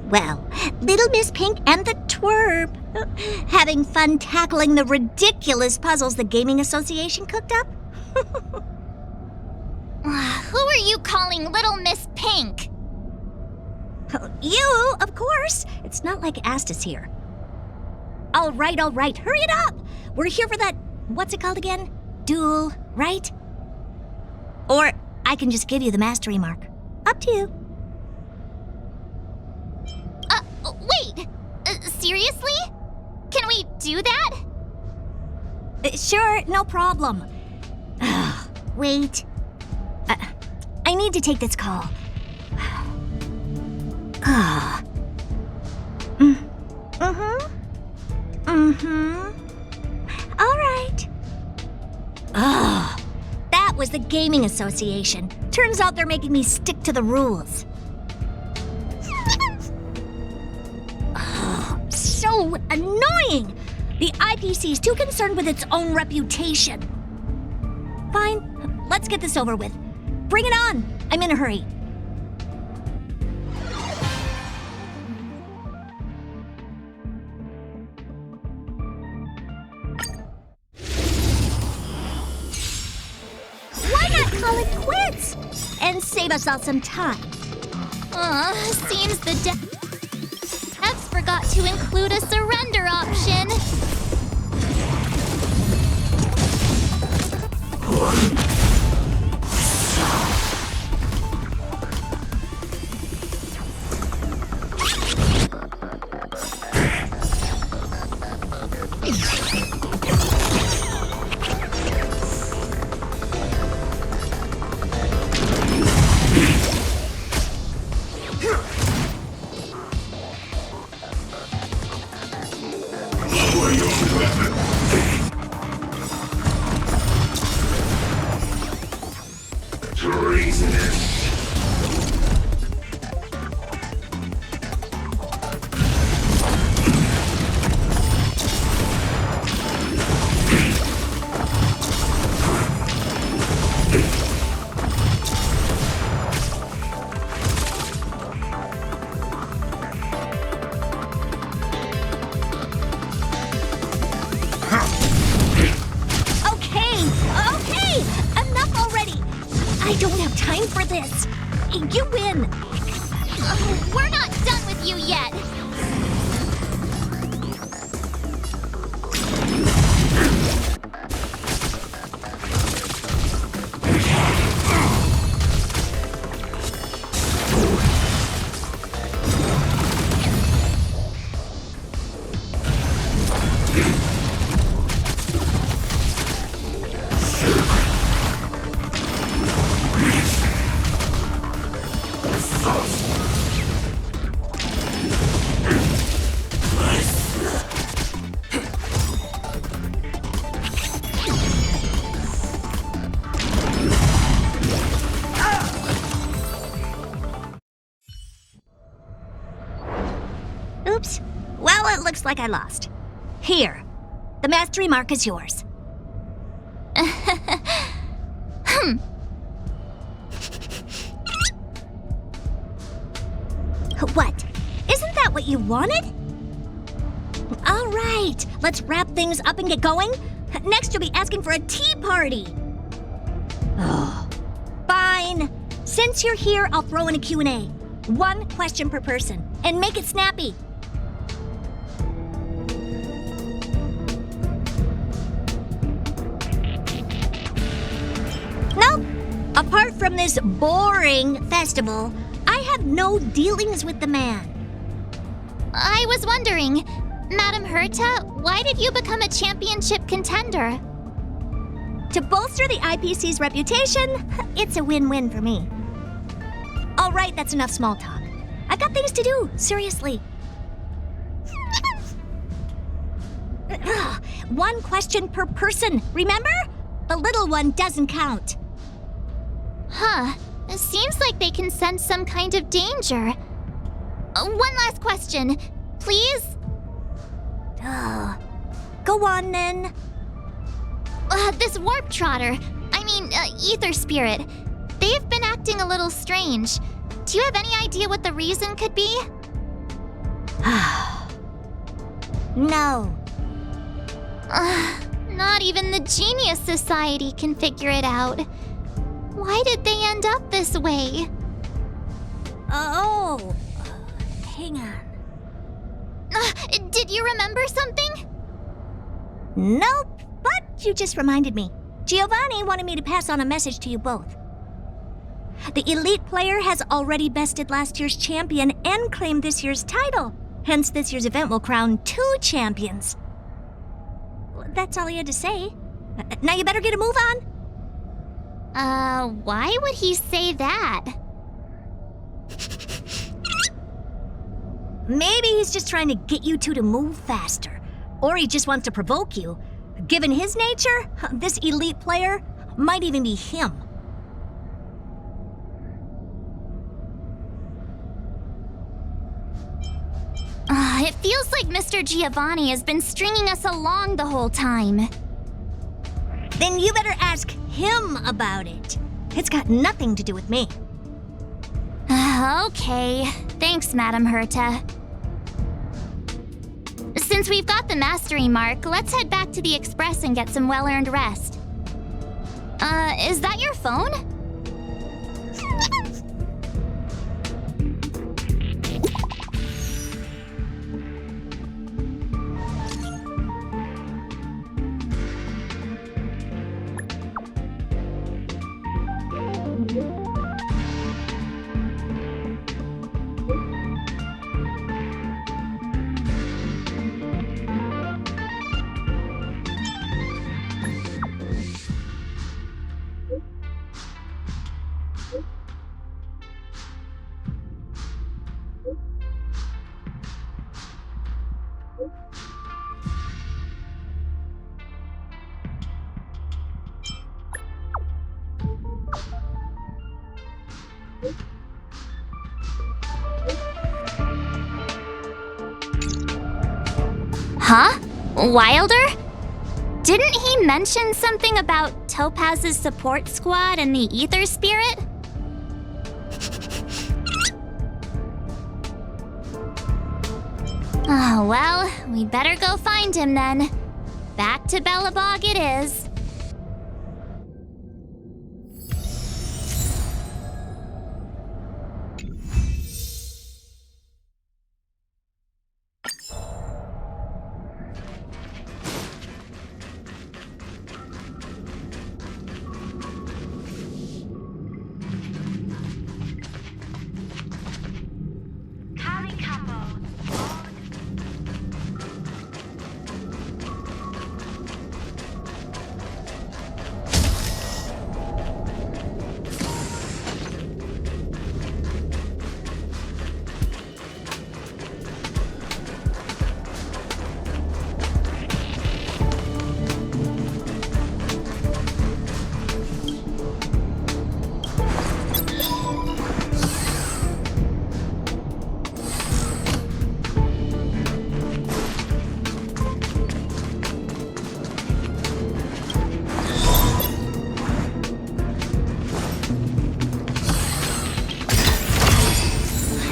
Speaker 10: Well, Little Miss Pink and the Twerp. Having fun tackling the ridiculous puzzles the Gaming Association cooked up?
Speaker 6: Who are you calling Little Miss Pink?
Speaker 10: You, of course. It's not like Astus here. All right. Hurry it up. We're here for that, what's it called again? Duel, right? Or I can just give you the mastery mark. Up to you.
Speaker 6: Wait! Seriously? Can we do that?
Speaker 10: Sure, no problem. Wait. I need to take this call. All right. That was the Gaming Association. Turns out they're making me stick to the rules. So annoying! The IPC is too concerned with its own reputation. Fine, let's get this over with. Bring it on! I'm in a hurry. Why not call it quits? And save us all some time.
Speaker 6: Seems the devs forgot to include a surrender option.
Speaker 10: I don't have time for this. You win.
Speaker 6: We're not done with you yet.
Speaker 10: Oops. Well, it looks like I lost. Here. The mastery mark is yours. What? Isn't that what you wanted? All right, let's wrap things up and get going. Next, you'll be asking for a tea party. Oh, fine. Since you're here, I'll throw in a Q&A. 1 question per person, and make it snappy. Nope. Apart from this boring festival, I have no dealings with the man.
Speaker 6: I was wondering, Madam Herta, why did you become a championship contender?
Speaker 10: To bolster the IPC's reputation, it's a win-win for me. All right, that's enough small talk. I got things to do, seriously. 1 question per person, remember? The little one doesn't count.
Speaker 6: Huh. It seems like they can sense some kind of danger. 1 last question, please?
Speaker 10: Go on, then.
Speaker 6: This Warp Trotter, Ether Spirit, they've been acting a little strange. Do you have any idea what the reason could be?
Speaker 10: No.
Speaker 6: Not even the Genius Society can figure it out. Why did they end up this way?
Speaker 10: Oh, hang on.
Speaker 6: Did you remember something?
Speaker 10: Nope, but you just reminded me. Giovanni wanted me to pass on a message to you both. The elite player has already bested last year's champion and claimed this year's title. Hence, this year's event will crown 2 champions. That's all he had to say. Now you better get a move on.
Speaker 6: Why would he say that?
Speaker 10: Maybe he's just trying to get you two to move faster. Or he just wants to provoke you. Given his nature, this elite player might even be him.
Speaker 6: It feels like Mr. Giovanni has been stringing us along the whole time.
Speaker 10: Then you better ask him about it. It's got nothing to do with me.
Speaker 6: Okay. Thanks, Madam Herta. Since we've got the mastery mark, let's head back to the Express and get some well-earned rest. Is that your phone? Huh? Wilder? Didn't he mention something about Topaz's support squad and the Ether Spirit? Oh, well, we better go find him then. Back to Bellabog it is.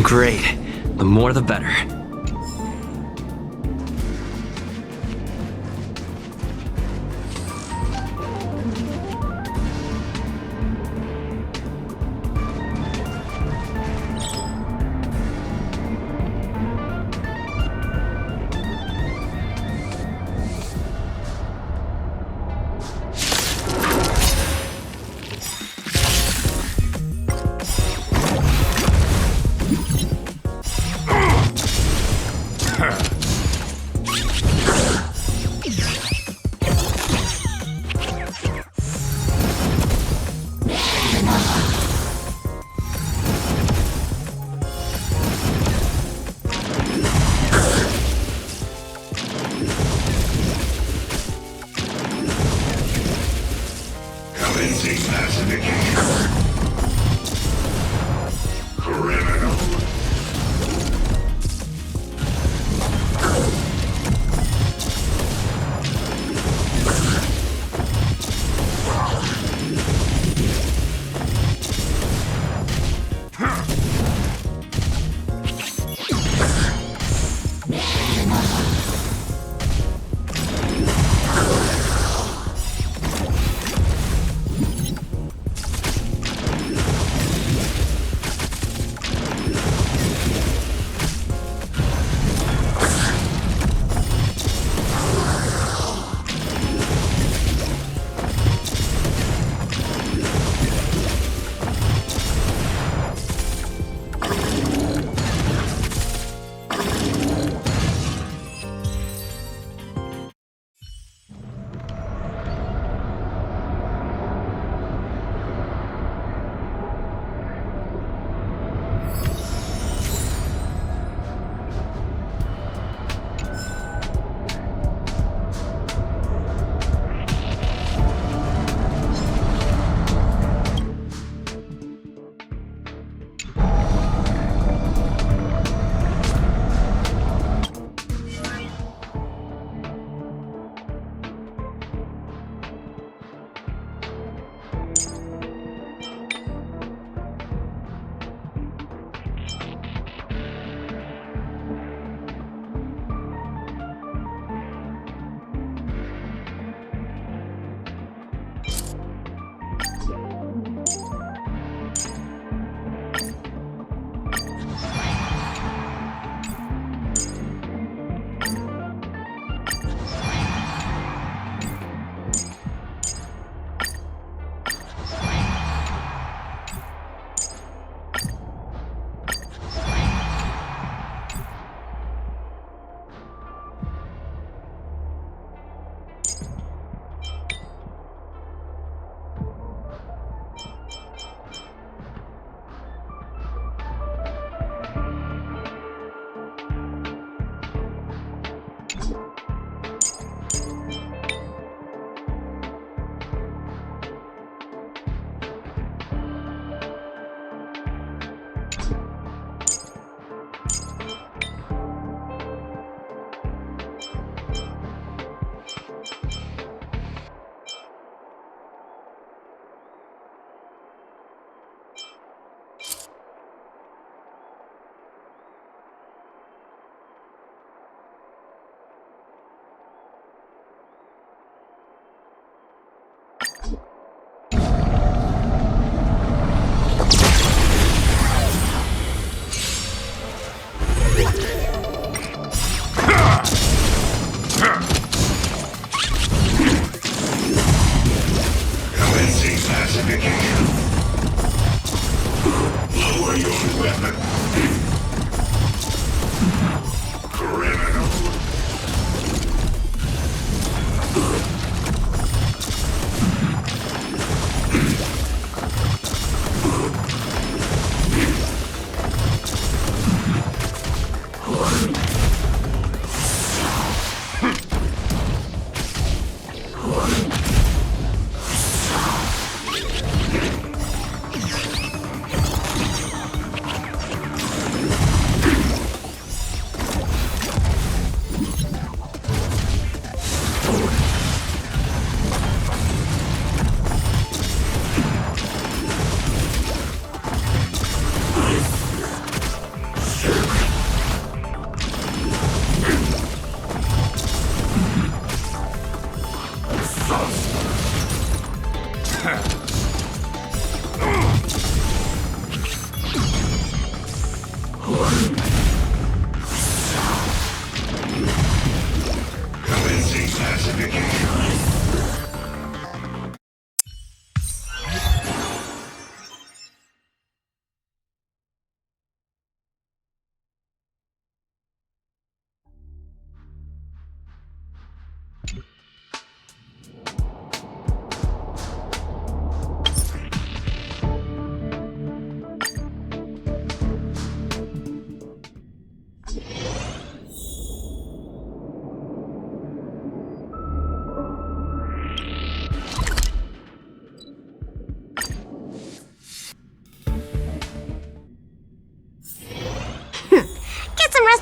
Speaker 15: Great. The more the better.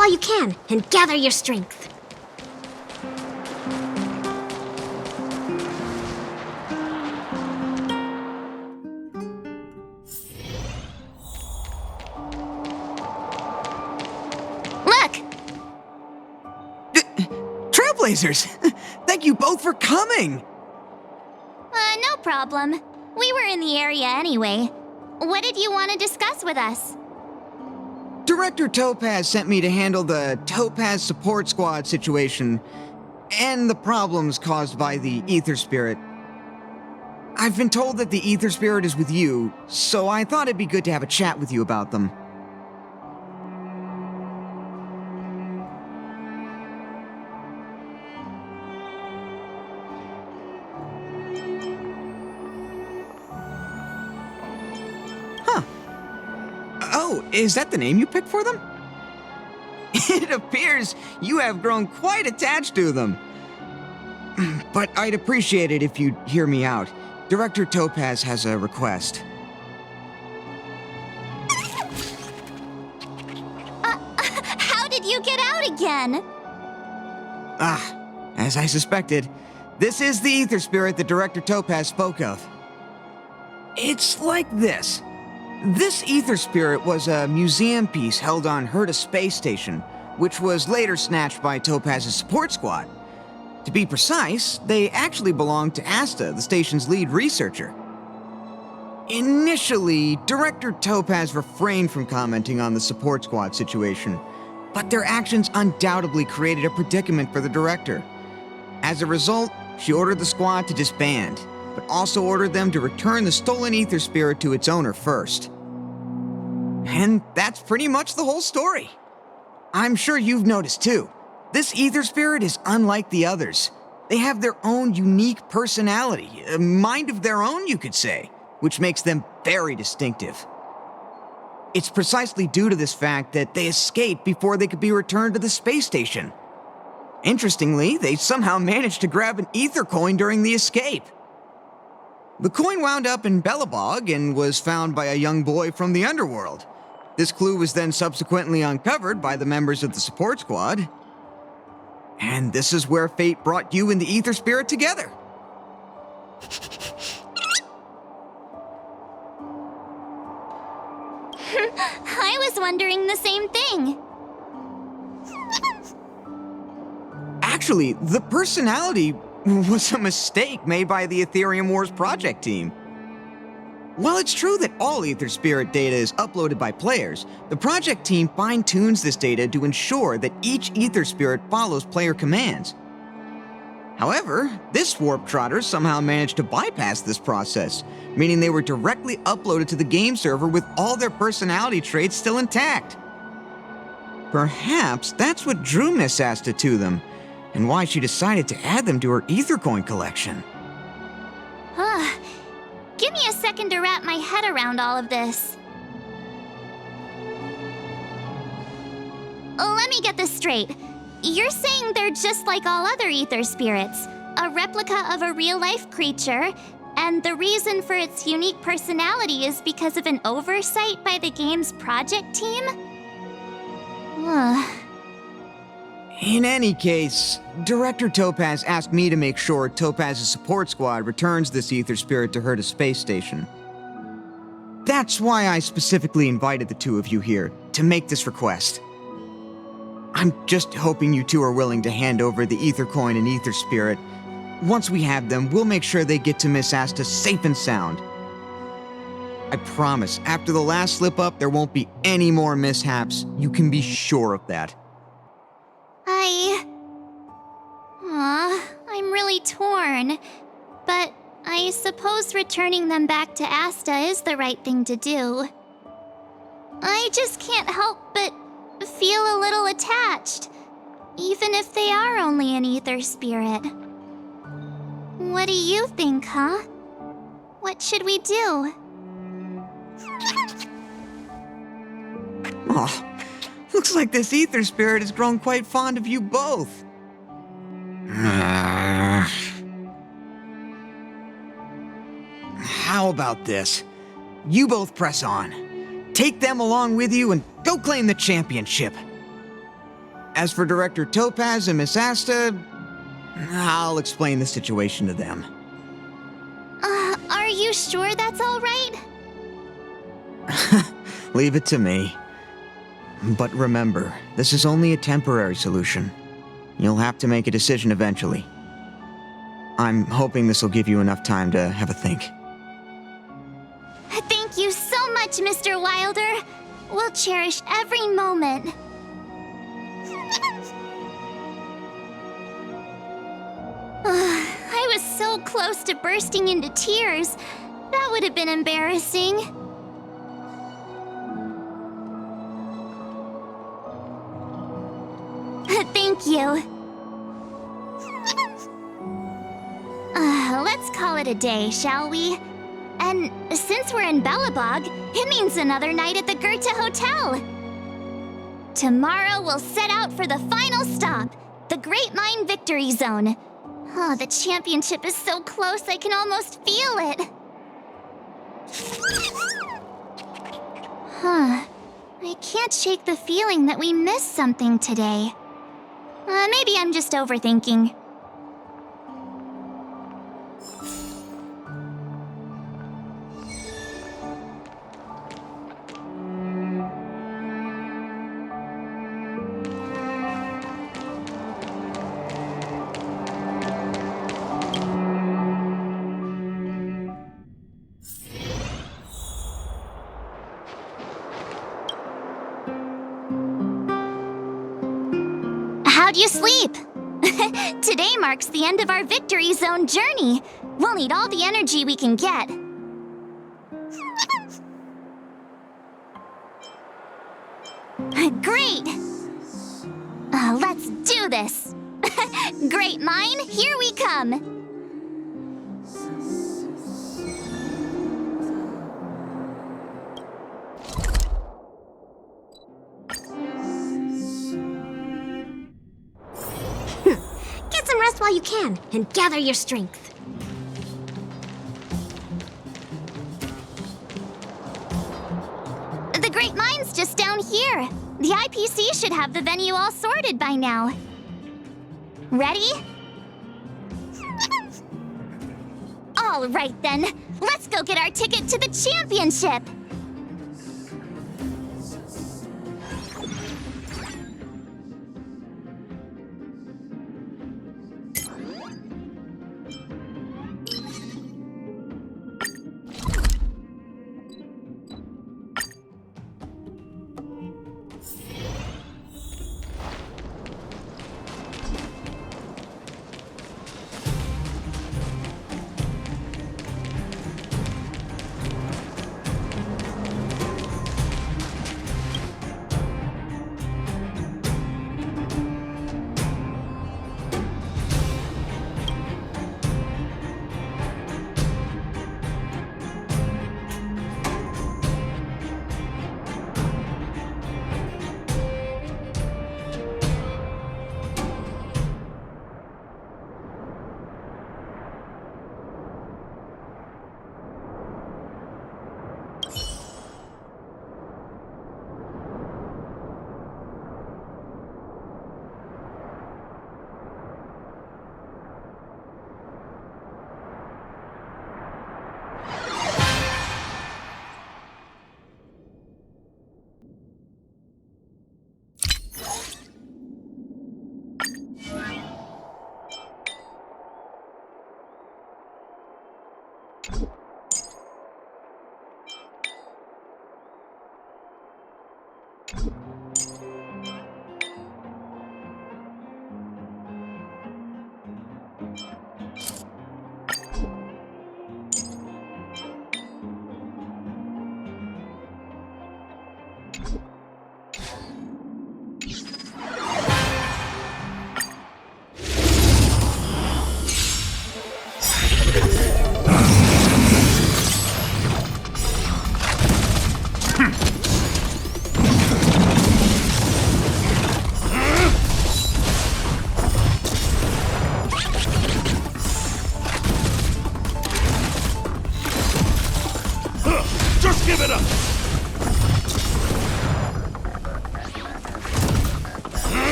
Speaker 10: while you can and gather your strength.
Speaker 6: Look!
Speaker 7: Trailblazers! Thank you both for coming!
Speaker 6: No problem. We were in the area anyway. What did you want to discuss with us?
Speaker 7: Director Topaz sent me to handle the Topaz Support Squad situation and the problems caused by the Ether Spirit. I've been told that the Ether Spirit is with you, so I thought it'd be good to have a chat with you about them. Oh, is that the name you picked for them? It appears you have grown quite attached to them. But I'd appreciate it if you'd hear me out. Director Topaz has a request.
Speaker 6: How did you get out again?
Speaker 7: As I suspected, this is the Ether Spirit that Director Topaz spoke of. It's like this. This Ether Spirit was a museum piece held on Herta Space Station, which was later snatched by Topaz's support squad. To be precise, they actually belonged to Asta, the station's lead researcher. Initially, Director Topaz refrained from commenting on the support squad situation, but their actions undoubtedly created a predicament for the director. As a result, she ordered the squad to disband, but also ordered them to return the stolen Ether Spirit to its owner first. And that's pretty much the whole story. I'm sure you've noticed too. This Ether Spirit is unlike the others. They have their own unique personality, a mind of their own, you could say, which makes them very distinctive. It's precisely due to this fact that they escaped before they could be returned to the space station. Interestingly, they somehow managed to grab an ether coin during the escape. The coin wound up in Bellabog and was found by a young boy from the underworld. This clue was then subsequently uncovered by the members of the support squad. And this is where fate brought you and the Ether Spirit together.
Speaker 6: I was wondering the same thing.
Speaker 7: Actually, the personality was a mistake made by the Ethereum Wars project team. While it's true that all Ether Spirit data is uploaded by players, the project team fine-tunes this data to ensure that each Ether Spirit follows player commands. However, this Warp Trotter somehow managed to bypass this process, meaning they were directly uploaded to the game server with all their personality traits still intact. Perhaps that's what drew Miss Asta to them, and why she decided to add them to her Ether Coin collection.
Speaker 6: Give me a second to wrap my head around all of this. Let me get this straight. You're saying they're just like all other Ether Spirits, a replica of a real-life creature, and the reason for its unique personality is because of an oversight by the game's project team?
Speaker 7: In any case, Director Topaz asked me to make sure Topaz's support squad returns this Ether Spirit to Herta Space Station. That's why I specifically invited the two of you here, to make this request. I'm just hoping you two are willing to hand over the Ether Coin and Ether Spirit. Once we have them, we'll make sure they get to Miss Asta safe and sound. I promise, after the last slip-up, there won't be any more mishaps. You can be sure of that.
Speaker 6: I'm really torn. But I suppose returning them back to Asta is the right thing to do. I just can't help but feel a little attached, even if they are only an Ether Spirit. What do you think, huh? What should we do?
Speaker 7: Looks like this Ether Spirit has grown quite fond of you both. How about this? You both press on. Take them along with you and go claim the championship. As for Director Topaz and Miss Asta, I'll explain the situation to them.
Speaker 6: Are you sure that's all right?
Speaker 7: Leave it to me. But remember, this is only a temporary solution. You'll have to make a decision eventually. I'm hoping this will give you enough time to have a think.
Speaker 6: Thank you so much, Mr. Wilder. We'll cherish every moment. I was so close to bursting into tears. That would have been embarrassing. Thank you. Let's call it a day, shall we? And since we're in Belobog, it means another night at the Goethe Hotel. Tomorrow we'll set out for the final stop, the Great Mine Victory Zone. Oh, the championship is so close I can almost feel it. I can't shake the feeling that we missed something today. Maybe I'm just overthinking. How'd you sleep? Today marks the end of our Victory Zone journey. We'll need all the energy we can get. Great! Let's do this! Great Mine, here we come!
Speaker 10: Get some rest while you can, and gather your strength.
Speaker 6: The Great Mine's just down here. The IPC should have the venue all sorted by now. Ready? All right then, let's go get our ticket to the championship.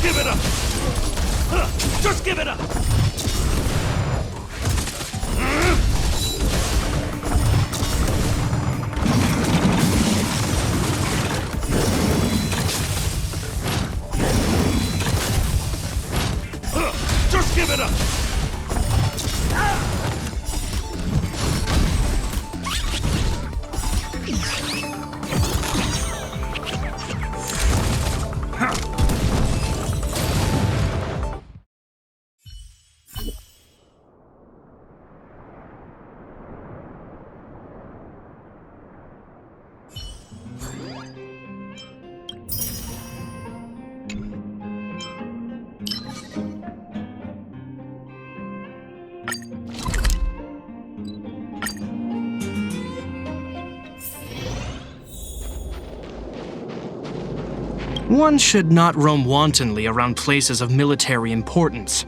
Speaker 5: give it up! Just give it up! Just give it up!
Speaker 17: One should not roam wantonly around places of military importance.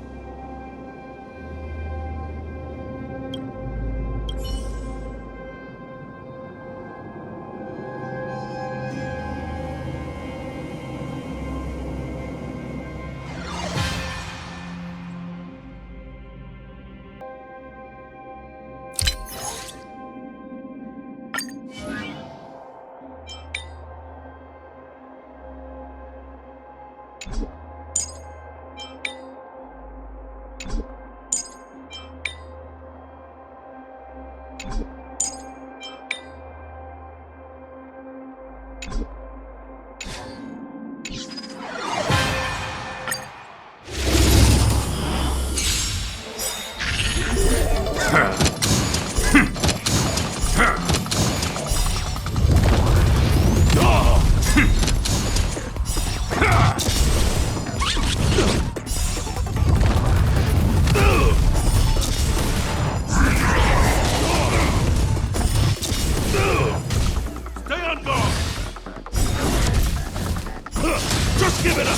Speaker 17: Just give it up!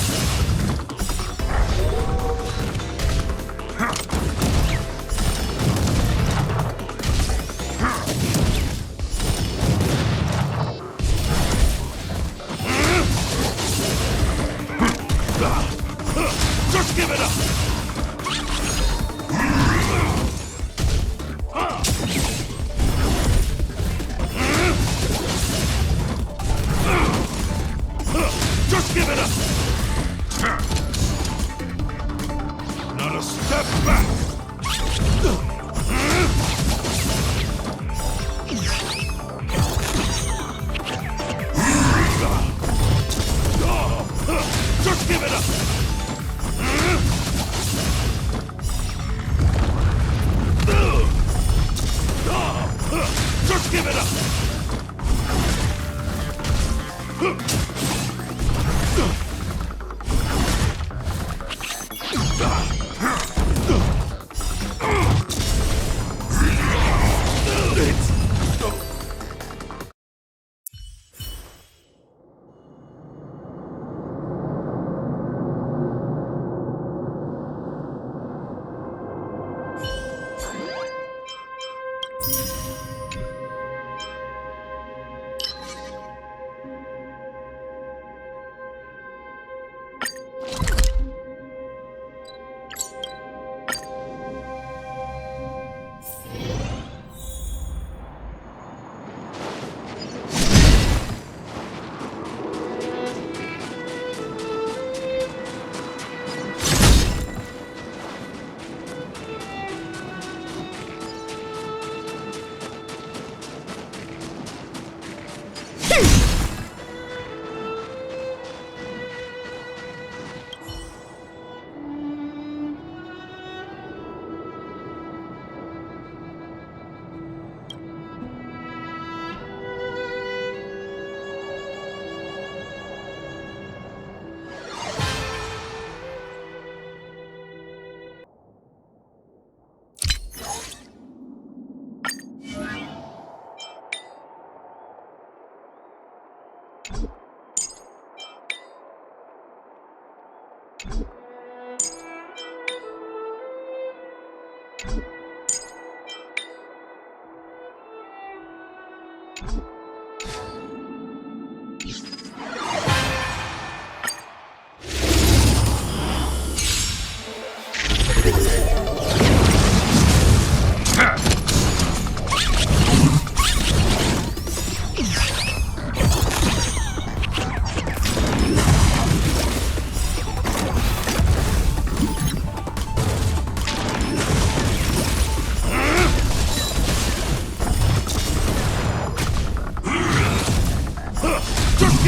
Speaker 17: Just give it up! Just give it up! Not a step back! Just give it up! Just give it up!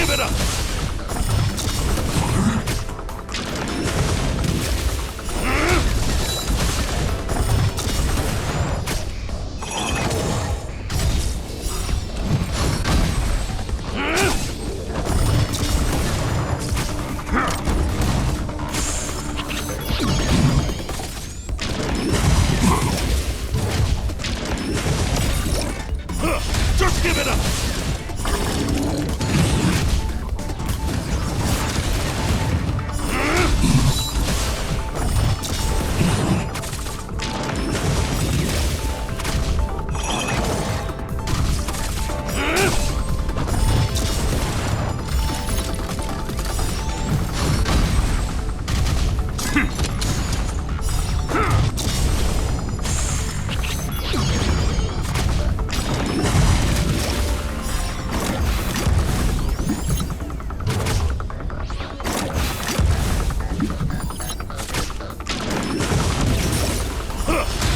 Speaker 5: give it up! Just give it up!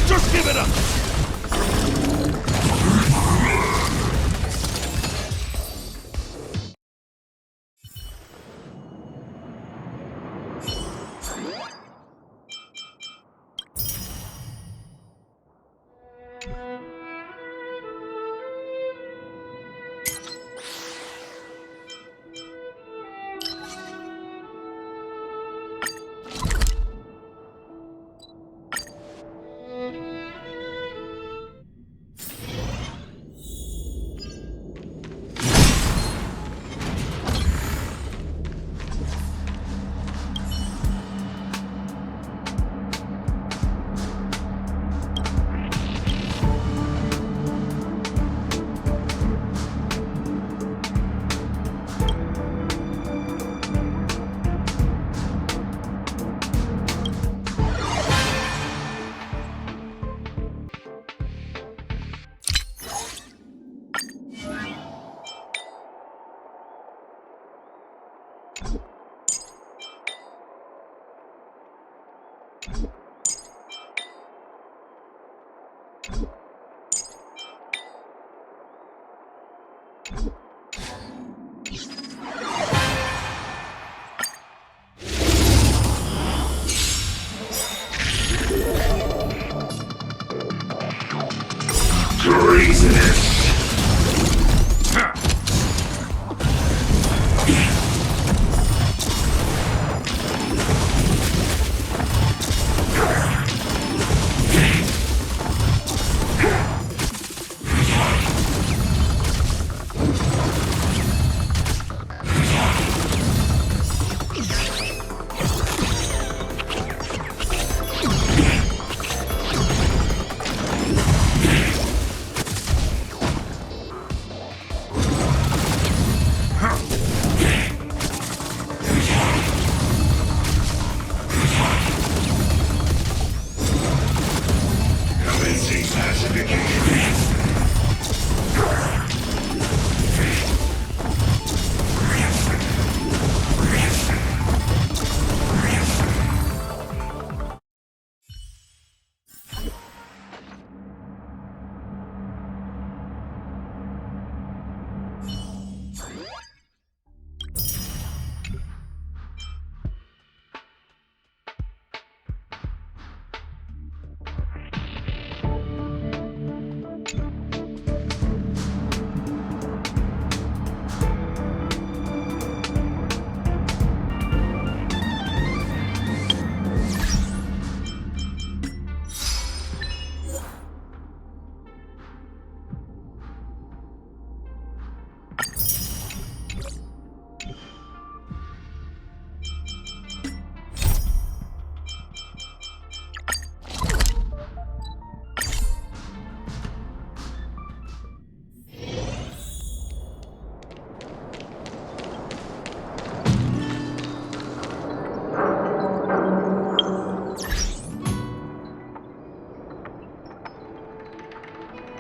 Speaker 5: Just give it up!
Speaker 18: You